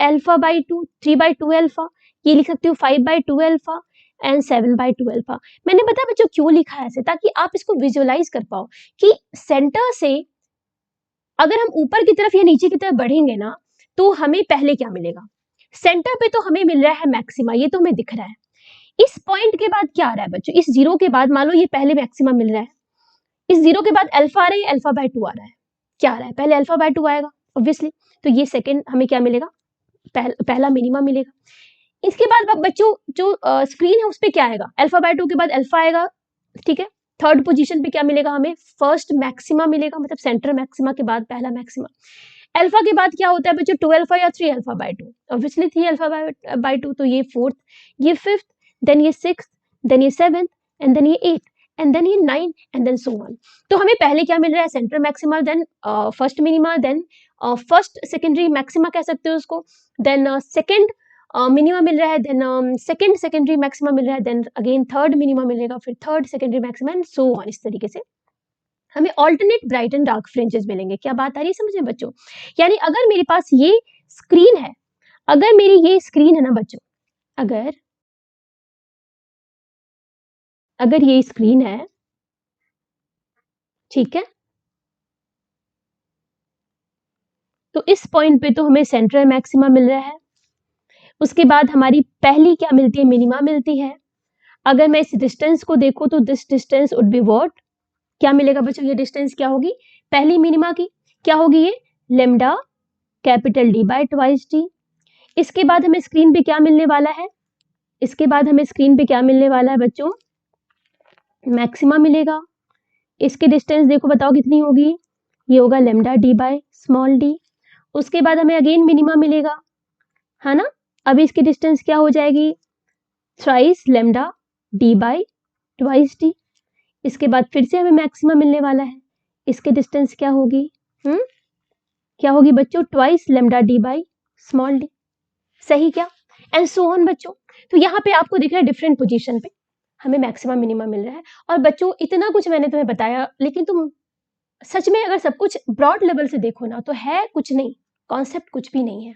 अल्फा बाई 2, 3 बाई 2 अल्फा, ये लिख सकती हूँ 5 by 2 alpha and 7 by 2 alpha. मैंने पता बच्चों क्यों लिखा है ऐसे, ताकि आप इसको विजुअलाइज कर पाओ कि सेंटर से अगर हम ऊपर की तरफ या नीचे की तरफ बढ़ेंगे ना, तो हमें पहले क्या मिलेगा, सेंटर पे तो हमें मिल रहा है मैक्सिमा, ये तो हमें दिख रहा है। इस पॉइंट के बाद क्या आ रहा है बच्चों, इस 0 के बाद मान लो ये पहले मैक्सिमा मिल रहा है, इस 0 के बाद अल्फा आ रहा है, अल्फा बाय 2 आ रहा है, क्या आ रहा है, पहले अल्फा बाय 2 आएगा ऑब्वियसली, तो ये सेकंड हमें क्या मिलेगा, पहला मिनिमा मिलेगा। इसके बाद बच्चों जो स्क्रीन है उस पर क्या आएगा, अल्फा बाय 2 के बाद अल्फा आएगा, ठीक है। थर्ड पोजीशन पे क्या मिलेगा हमें, फर्स्ट मैक्सिमा मिलेगा, मतलब सेंटर मैक्सिमा के बाद पहला मैक्सिमा। अल्फा के बाद क्या होता है बच्चों, 2 अल्फा या 3 alpha by 2, obviously 3 alpha by 2, तो ये फोर्थ, ये फिफ्थ, देन ये सिक्स्थ, देन ये सेवेंथ, एंड देन ये एट, एंड देन ये 9, एंड देन सो ऑन। तो हमें पहले क्या मिल रहा है, centre maxima, then first minima, then first secondary maxima कह सकते हो उसको, देन सेकेंड मिनिमा मिल रहा है, देन सेकेंड सेकेंडरी मैक्सिमा मिल रहा है, देन अगेन थर्ड मिनिमा मिलेगा, फिर third secondary maxima and so on. इस तरीके से हमें alternate bright and dark fringes मिलेंगे। क्या बात आ रही है समझ में बच्चों। यानी अगर मेरे पास ये स्क्रीन है, अगर मेरी ये स्क्रीन है ना बच्चों, अगर ये स्क्रीन है, ठीक है, तो इस पॉइंट पे तो हमें सेंट्रल मैक्सिमा मिल रहा है, उसके बाद हमारी पहली क्या मिलती है, मिनिमा मिलती है। अगर मैं इस डिस्टेंस को देखूं तो this distance would be what, क्या मिलेगा बच्चों, ये डिस्टेंस क्या होगी, पहली मिनिमा की क्या होगी, ये lambda capital D bye twice D. इसके बाद हमें स्क्रीन पे क्या मिलने वाला है, इसके बाद हमें स्क्रीन पे क्या मिलने वाला है बच्चों, मैक्सिमा मिलेगा। इसकी डिस्टेंस देखो बताओ कितनी होगी, ये होगा lambda D by small D. उसके बाद हमें अगेन मिनिमा मिलेगा, है ना, अब इसकी डिस्टेंस क्या हो जाएगी, thrice lambda D by twice D. इसके बाद फिर से हमें मैक्सिमा मिलने वाला है, इसकी डिस्टेंस क्या होगी, क्या होगी बच्चों, twice lambda D by small D. सही क्या, एंड सो ऑन बच्चों। तो यहाँ पे आपको दिख रहा है डिफरेंट पोजीशन पे हमें मैक्सिमा मिनिमा मिल रहा है। और बच्चों इतना कुछ मैंने तुम्हें बताया, लेकिन तुम सच में अगर सब कुछ ब्रॉड लेवल से देखो ना तो है कुछ नहीं, कॉन्सेप्ट कुछ भी नहीं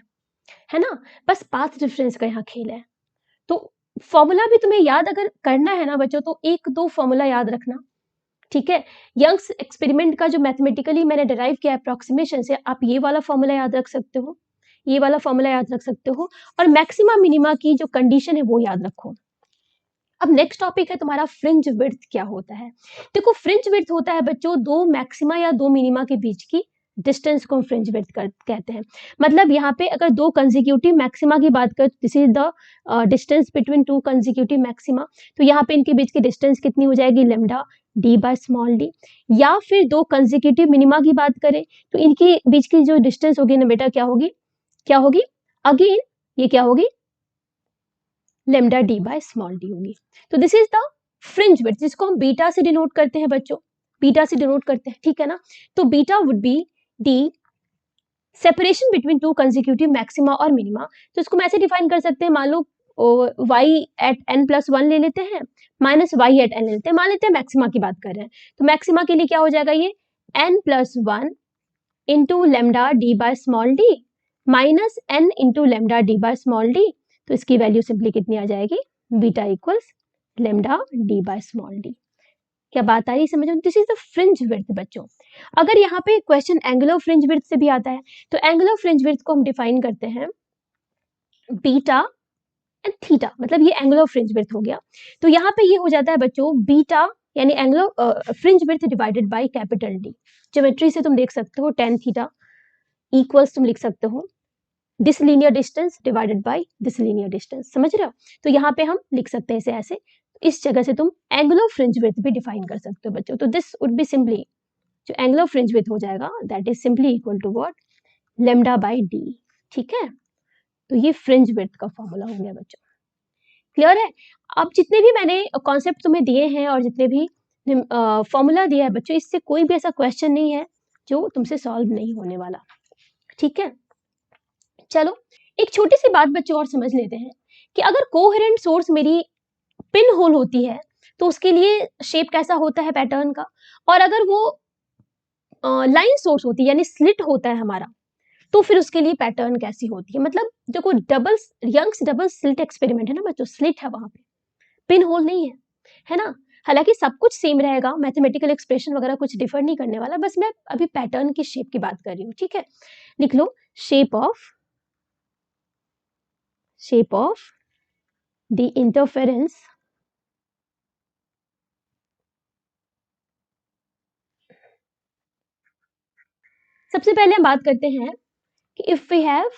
है ना, बस पाथ डिफरेंस का यहाँ खेल है। तो फॉर्मूला भी तुम्हें याद अगर करना है ना बच्चों, तो एक दो फॉर्मूला याद रखना, ठीक है। यंग्स एक्सपेरिमेंट का जो मैथमेटिकली मैंने डिराइव किया अप्रोक्सीमेशन से, आप ये वाला फॉर्मूला याद रख सकते हो, ये वाला फॉर्मूला याद रख सकते हो, और मैक्सिमा मिनिमा की जो कंडीशन है वो याद रखो। अब नेक्स्ट टॉपिक है तुम्हारा फ्रिंज विड्थ क्या होता है। देखो फ्रिंज विड्थ होता है बच्चों दो मैक्सिमा या दो मिनिमा के बीच की डिस्टेंस को फ्रिंज विड्थ कहते हैं। मतलब यहाँ पे अगर दो कंसेक्यूटिव मैक्सिमा की बात करें, this is the distance between two consecutive maxima, तो यहाँ पे इनके बीच की डिस्टेंस कितनी हो जाएगी, lambda D by small D. या फिर दो कंसेक्यूटिव मिनिमा की बात करें तो इनके बीच की जो डिस्टेंस होगी ना बेटा क्या होगी, क्या होगी, अगेन ये क्या होगी, lambda D by small D होगी। तो this is the fringe width, जिसको हम बीटा से डिनोट करते हैं बच्चों, बीटा से डिनोट करते हैं, ठीक है ना। तो beta would be the separation between two consecutive maxima और मिनिमा। तो इसको हम ऐसे डिफाइन कर सकते हैं, मान लो y एट n+1 ले लेते हैं, माइनस y एट n ले लेते हैं, मान लेते हैं मैक्सिमा की बात कर रहे हैं, तो मैक्सिमा के लिए क्या हो जाएगा, ये n+1 into lambda D by small D minus n into lambda D by small D. तो इसकी वैल्यू सिंपली कितनी आ जाएगी, beta equals lambda D by small D. क्या बात आ रही है समझ में, this is the fringe width बच्चों। अगर यहाँ पे क्वेश्चन एंगुलर फ्रिंज विड्थ से भी आता है, तो एंगुलर फ्रिंज विड्थ को हम डिफाइन करते हैं बीटा एंड थीटा, मतलब ये एंगुलर फ्रिंज विड्थ हो गया। तो यहाँ पे ये हो जाता है बच्चों बीटा यानी angular fringe width divided by capital D. Geometry से तुम देख सकते हो टेन थीटा इक्वल्स तुम लिख सकते हो this linear distance divided by this linear distance, समझ रहे हो। तो यहाँ पे हम लिख सकते हैं इसे ऐसे, इस जगह से तुम एंगुलर फ्रिंज विड्थ भी डिफाइन कर सकते हो बच्चों। तो दिस वुड बी सिंपली, जो एंगुलर फ्रिंज विड्थ हो जाएगा that is simply equal to what, lambda by D, ठीक है। तो ये फ्रिंज विड्थ का फॉर्मूला हो गया बच्चों, क्लियर है। अब जितने भी मैंने कॉन्सेप्ट तुम्हें दिए हैं और जितने भी फॉर्मूला दिया है बच्चों, इससे कोई भी ऐसा क्वेश्चन नहीं है जो तुमसे सॉल्व नहीं होने वाला, ठीक है। चलो एक छोटी सी बात बच्चों और समझ लेते हैं कि अगर कोहेरेंट सोर्स मेरी पिन होल होती है तो उसके लिए शेप कैसा होता है पैटर्न का, और अगर वो लाइन सोर्स होती है यानी स्लिट होता है हमारा, तो फिर उसके लिए पैटर्न कैसी होती है। मतलब देखो double Young's double slit experiment है ना बच्चों, स्लिट है वहां पे, पिन होल नहीं है ना। हालांकि सब कुछ सेम रहेगा, मैथमेटिकल एक्सप्रेशन वगैरह कुछ डिफर नहीं करने वाला, बस मैं अभी पैटर्न की शेप की बात कर रही हूँ, ठीक है। लिख लो शेप ऑफ द इंटरफेरेंस सबसे पहले हम बात करते हैं कि if we have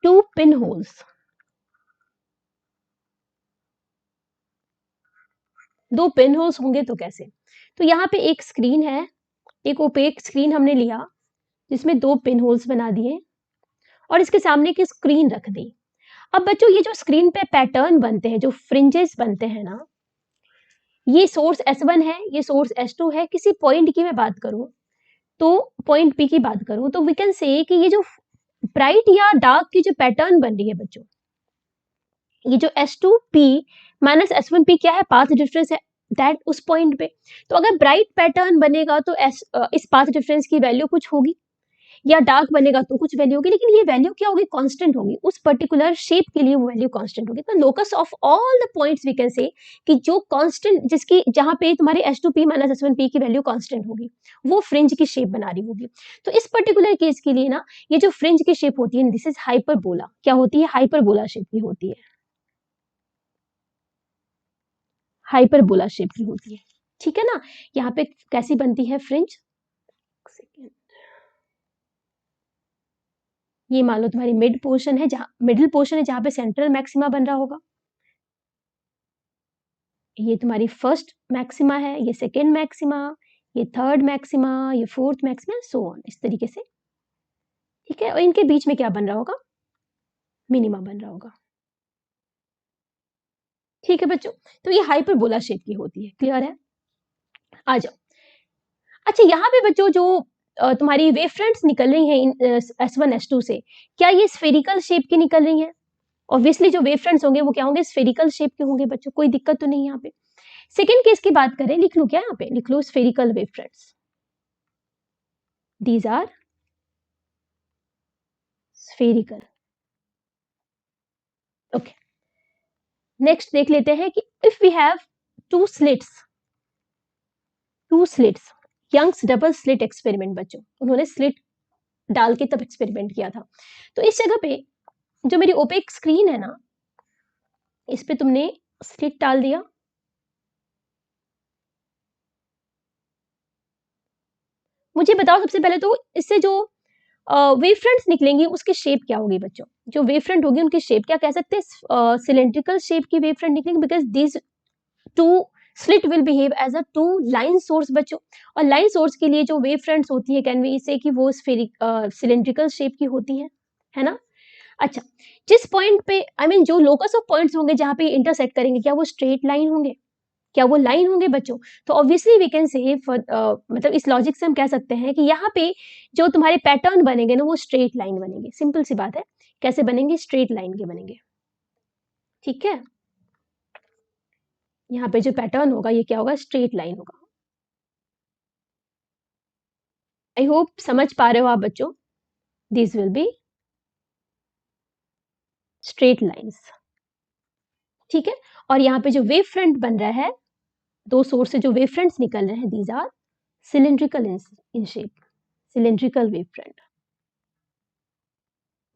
two pin holes, दो पिन होल्स होंगे तो कैसे। तो यहाँ पे एक स्क्रीन है, एक ओपेक स्क्रीन हमने लिया जिसमें दो पिन होल्स बना दिए और इसके सामने की स्क्रीन रख दी। अब बच्चों ये जो स्क्रीन पे पैटर्न बनते हैं, जो फ्रिंजेस बनते हैं ना, ये सोर्स S1 है, ये सोर्स S2 है। किसी पॉइंट की मैं बात करूं तो पॉइंट P की बात करूं तो वी कैन से कि ये जो ब्राइट या डार्क की जो पैटर्न बन रही है बच्चों, ये जो S2P माइनस S1P क्या है, पाथ डिफरेंस है दैट उस पॉइंट पे। तो अगर ब्राइट पैटर्न बनेगा तो इस पाथ डिफरेंस की वैल्यू कुछ होगी, या डार्क बनेगा तो कुछ वैल्यू होगी, लेकिन ये वैल्यू क्या होगी, कांस्टेंट होगी, उस पर्टिकुलर शेप के लिए वो वैल्यू कांस्टेंट होगी। तो locus of all the points we can say कि जो कांस्टेंट जिसकी जहां पे तुम्हारे S2P माइनस S1P की वैल्यू कांस्टेंट होगी वो फ्रिंज की शेप बना रही होगी। तो इस पर्टिकुलर केस के लिए ना ये जो फ्रिंज की शेप होती है दिस इज हाइपरबोला, क्या होती है, हाइपरबोला शेप की होती है, हाइपरबोला शेप की होती है, ठीक है ना। यहाँ पे कैसी बनती है फ्रिंज, ये मान लो तुम्हारी मिड पोर्शन है, जहां मिडिल पोर्शन है जहां पे सेंट्रल मैक्सिमा बन रहा होगा, ये तुम्हारी फर्स्ट मैक्सिमा है, ये सेकेंड मैक्सिमा, ये थर्ड मैक्सिमा, ये फोर्थ मैक्सिमा, सो ऑन, इस तरीके से, ठीक है। और इनके बीच में क्या बन रहा होगा, मिनिमा बन रहा होगा। ठीक है बच्चों, तो ये हाइपरबोला शेप की होती है, क्लियर है? आ जाओ। अच्छा, यहाँ पे बच्चों जो तुम्हारी वेव फ्रंट्स निकल रही हैं S1 S2 से, क्या ये स्फेरिकल शेप की निकल रही हैं? ऑब्वियसली जो वेव फ्रंट्स होंगे वो क्या होंगे, स्फेरिकल शेप के होंगे बच्चों, कोई दिक्कत तो नहीं यहाँ पे। सेकंड केस की बात करें, लिख लूं क्या यहाँ पे, लिख लो spherical wave fronts, these are spherical. Okay, next देख लेते हैं कि if we have two slits, Young's double slit experiment बच्चों, उन्होंने स्लिट डाल के तब एक्सपेरिमेंट किया था। तो इस जगह पे जो मेरी ओपेक स्क्रीन है ना, इस पे तुमने स्लिट डाल दिया। मुझे बताओ सबसे पहले तो इससे जो वेव फ्रंट्स निकलेंगी उसकी शेप क्या होगी बच्चों? जो वेव फ्रंट होगी उनकी शेप क्या कह सकते हैं, सिलेंड्रिकल शेप की वेव फ्रंट निकलेंगी, because this two slit will behave as a two line source बच्चों। और लाइन सोर्स के लिए जो वेव फ्रंट्स होती है, कैन वी से कि वो सिलेंड्रिकल शेप की होती है ना? अच्छा, जिस पॉइंट पे जो लोकस ऑफ पॉइंट्स होंगे जहां पे इंटरसेक्ट करेंगे, क्या वो स्ट्रेट लाइन होंगे? क्या वो लाइन होंगे बच्चों? तो ऑब्वियसली वी कैन से मतलब इस लॉजिक से हम कह सकते हैं कि यहाँ पे जो तुम्हारे पैटर्न बनेंगे ना वो स्ट्रेट लाइन बनेंगे। सिंपल सी बात है, कैसे बनेंगे? स्ट्रेट लाइन के बनेंगे। ठीक है, यहाँ पे जो पैटर्न होगा ये क्या होगा? स्ट्रेट लाइन होगा। आई होप समझ पा रहे हो आप बच्चों, this will be straight lines. ठीक है, और यहाँ पे जो वेव फ्रंट बन रहा है, दो सोर्स से जो वेव फ्रंट्स निकल रहे हैं, these are cylindrical in shape, cylindrical wave front.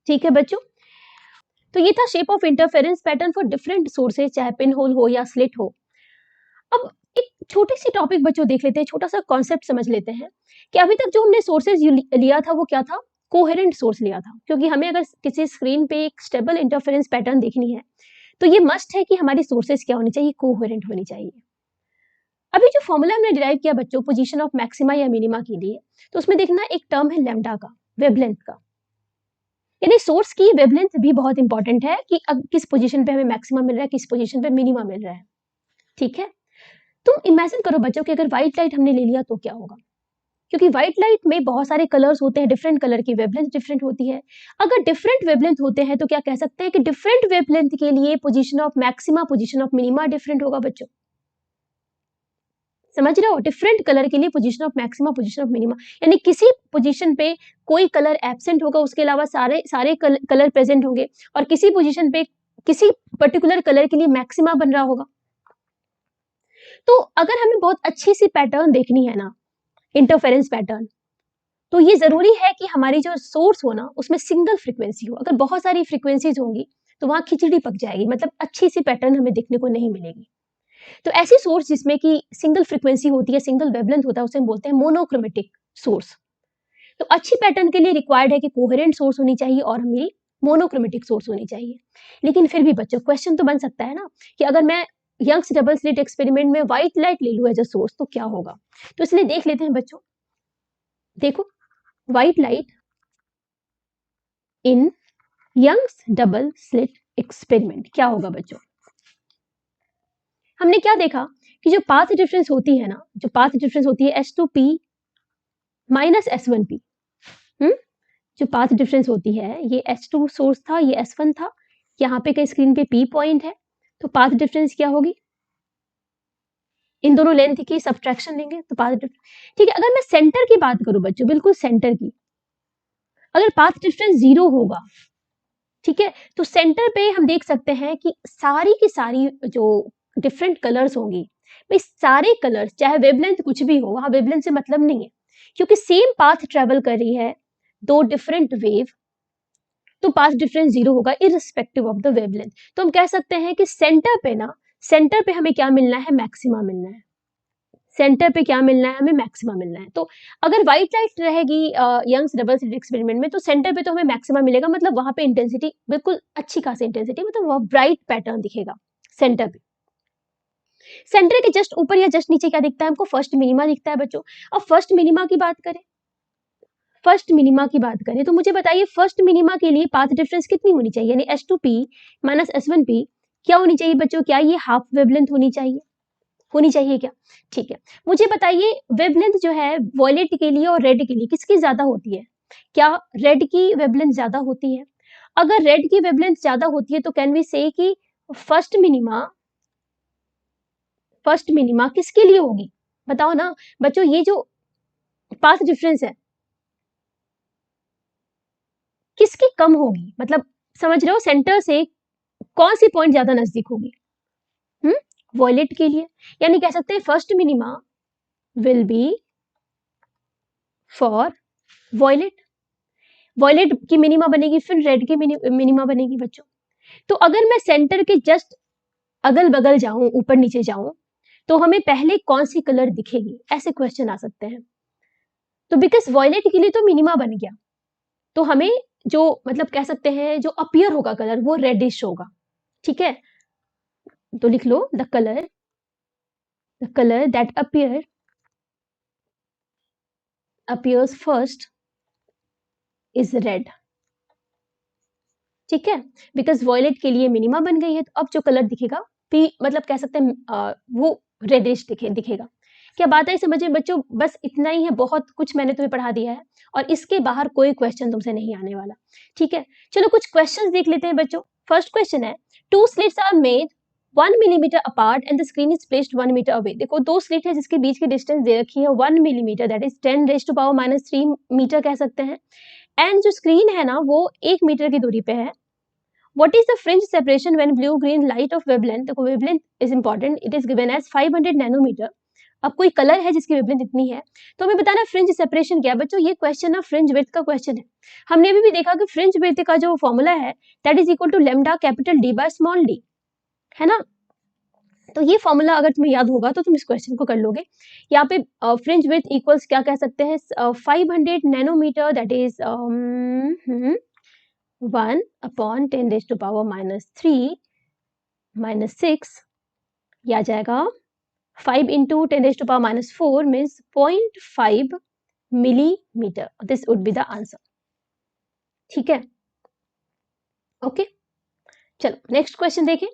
ठीक है बच्चों, तो ये था shape of interference pattern for different sources, चाहे पिन होल हो या स्लिट हो। अब एक छोटी सी टॉपिक बच्चों देख लेते हैं, छोटा सा कॉन्सेप्ट समझ लेते हैं कि अभी तक जो हमने सोर्सेज लिया था वो क्या था? कोहेरेंट सोर्स लिया था, क्योंकि हमें अगर किसी स्क्रीन पे एक स्टेबल इंटरफेरेंस पैटर्न देखनी है तो ये मस्ट है कि हमारी सोर्सेज क्या होनी चाहिए? कोहेरेंट होनी चाहिए। अभी जो फॉर्मूला हमने डिराइव किया बच्चों पोजीशन ऑफ मैक्सिमा या मिनिमा के लिए, तो उसमें देखना एक टर्म है लैम्डा का, वेवलेंथ का, यानी सोर्स की वेवलेंथ भी बहुत इंपॉर्टेंट है कि अब किस पोजीशन पे हमें मैक्सिमा मिल रहा है, किस पोजीशन पे मिनिमा मिल रहा है। ठीक है, तुम इमेजिन करो बच्चों कि अगर व्हाइट लाइट हमने ले लिया तो क्या होगा? क्योंकि व्हाइट लाइट में बहुत सारे कलर्स होते हैं, डिफरेंट कलर की वेवलेंथ डिफरेंट होती है। अगर डिफरेंट वेवलेंथ होते हैं तो क्या कह सकते हैं कि डिफरेंट वेवलेंथ के लिए position of maxima, position of minima different होगा बच्चों। समझ रहे हो? डिफरेंट कलर के लिए position of maxima, position of minima, यानी किसी पोजीशन पे कोई कलर एब्सेंट होगा, उसके अलावा सारे सारे कलर प्रेजेंट होंगे, और किसी पोजीशन पे किसी पर्टिकुलर कलर के लिए मैक्सिमा बन रहा होगा। तो अगर हमें बहुत अच्छी सी पैटर्न देखनी है ना, इंटरफेरेंस पैटर्न, तो ये जरूरी है कि हमारी जो सोर्स हो ना उसमें सिंगल फ्रीक्वेंसी हो। अगर बहुत सारी फ्रीक्वेंसीज होंगी तो वहां खिचड़ी पक जाएगी, मतलब अच्छी सी पैटर्न हमें देखने को नहीं मिलेगी। तो ऐसी सोर्स जिसमें कि सिंगल फ्रीक्वेंसी होती है, सिंगल वेवलेंथ होता है, उसे हम बोलते हैं मोनोक्रोमेटिक सोर्स। तो अच्छी पैटर्न के लिए रिक्वायर्ड है कि कोहेरेंट सोर्स होनी चाहिए और हमें मोनोक्रोमेटिक सोर्स होनी चाहिए। लेकिन फिर भी बच्चों क्वेश्चन तो बन सकता है ना कि अगर मैं यंग्स डबल स्लिट एक्सपेरिमेंट में व्हाइट लाइट ले लूं एज अ सोर्स तो क्या होगा? तो इसलिए देख लेते हैं बच्चों, देखो white light in Young's double slit experiment क्या होगा बच्चों? हमने क्या देखा कि जो पाथ डिफरेंस होती है ना, जो पाथ डिफरेंस होती है S2P माइनस S1P, जो पाथ डिफरेंस होती है, ये S2 सोर्स था, ये S1 था, यहाँ पे कहीं स्क्रीन पे P पॉइंट है, तो पाथ डिफरेंस क्या होगी? इन दोनों लेंथ की सब्ट्रैक्शन लेंगे तो पाथ डिफरेंस। ठीक है, अगर मैं सेंटर की बात करूं बच्चों, बिल्कुल सेंटर की, अगर पाथ डिफरेंस 0 होगा, ठीक है, तो सेंटर पे हम देख सकते हैं कि सारी की सारी जो डिफरेंट कलर्स होंगी, भाई सारे कलर्स चाहे वेवलेंथ कुछ भी हो, वहां वेवलेंथ से मतलब नहीं है, क्योंकि सेम पाथ ट्रेवल कर रही है दो डिफरेंट वेव, तो पाथ डिफरेंस 0 होगा इररिस्पेक्टिव ऑफ द वेवलेंथ। तो हम कह सकते हैं कि सेंटर पे ना, सेंटर पे हमें क्या मिलना है? मैक्सिमा मिलना है। सेंटर पे क्या मिलना है? हमें मैक्सिमा मिलना है। तो अगर व्हाइट लाइट रहेगी यंग्स डबल स्लिट एक्सपेरिमेंट में, तो सेंटर पे तो हमें मैक्सिमा मिलेगा, मतलब वहां पे इंटेंसिटी बिल्कुल अच्छी खासी इंटेंसिटी, मतलब वह ब्राइट पैटर्न दिखेगा सेंटर पे। सेंटर के जस्ट ऊपर या जस्ट नीचे क्या दिखता है हमको? फर्स्ट मिनिमा दिखता है बच्चों। अब फर्स्ट मिनिमा की बात करें फर्स्ट मिनिमा की बात करें तो मुझे बताइए फर्स्ट मिनिमा के लिए पाथ डिफरेंस कितनी होनी चाहिए, यानी S2P माइनस S1P क्या होनी चाहिए बच्चों, क्या ये हाफ वेवलेंथ होनी चाहिए, होनी चाहिए क्या? ठीक है, मुझे बताइए वेवलेंथ जो है वॉयलेट के लिए और रेड के लिए किसकी ज्यादा होती है, क्या रेड की वेवलेंथ ज्यादा होती है? अगर रेड की वेवलेंथ ज्यादा होती है तो कैन वी से कि फर्स्ट मिनिमा किसके लिए होगी, बताओ ना बच्चों, ये जो पाथ डिफरेंस है किसकी कम होगी, मतलब समझ रहे हो, सेंटर से कौन सी पॉइंट ज्यादा नजदीक होगी, वॉयलेट के लिए, यानी कह सकते हैं first minima will be for violet, violet की मिनिमा बनेगी फिर रेड की मिनिमा बनेगी बच्चों। तो अगर मैं सेंटर के जस्ट अगल बगल जाऊं, ऊपर नीचे जाऊं, तो हमें पहले कौन सी कलर दिखेगी, ऐसे क्वेश्चन आ सकते हैं। तो बिकॉज वॉयलेट के लिए तो मिनिमा बन गया, तो हमें जो मतलब कह सकते हैं जो अपीयर होगा कलर वो रेडिश होगा, ठीक है, तो लिख लो the colour that appears first is red, ठीक है, बिकॉज वॉयलेट के लिए मिनिमा बन गई है, तो अब जो कलर दिखेगा पी मतलब कह सकते हैं वो रेडिश दिखेगा। क्या बात है समझ में बच्चों, बस इतना ही है, बहुत कुछ मैंने तुम्हें पढ़ा दिया है और इसके बाहर कोई क्वेश्चन तुमसे नहीं आने वाला, ठीक है। चलो कुछ क्वेश्चन देख लेते हैं बच्चों। फर्स्ट क्वेश्चन है, two slits are made 1 millimetre apart and the screen is placed 1 metre away. देखो दो स्लिट है जिसके बीच की डिस्टेंस दे रखी है 1 मिलीमीटर, दैट इज 10⁻³ कह सकते हैं, एंड जो स्क्रीन है ना वो 1 मीटर की दूरी पे है। What is the fringe separation when blue-green light of wavelength? देखो wavelength is important. It is given as 500 nanometre. अब कोई कलर है जिसकी वेवलेंथ इतनी है, तो हमें बताना फ्रिंज सेपरेशन क्या है बच्चों। ये क्वेश्चन ना फ्रिंज विड्थ का क्वेश्चन है। हमने भी देखा कि फ्रिंज विड्थ का जो फॉर्मूला है that is equal to lambda capital D by small D, है ना। तो ये फॉर्मूला अगर तुम्हें याद होगा तो तुम इस क्वेश्चन को कर लोगे। यहाँ पे फ्रिंज विड्थ इक्वल्स क्या कह सकते हैं, 500 नैनोमीटर, दैट इज 1/10⁻³ - 6, ये आ जाएगा 5 into 10⁻⁴ means 0.5 millimetre. This would be the answer, ठीक है, ओके। चलो नेक्स्ट क्वेश्चन देखें।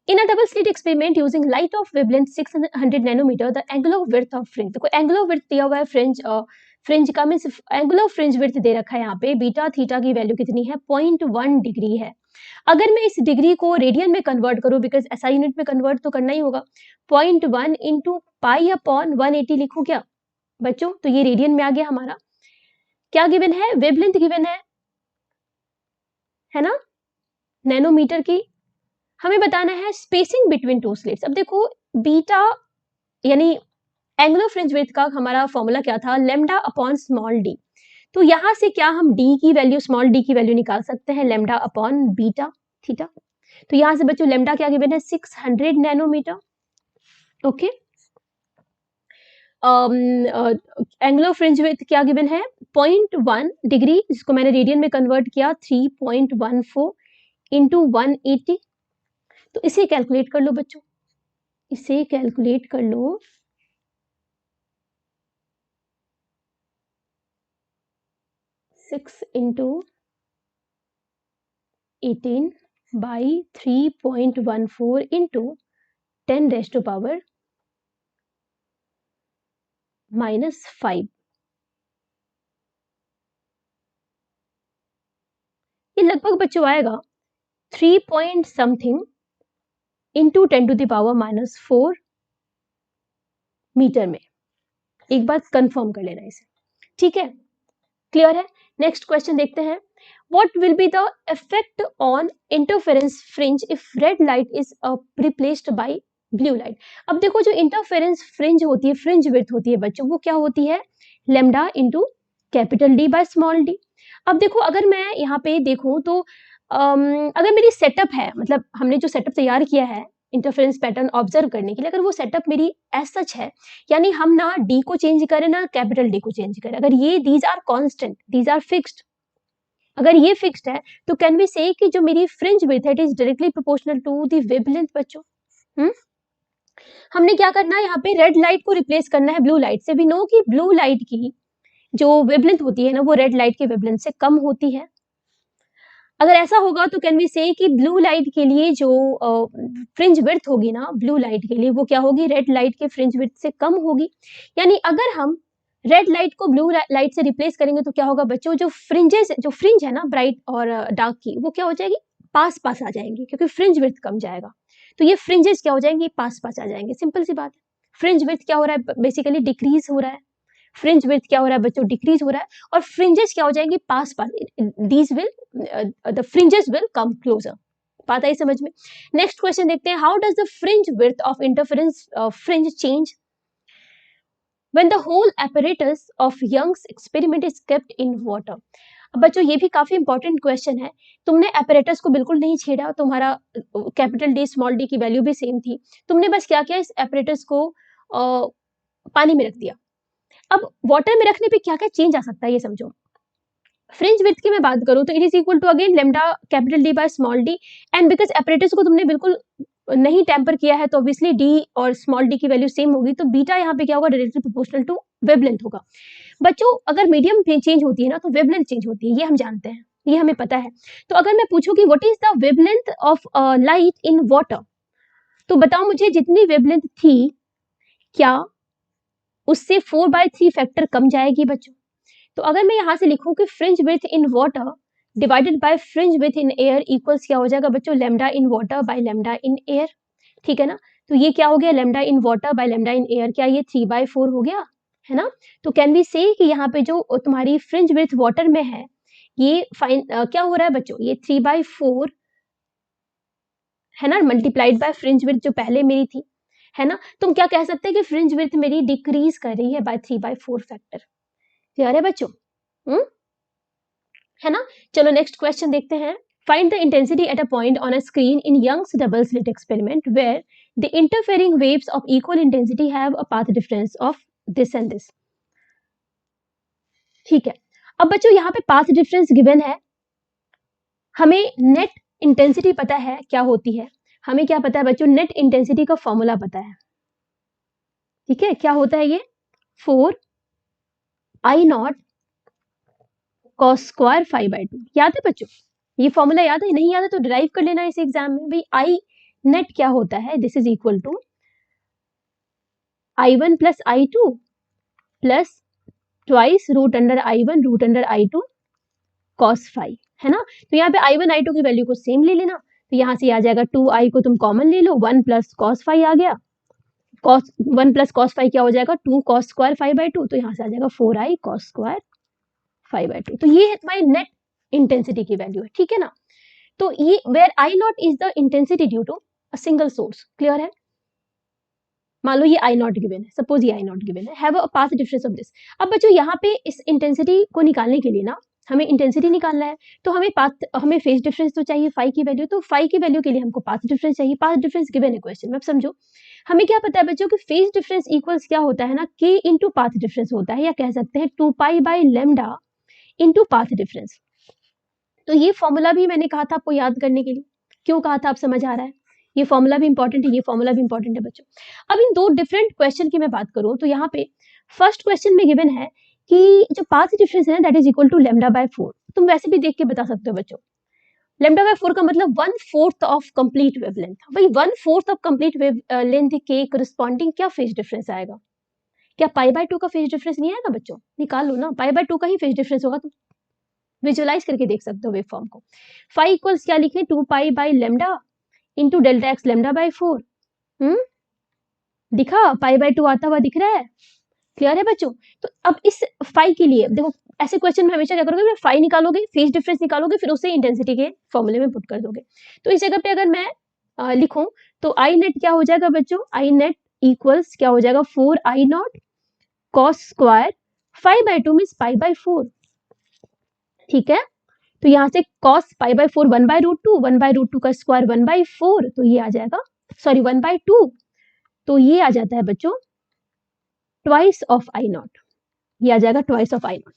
In a double slit experiment using light of wavelength 600 nanometre the angle of width of fringe, देखो एंगल ऑफ विड्थ दिया हुआ है फ्रिंज का, means angle of fringe width दे रखा है यहाँ पे, बीटा थीटा की वैल्यू कितनी है 0.1 डिग्री है। अगर मैं इस डिग्री को रेडियन में कन्वर्ट करूं, बिकॉज एसआई यूनिट में कन्वर्ट तो करना ही होगा, 0.1 इंटू पाई/180 लिखूं क्या बच्चों, तो ये रेडियन में आ गया हमारा। क्या गिवन है, वेवलेंथ गिवन है ना, नैनोमीटर की। हमें बताना है स्पेसिंग बिटवीन टू स्लिट्स। अब देखो बीटा यानी एंगल ऑफ फ्रिंज विड्थ का हमारा फॉर्मूला क्या था, लेमडा अपॉन स्मॉल डी। तो यहां से क्या हम डी की वैल्यू, स्मॉल डी की वैल्यू निकाल सकते हैं, लेमडा अपॉन बीटा थीटा। तो यहां से बच्चों लेमडा क्या गिवन है 600 nanometre, okay. Angle of fringe width क्या गिवन है 0.1 डिग्री, जिसको मैंने रेडियन में कन्वर्ट किया 3.14 इंटू 180। तो इसे कैलकुलेट कर लो बच्चों, इसे कैलकुलेट कर लो, 6 इंटू 18 बाई 3.14 इंटू 10⁻⁻⁻5, ये लगभग बच्चों आएगा 3 पॉइंट समथिंग इंटू 10⁻⁻⁴ मीटर में। एक बार कंफर्म कर लेना इसे, ठीक है, क्लियर है। नेक्स्ट क्वेश्चन देखते हैं, what will be the effect on interference fringe if red light is replaced by blue light। अब देखो जो इंटरफेरेंस फ्रिंज होती है, फ्रिंज विड्थ होती है बच्चों, वो क्या होती है, lambda into capital D by small D. अब देखो अगर मैं यहाँ पे देखूं तो अगर मेरी सेटअप है, मतलब हमने जो सेटअप तैयार किया है इंटरफेरेंस पैटर्न ऑब्जर्व करने के लिए, अगर वो सेटअप मेरी एज सच है, यानी हम ना डी को चेंज करें ना कैपिटल डी को चेंज करें, अगर ये these are constant, these are fixed, अगर ये फिक्स्ड है तो कैन वी से कि जो मेरी फ्रिंज विड्थ है it is directly proportional to the wavelength बच्चों। हमने क्या करना है, यहाँ पे रेड लाइट को रिप्लेस करना है ब्लू लाइट से। वी नो कि ब्लू लाइट की जो वेवलेंथ होती है ना वो रेड लाइट के वेवलेंथ से कम होती है। अगर ऐसा होगा तो कैन वी से कि ब्लू लाइट के लिए जो फ्रिंज विड्थ होगी ना ब्लू लाइट के लिए वो क्या होगी, रेड लाइट के फ्रिंज विड्थ से कम होगी। यानी अगर हम रेड लाइट को ब्लू लाइट से रिप्लेस करेंगे तो क्या होगा बच्चों, जो फ्रिंज है ना ब्राइट और डार्क की, वो क्या हो जाएगी, पास पास आ जाएंगी, क्योंकि फ्रिंज विड्थ कम जाएगा। तो ये फ्रिंजेस क्या हो जाएंगे, पास पास आ जाएंगे। सिंपल सी बात है। फ्रिंज विड्थ क्या हो रहा है, बेसिकली डिक्रीज हो रहा है। फ्रिंज विड्थ क्या हो रहा है बच्चों, डिक्रीज हो रहा है। और फ्रिंजेस क्या हो जाएंगी, पास पास, these will the fringes will come closer. बात आई समझ में। नेक्स्ट क्वेश्चन देखते हैं, how does the fringe width of interference fringe change when the whole apparatus of Young's experiment is kept in water? अब बच्चों ये भी काफी इंपॉर्टेंट क्वेश्चन है। तुमने apparatus को बिल्कुल नहीं छेड़ा, तुम्हारा कैपिटल डी स्मॉल डी की वैल्यू भी सेम थी, तुमने बस क्या किया, इस apparatus को पानी में रख दिया। अब वाटर में रखने पे क्या क्या चेंज आ सकता है ये समझो। फ्रिंज विड्थ की मैं बात करूं तो it is equal to again lambda capital D by small D, and because apparatus को तुमने बिल्कुल नहीं टेम्पर किया है तो ऑब्वियसली डी और स्मॉल डी की वैल्यू सेम होगी, तो बीटा यहाँ पे क्या होगा, डायरेक्टली प्रोपोर्शनल टू वेवलेंथ होगा। बच्चों अगर मीडियम चेंज होती है ना तो वेवलेंथ चेंज होती है, ये हम जानते हैं, ये हमें पता है। तो अगर मैं पूछूं कि what is the wavelength of light in water, तो बताओ मुझे जितनी वेवलेंथ थी क्या उससे 4/3 फैक्टर कम जाएगी बच्चों। तो अगर मैं यहाँ से लिखूं कि fringe width in water divided by fringe width in air equals क्या हो जाएगा बच्चों, lambda in water by lambda in air. ठीक है ना। तो ये क्या हो गया, lambda in water by lambda in air, क्या ये 3/4 हो गया, है ना। तो कैन वी से कि यहाँ पे जो तुम्हारी फ्रिंज विड्थ वाटर में है ये क्या हो रहा है बच्चों, ये 3/4 है ना, मल्टीप्लाइड बाय फ्रिंज विड्थ जो पहले मेरी थी, है ना। तुम क्या कह सकते हैं कि फ्रिंज विड्थ मेरी डिक्रीज कर रही है बाय 3/4 फैक्टर। क्लियर है बच्चों, है ना। चलो नेक्स्ट क्वेश्चन देखते हैं। Find the intensity at a point on a screen in Young's double slit experiment where the interfering waves of equal intensity have a path difference of this and this. ठीक है। अब बच्चों यहाँ पे पाथ डिफरेंस गिवन है, हमें नेट इंटेंसिटी पता है क्या होती है, हमें क्या पता है बच्चों, नेट इंटेंसिटी का फॉर्मूला पता है। ठीक है, क्या होता है ये, 4I0 cos स्क्वायर 5/2। याद है बच्चों, ये फॉर्मूला याद है, नहीं याद है तो डिराइव कर लेना इस एग्जाम में। भाई आई नेट क्या होता है, this is equal to I1 plus I2 plus twice root under I1 root under I2 cos 5, है ना। तो यहाँ पे I1 I2 की वैल्यू को सेम ले लेना, तो यहाँ से आ जाएगा 2I को तुम कॉमन ले लो, 1 प्लस cos 5 आ गया, cos 1 प्लस cos 5 क्या हो जाएगा, 2 cos स्क्वायर 5/2, तो यहाँ से आ जाएगा 4I cos स्क्वायर 5/2। तो ये है तुम्हारी नेट इंटेंसिटी की वैल्यू है, ठीक है ना। तो ये where I0 is the intensity due to a single source. Clear है। मान लो ये I0 गिवन है, सपोज ये I0 गिवन है, have a path difference of this. अब बच्चों यहाँ पे इस इंटेंसिटी को निकालने के लिए ना, हमें इंटेंसिटी निकालना है तो हमें फेज डिफरेंस तो चाहिए फाई की वैल्यू, तो फाई की वैल्यू के लिए हमको पाथ डिफरेंस चाहिए। पाथ डिफरेंस गिवन है क्वेश्चन में। अब समझो हमें क्या पता है बच्चों कि फेज डिफरेंस इक्वल्स क्या होता है ना, k इंटू पाथ डिफरेंस होता है, या कह सकते हैं 2π/λ इंटू पाथ डिफरेंस। तो ये फॉर्मूला भी मैंने कहा था आपको याद करने के लिए, क्यों कहा था आप समझ आ रहा है। ये फॉर्मूला भी इंपॉर्टेंट है, ये फॉर्मूला भी इंपॉर्टेंट है बच्चों। अब इन दो डिफरेंट क्वेश्चन की मैं बात करूं तो यहाँ पे फर्स्ट क्वेश्चन में गिवन है कि जो पाथ डिफरेंस है दैट इज इक्वल टू λ/4। तुम वैसे भी देख के बता सकते हो बच्चों, λ/4 का मतलब 1/4 ऑफ कंप्लीट वेवलेंथ। भाई 1/4 ऑफ कंप्लीट वेवलेंथ के करस्पॉन्डिंग क्या फेज डिफरेंस आएगा, क्या π/2 का फेज डिफरेंस नहीं आएगा बच्चों, निकाल लो ना, π/2 का ही फेज डिफरेंस होगा। तुम विजुअलाइज करके देख सकते हो वेव फॉर्म को। फाई इक्वल्स क्या लिखे, 2π/λ इंटू डेल्टा एक्स λ/4। दिखा, π/2 आता हुआ दिख रहा है। क्लियर है बच्चों। तो अब इस फाई के लिए देखो, ऐसे क्वेश्चन में हमेशा क्या करोगे, फाई निकालोगे, फेज डिफरेंस निकालोगे, फिर उसे इंटेंसिटी के फॉर्मूले में पुट कर दोगे। तो इस जगह पे अगर मैं लिखूं तो आई नेट क्या हो जाएगा बच्चों, आई नेट इक्वल्स क्या हो जाएगा, 4I0 cos स्क्वायर 5/2 मीन्स π/4। ठीक है। तो यहाँ से cos π/4 1/√2, 1/√2 का स्क्वायर 1/4, तो ये आ जाएगा, सॉरी 1/2, तो ये आ जाता है बच्चों ट्वाइस ऑफ I0, ये आ जाएगा ट्वाइस ऑफ I0।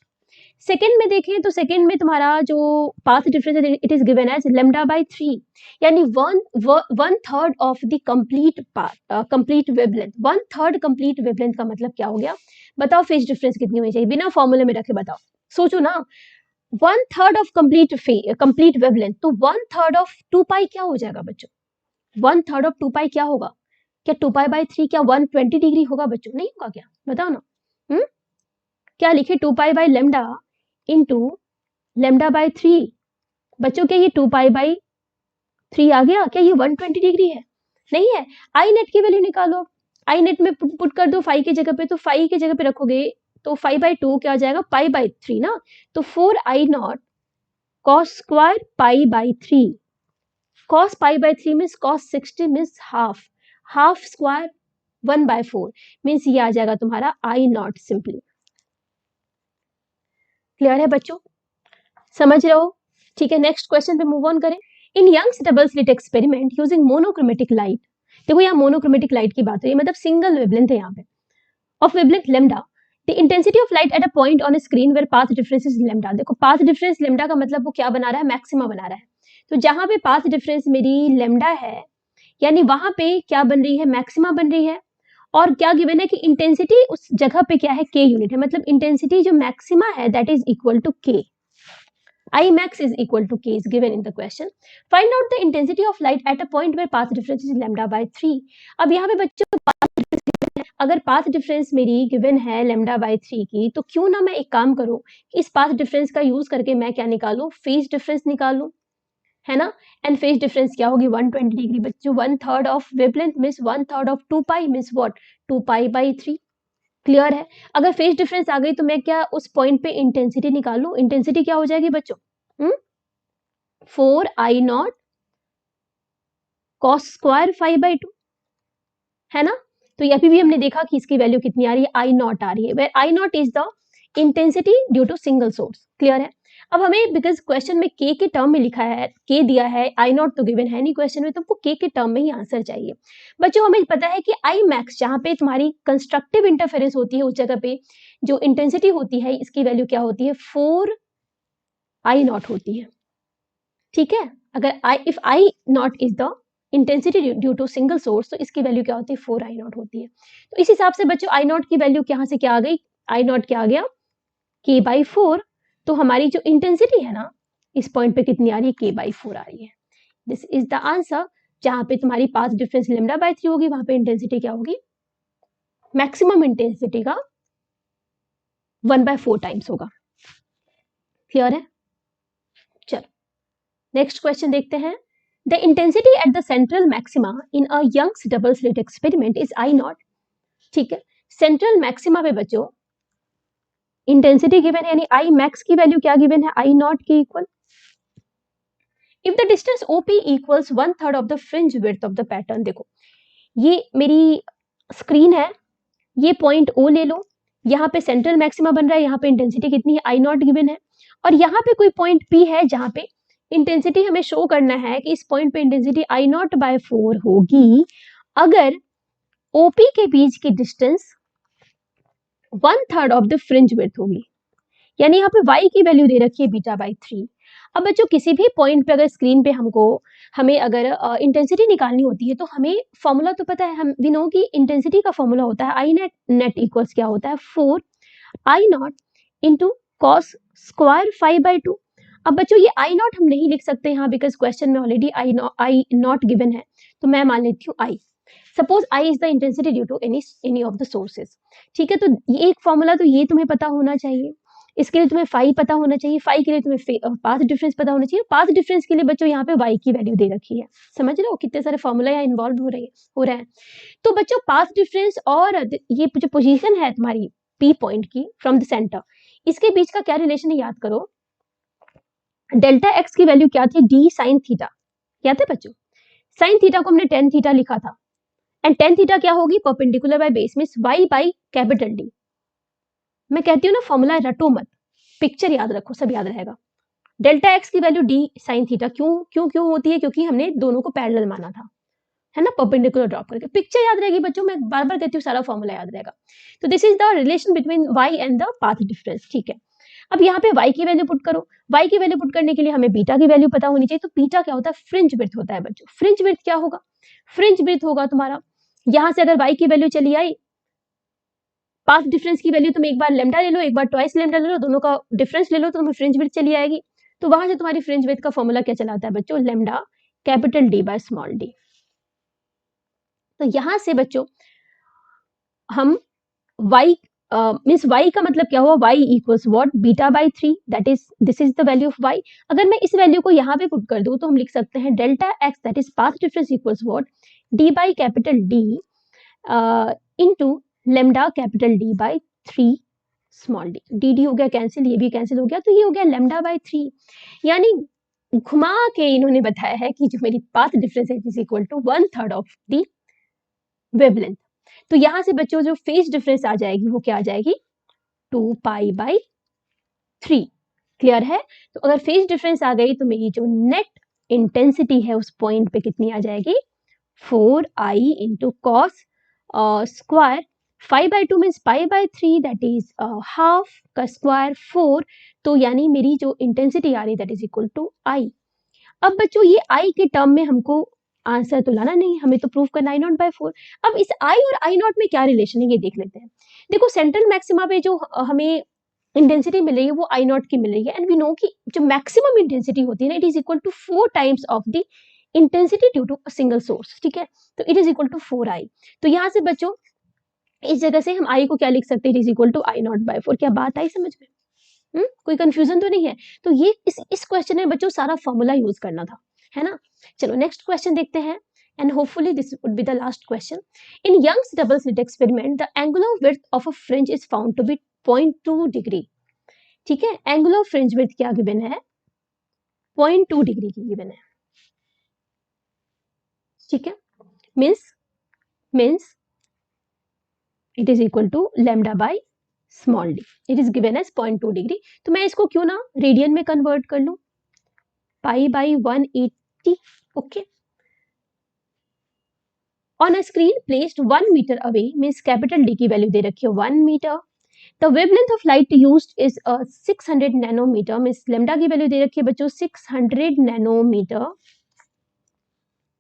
सेकंड में देखें तो सेकंड में तुम्हारा जो पाथ डिफरेंस है इट इज गिवन एज λ/3, यानी one third of the complete path complete wavelength. One third complete wavelength का मतलब क्या हो गया? बताओ फेज डिफरेंस कितनी होनी चाहिए बिना फॉर्मूले में रखे, बताओ, सोचो ना। One third of complete wavelength, तो वन थर्ड ऑफ 2 पाई क्या हो जाएगा बच्चों? वन थर्ड ऑफ 2 पाई क्या होगा? क्या 2 पाई/3 क्या 120 डिग्री होगा बच्चों? नहीं होगा क्या? बताओ ना। क्या लिखे? 2 पाई/λ इंटू λ/3। बच्चों क्या ये 2 पाई/3 आ गया? क्या ये 120 डिग्री है? नहीं है। आई नेट की वैल्यू निकालो। आई नेट में पुट कर दो फाई की जगह पे, तो फाई की जगह पे रखोगे तो 5/2 क्या आ जाएगा? पाई/3 ना। तो 4I0 cos square pi. cos pi means cos 60 means half square 1/4 means ये आ जाएगा तुम्हारा I0 सिंपली। क्लियर है बच्चों? समझ रहे हो? ठीक है, नेक्स्ट क्वेश्चन पे मूव ऑन करें। In Young's double slit experiment using monochromatic light, देखो यहाँ मोनोक्रोमेटिक लाइट की बात है, मतलब सिंगल वेवलेंथ है यहाँ पे, of wavelength lambda, the intensity of light at a point on screen where path difference is lambda. देखो पाथ डिफरेंस लैम्डा का मतलब वो क्या बना रहा है? मैक्सिमा बना रहा है। तो जहां पे पाथ डिफरेंस मेरी लैम्डा है, यानी वहां पे क्या बन रही है? मैक्सिमा बन रही है। और क्या गिवन है कि इंटेंसिटी उस जगह पे क्या है? के यूनिट है, मतलब इंटेंसिटी जो मैक्सिमा है दैट इज इक्वल टू के। I max is equal to k is given in the question. Find out the intensity of light at a point where path difference is λ/3. अब यहाँ पे बच्चों अगर पाथ डिफरेंस मेरी गिवन है λ/3 की, तो क्यों ना मैं एक काम करूं, इस पाथ डिफरेंस का यूज करके मैं क्या निकालूं? फेज डिफरेंस निकालूं, है ना। एंड फेज डिफरेंस क्या होगी? 120 डिग्री बच्चों। One third of wavelength means one third of 2 pi means what? 2 pi. Clear है? अगर फेज डिफरेंस आ गई तो मैं क्या उस पॉइंट पे इंटेंसिटी निकालूं? इंटेंसिटी क्या हो जाएगी बच्चों? 4I0 cos स्क्वायर 5/2, है ना। तो अभी भी हमने देखा कि इसकी वैल्यू कितनी आ रही है? I0 आ रही है, where I0 is the intensity due to single source. Clear है? अब हमें बिकॉज क्वेश्चन में के के टर्म में लिखा है, के दिया है, I0 तो गिवन है नहीं क्वेश्चन में, तो हमको के टर्म में ही आंसर चाहिए। बच्चों हमें पता है कि I max जहां पे तुम्हारी कंस्ट्रक्टिव इंटरफेरेंस होती है उस जगह पे जो इंटेंसिटी होती है इसकी वैल्यू क्या होती है? 4I0 होती है। ठीक है, अगर if I0 is the intensity due to single source, तो इसकी वैल्यू क्या होती है? 4I0 होती है। तो इस हिसाब से बच्चों I0 की वैल्यू यहाँ से क्या आ गई? I0 क्या आ गया? k/4। तो हमारी जो इंटेंसिटी है ना इस पॉइंट पे कितनी आ रही है? k/4 आ रही है। This is the answer. जहां पे तुम्हारी पाथ डिफरेंस λ/3 होगी वहां पे इंटेंसिटी क्या होगी? मैक्सिमम इंटेंसिटी का 1/4 टाइम्स होगा। क्लियर है? चलो नेक्स्ट क्वेश्चन देखते हैं। The intensity at the central maxima in a Young's double slit experiment is I0। ठीक है, सेंट्रल मैक्सिमा पे बच्चों इंटेंसिटी गिवन है, यानी I max की वैल्यू क्या गिवन है? I0 की equal. If the distance OP equals 1/3 of the fringe width of the pattern. देखो ये मेरी स्क्रीन है, ये पॉइंट O ले लो, यहाँ पे सेंट्रल मैक्सिमा बन रहा है, यहाँ पे इंटेंसिटी कितनी है? I0 गिवन है। और यहाँ पे कोई पॉइंट P है जहाँ पे इंटेंसिटी हमें शो करना है कि इस पॉइंट पे इंटेंसिटी I0/4 होगी अगर OP के बीच की distance 1/3 of the fringe width होगी, यानी यहाँ पे y की वैल्यू दे रखी है β/3। अब बच्चों किसी भी पॉइंट पे अगर स्क्रीन पे हमें अगर इंटेंसिटी निकालनी होती है तो हमें फॉर्मूला तो पता है, हम वी नो कि इंटेंसिटी का फॉर्मूला होता है I नेट क्या होता है? 4I0 into cos square 5/2। अब बच्चों ये I0 हम नहीं लिख सकते यहाँ बिकॉज क्वेश्चन में ऑलरेडी I0 गिवन है, तो मैं मान लेती हूँ I। Suppose I is the intensity due to any of the sources. ठीक है, तो ये एक फॉर्मूला तो ये तुम्हें पता होना चाहिए, इसके लिए तुम्हें फाई पता होना चाहिए, फाई के लिए तुम्हें पाथ डिफरेंस पता होना चाहिए, पाथ डिफरेंस के लिए बच्चों यहाँ पे y की वैल्यू दे रखी है। समझ रहे हो कितने सारे फॉर्मूला यहाँ इन्वॉल्व हो रहे हैं। तो बच्चों पाथ डिफरेंस और ये जो पोजीशन है तुम्हारी P पॉइंट की फ्रॉम द सेंटर, इसके बीच का क्या रिलेशन है याद करो। डेल्टा x की वैल्यू क्या थी? d sin theta. याद है बच्चों? sin थीटा को हमने tan थीटा लिखा था, एंड tan थीटा क्या होगी? Perpendicular by base means y by capital D। मैं कहती हूँ ना फॉर्मूला रटो मत, पिक्चर याद रखो, सब याद रहेगा। डेल्टा एक्स की वैल्यू डी साइन थीटा क्यों होती है? क्योंकि हमने दोनों को पैरेलल माना था, है ना, परपेंडिकुलर ड्रॉप करके। पिक्चर याद रहेगी बच्चों, मैं बार बार कहती हूँ, सारा फॉर्मूला याद रहेगा। तो this is the relation between y and the path difference. ठीक है, अब यहाँ पे y की वैल्यू पुट करो, y की वैल्यू पुट करने के लिए हमें बीटा की वैल्यू पता होनी चाहिए। तो बीटा क्या होता है? फ्रिंज विड्थ होता है बच्चों। फ्रिंज विड्थ क्या होगा? फ्रिंज विड्थ होगा तुम्हारा, यहाँ से अगर y की वैल्यू चली आई, पाथ डिफरेंस की वैल्यू तुम एक बार लेमडा ले लो, एक बार ट्वाइस लेमडा ले लो, दोनों का डिफरेंस ले लो तो तुम्हें फ्रिंज विड्थ चली आएगी। तो वहां से तुम्हारी फ्रिंज विड्थ का फॉर्मूला क्या चलाता है बच्चों? Lambda capital D by small d। तो यहां से बच्चों हम y मीन्स y का मतलब क्या हुआ? y equals what? Beta by 3, that is this is the value of y। अगर मैं इस वैल्यू को यहाँ पे पुट कर दूं तो हम लिख सकते हैं delta x that is path difference equals what? d by capital D into lambda capital D by 3 small d। D हो गया कैंसिल, ये भी कैंसिल हो गया, तो ये हो गया लेमडा बाई 3। यानी घुमा के इन्होंने बताया है कि जो मेरी पाथ डिफरेंस है is equal to 1/3 of the wavelength. तो यहां से बच्चों जो फेज डिफरेंस आ जाएगी वो क्या आ जाएगी? 2 पाई बाई 3। क्लियर है? तो अगर फेज डिफरेंस आ गई तो मेरी जो नेट इंटेंसिटी है उस पॉइंट पे कितनी आ जाएगी? 4i into cos square 5/2 means pi by 3 that is half का स्क्वायर 4। तो यानी मेरी जो इंटेंसिटी आ रही दैट इज इक्वल टू आई। अब बच्चों ये आई के टर्म में हमको आंसर तो लाना नहीं, हमें तो प्रूव करना I0/4। अब इस आई और I0 में क्या रिलेशन है ये देख लेते हैं। देखो सेंट्रल मैक्सिमा पे जो हमें इंटेंसिटी मिल रही है वो I0 की मिल रही है, एंड वी नो कि जो मैक्सिमम इंटेंसिटी होती है ना it is equal to 4 times of the intensity due to a single source. ठीक है, तो it is equal to 4i। तो यहाँ से बच्चों इस जगह से हम आई को क्या लिख सकते हैं? It is equal to I0/4। क्या बात आई समझ में? कोई कंफ्यूजन तो नहीं है? तो ये इस क्वेश्चन में बच्चों सारा फॉर्मूला यूज करना था, है ना। चलो नेक्स्ट क्वेश्चन देखते हैं, and hopefully this would be the last question. In Young's double slit experiment the angular width of a fringe is found to be 0.2 degree. ठीक है, एंगुलर फ्रिंज विड्थ क्या गिवन है? 0.2 डिग्री की गिवन है। ठीक है, means it is equal to lambda by small d। It is given as 0.2 degree. तो मैं इसको क्यों ना रेडियन में कन्वर्ट कर लूं, pi by 180। Okay, on a screen placed 1 metre away means capital D की वैल्यू दे रखी है 1 metre. The wavelength of light used is 600 nanometre means lambda की वैल्यू दे रखी है बच्चों 600 नैनोमीटर।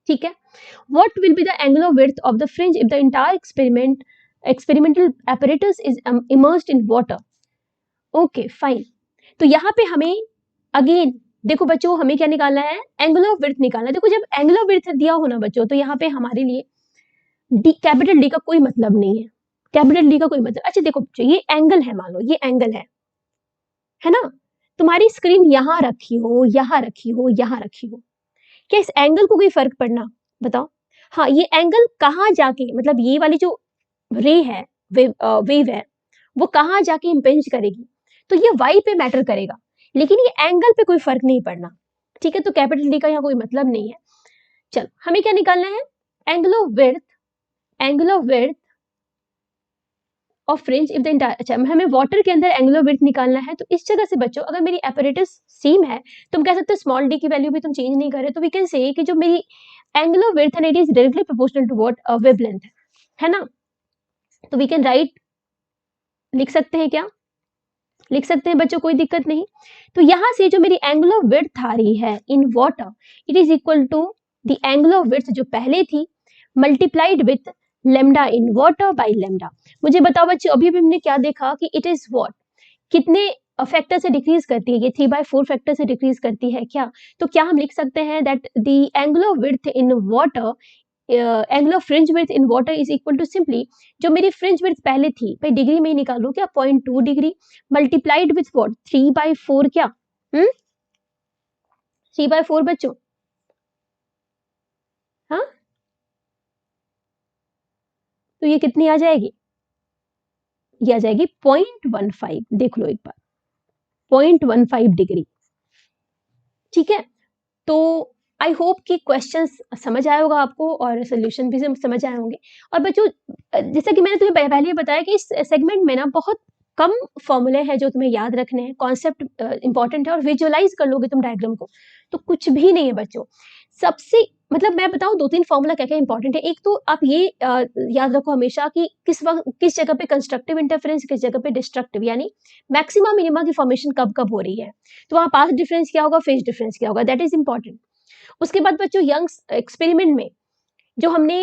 ठीक है, what will be the angular width of the fringe if the entire experimental apparatus is immersed in water। Okay fine. तो यहाँ पे हमें अगेन देखो बच्चों हमें क्या निकालना है? एंगुलर विड्थ निकालना है। देखो जब एंगुलर विड्थ दिया हो ना बच्चों तो यहाँ पे हमारे लिए कैपिटल डी का कोई मतलब नहीं है, कैपिटल डी का कोई मतलब। अच्छा देखो बच्चों ये एंगल है, मान लो ये एंगल है ना। तुम्हारी स्क्रीन यहाँ रखी हो, यहाँ रखी हो, यहाँ रखी हो, क्या इस एंगल को कोई फर्क पड़ना? बताओ। हाँ, ये एंगल कहाँ जाके मतलब ये वाली जो रे है वेव है वो कहाँ जाके इम्पेंज करेगी? तो ये वाई पे मैटर करेगा, लेकिन ये एंगल पे कोई फर्क नहीं पड़ना। ठीक है, तो कैपिटल डी का यहाँ कोई मतलब नहीं है। चलो हमें क्या निकालना है? Angular width of fringe if the entire. अच्छा हमें वाटर के अंदर एंगुलर विड्थ निकालना है। तो इस जगह से बच्चों अगर मेरी apparatus सेम है, तुम कह सकते हो स्मॉल d की वैल्यू भी तुम चेंज नहीं कर रहे, तो वी कैन से कि जो मेरी एंगुलर विड्थ है it is directly proportional to what? Wavelength, है ना। तो वी कैन राइट, लिख सकते हैं क्या? लिख सकते हैं बच्चों, कोई दिक्कत नहीं। तो यहां से जो मेरी एंगुलर विड्थ आ रही है in water it is equal to the angular width जो पहले थी multiplied with lambda in water by lambda. मुझे बताओ बच्चों अभी भी हमने क्या देखा कि इट इज व्हाट? कितने फैक्टर से डिक्रीज करती है? ये 3/4 फैक्टर से डिक्रीज करती है क्या? तो क्या हम लिख सकते हैं that the angular width in water angular fringe width in water is equal to simply जो मेरी फ्रिंज विड्थ पहले थी भाई डिग्री में ही निकालो क्या 0.2 डिग्री मल्टीप्लाइड विथ व्हाट 3/4 क्या 3/4 बच्चों हाँ तो ये कितनी आ जाएगी ये आ जाएगी 0.15 देख लो एक बार 0.15 डिग्री ठीक है तो आई होप कि क्वेश्चंस समझ आया होगा आपको और सोल्यूशन भी समझ आए होंगे और बच्चों जैसा कि मैंने तुम्हें पहले बताया कि इस सेगमेंट में ना बहुत कम फॉर्मूले हैं जो तुम्हें याद रखने हैं कॉन्सेप्ट इंपॉर्टेंट है और विजुअलाइज कर लोगे तुम डायग्राम को तो कुछ भी नहीं है बच्चों सबसे मतलब मैं बताऊँ 2-3 फ़ॉर्मूला क्या-क्या इंपॉर्टेंट है। एक तो आप ये याद रखो हमेशा कि किस जगह पे कंस्ट्रक्टिव इंटरफेरेंस, किस जगह पे डिस्ट्रक्टिव, यानी मैक्सिमा मिनिमा की फॉर्मेशन कब-कब हो रही है। तो वहाँ पाथ डिफरेंस क्या होगा, फेज डिफरेंस क्या होगा, दैट इज़ इम्पोर्टेंट। उसके बाद बच्चों यंग्स एक्सपेरिमेंट में जो हमने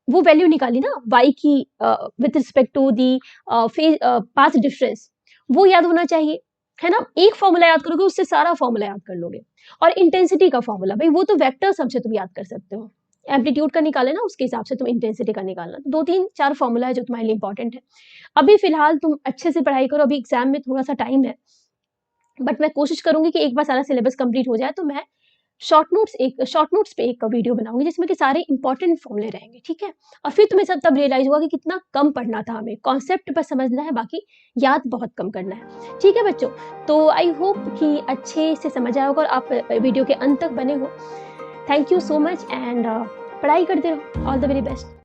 वो वैल्यू निकाली ना y की with respect to the path difference, वो याद होना चाहिए, है ना? एक फ़ॉर्मूला याद करोगे उससे सारा फ़ॉर्मूला याद कर लोगे। और इंटेंसिटी का फ़ॉर्मूला, भई वो तो वेक्टर सम से तुम याद कर सकते हो। एम्पलीट्यूड का निकाला ना, उसके हिसाब से तुम इंटेंसिटी का निकालना। 2-3-4 फ़ॉर्मूला है जो तुम्हारे लिए इम्पोर्टेंट है। अभी फ़िलहाल तुम अच्छे से पढ़ाई करो, अभी एग्ज़ाम में थोड़ा-सा टाइम है। बट मैं कोशिश करूँगी कि एक बार सारा सिलेबस कंप्लीट हो जाए तो मैं शॉर्ट नोट्स पे एक वीडियो बनाऊँगी जिसमें कि सारे इंपॉर्टेंट फ़ॉर्मूले रहेंगे, ठीक है? और फिर तुम्हें सब तब रियलाइज़ होगा कि कितना कम पढ़ना था हमें, कॉन्सेप्ट बस समझना है, बाकी याद बहुत कम करना है। ठीक है बच्चों? तो आई होप कि अच्छे से समझ आया होगा और आप वीडियो के अंत तक बने हो। Thank you so much and पढ़ाई करते रहो। All the very best.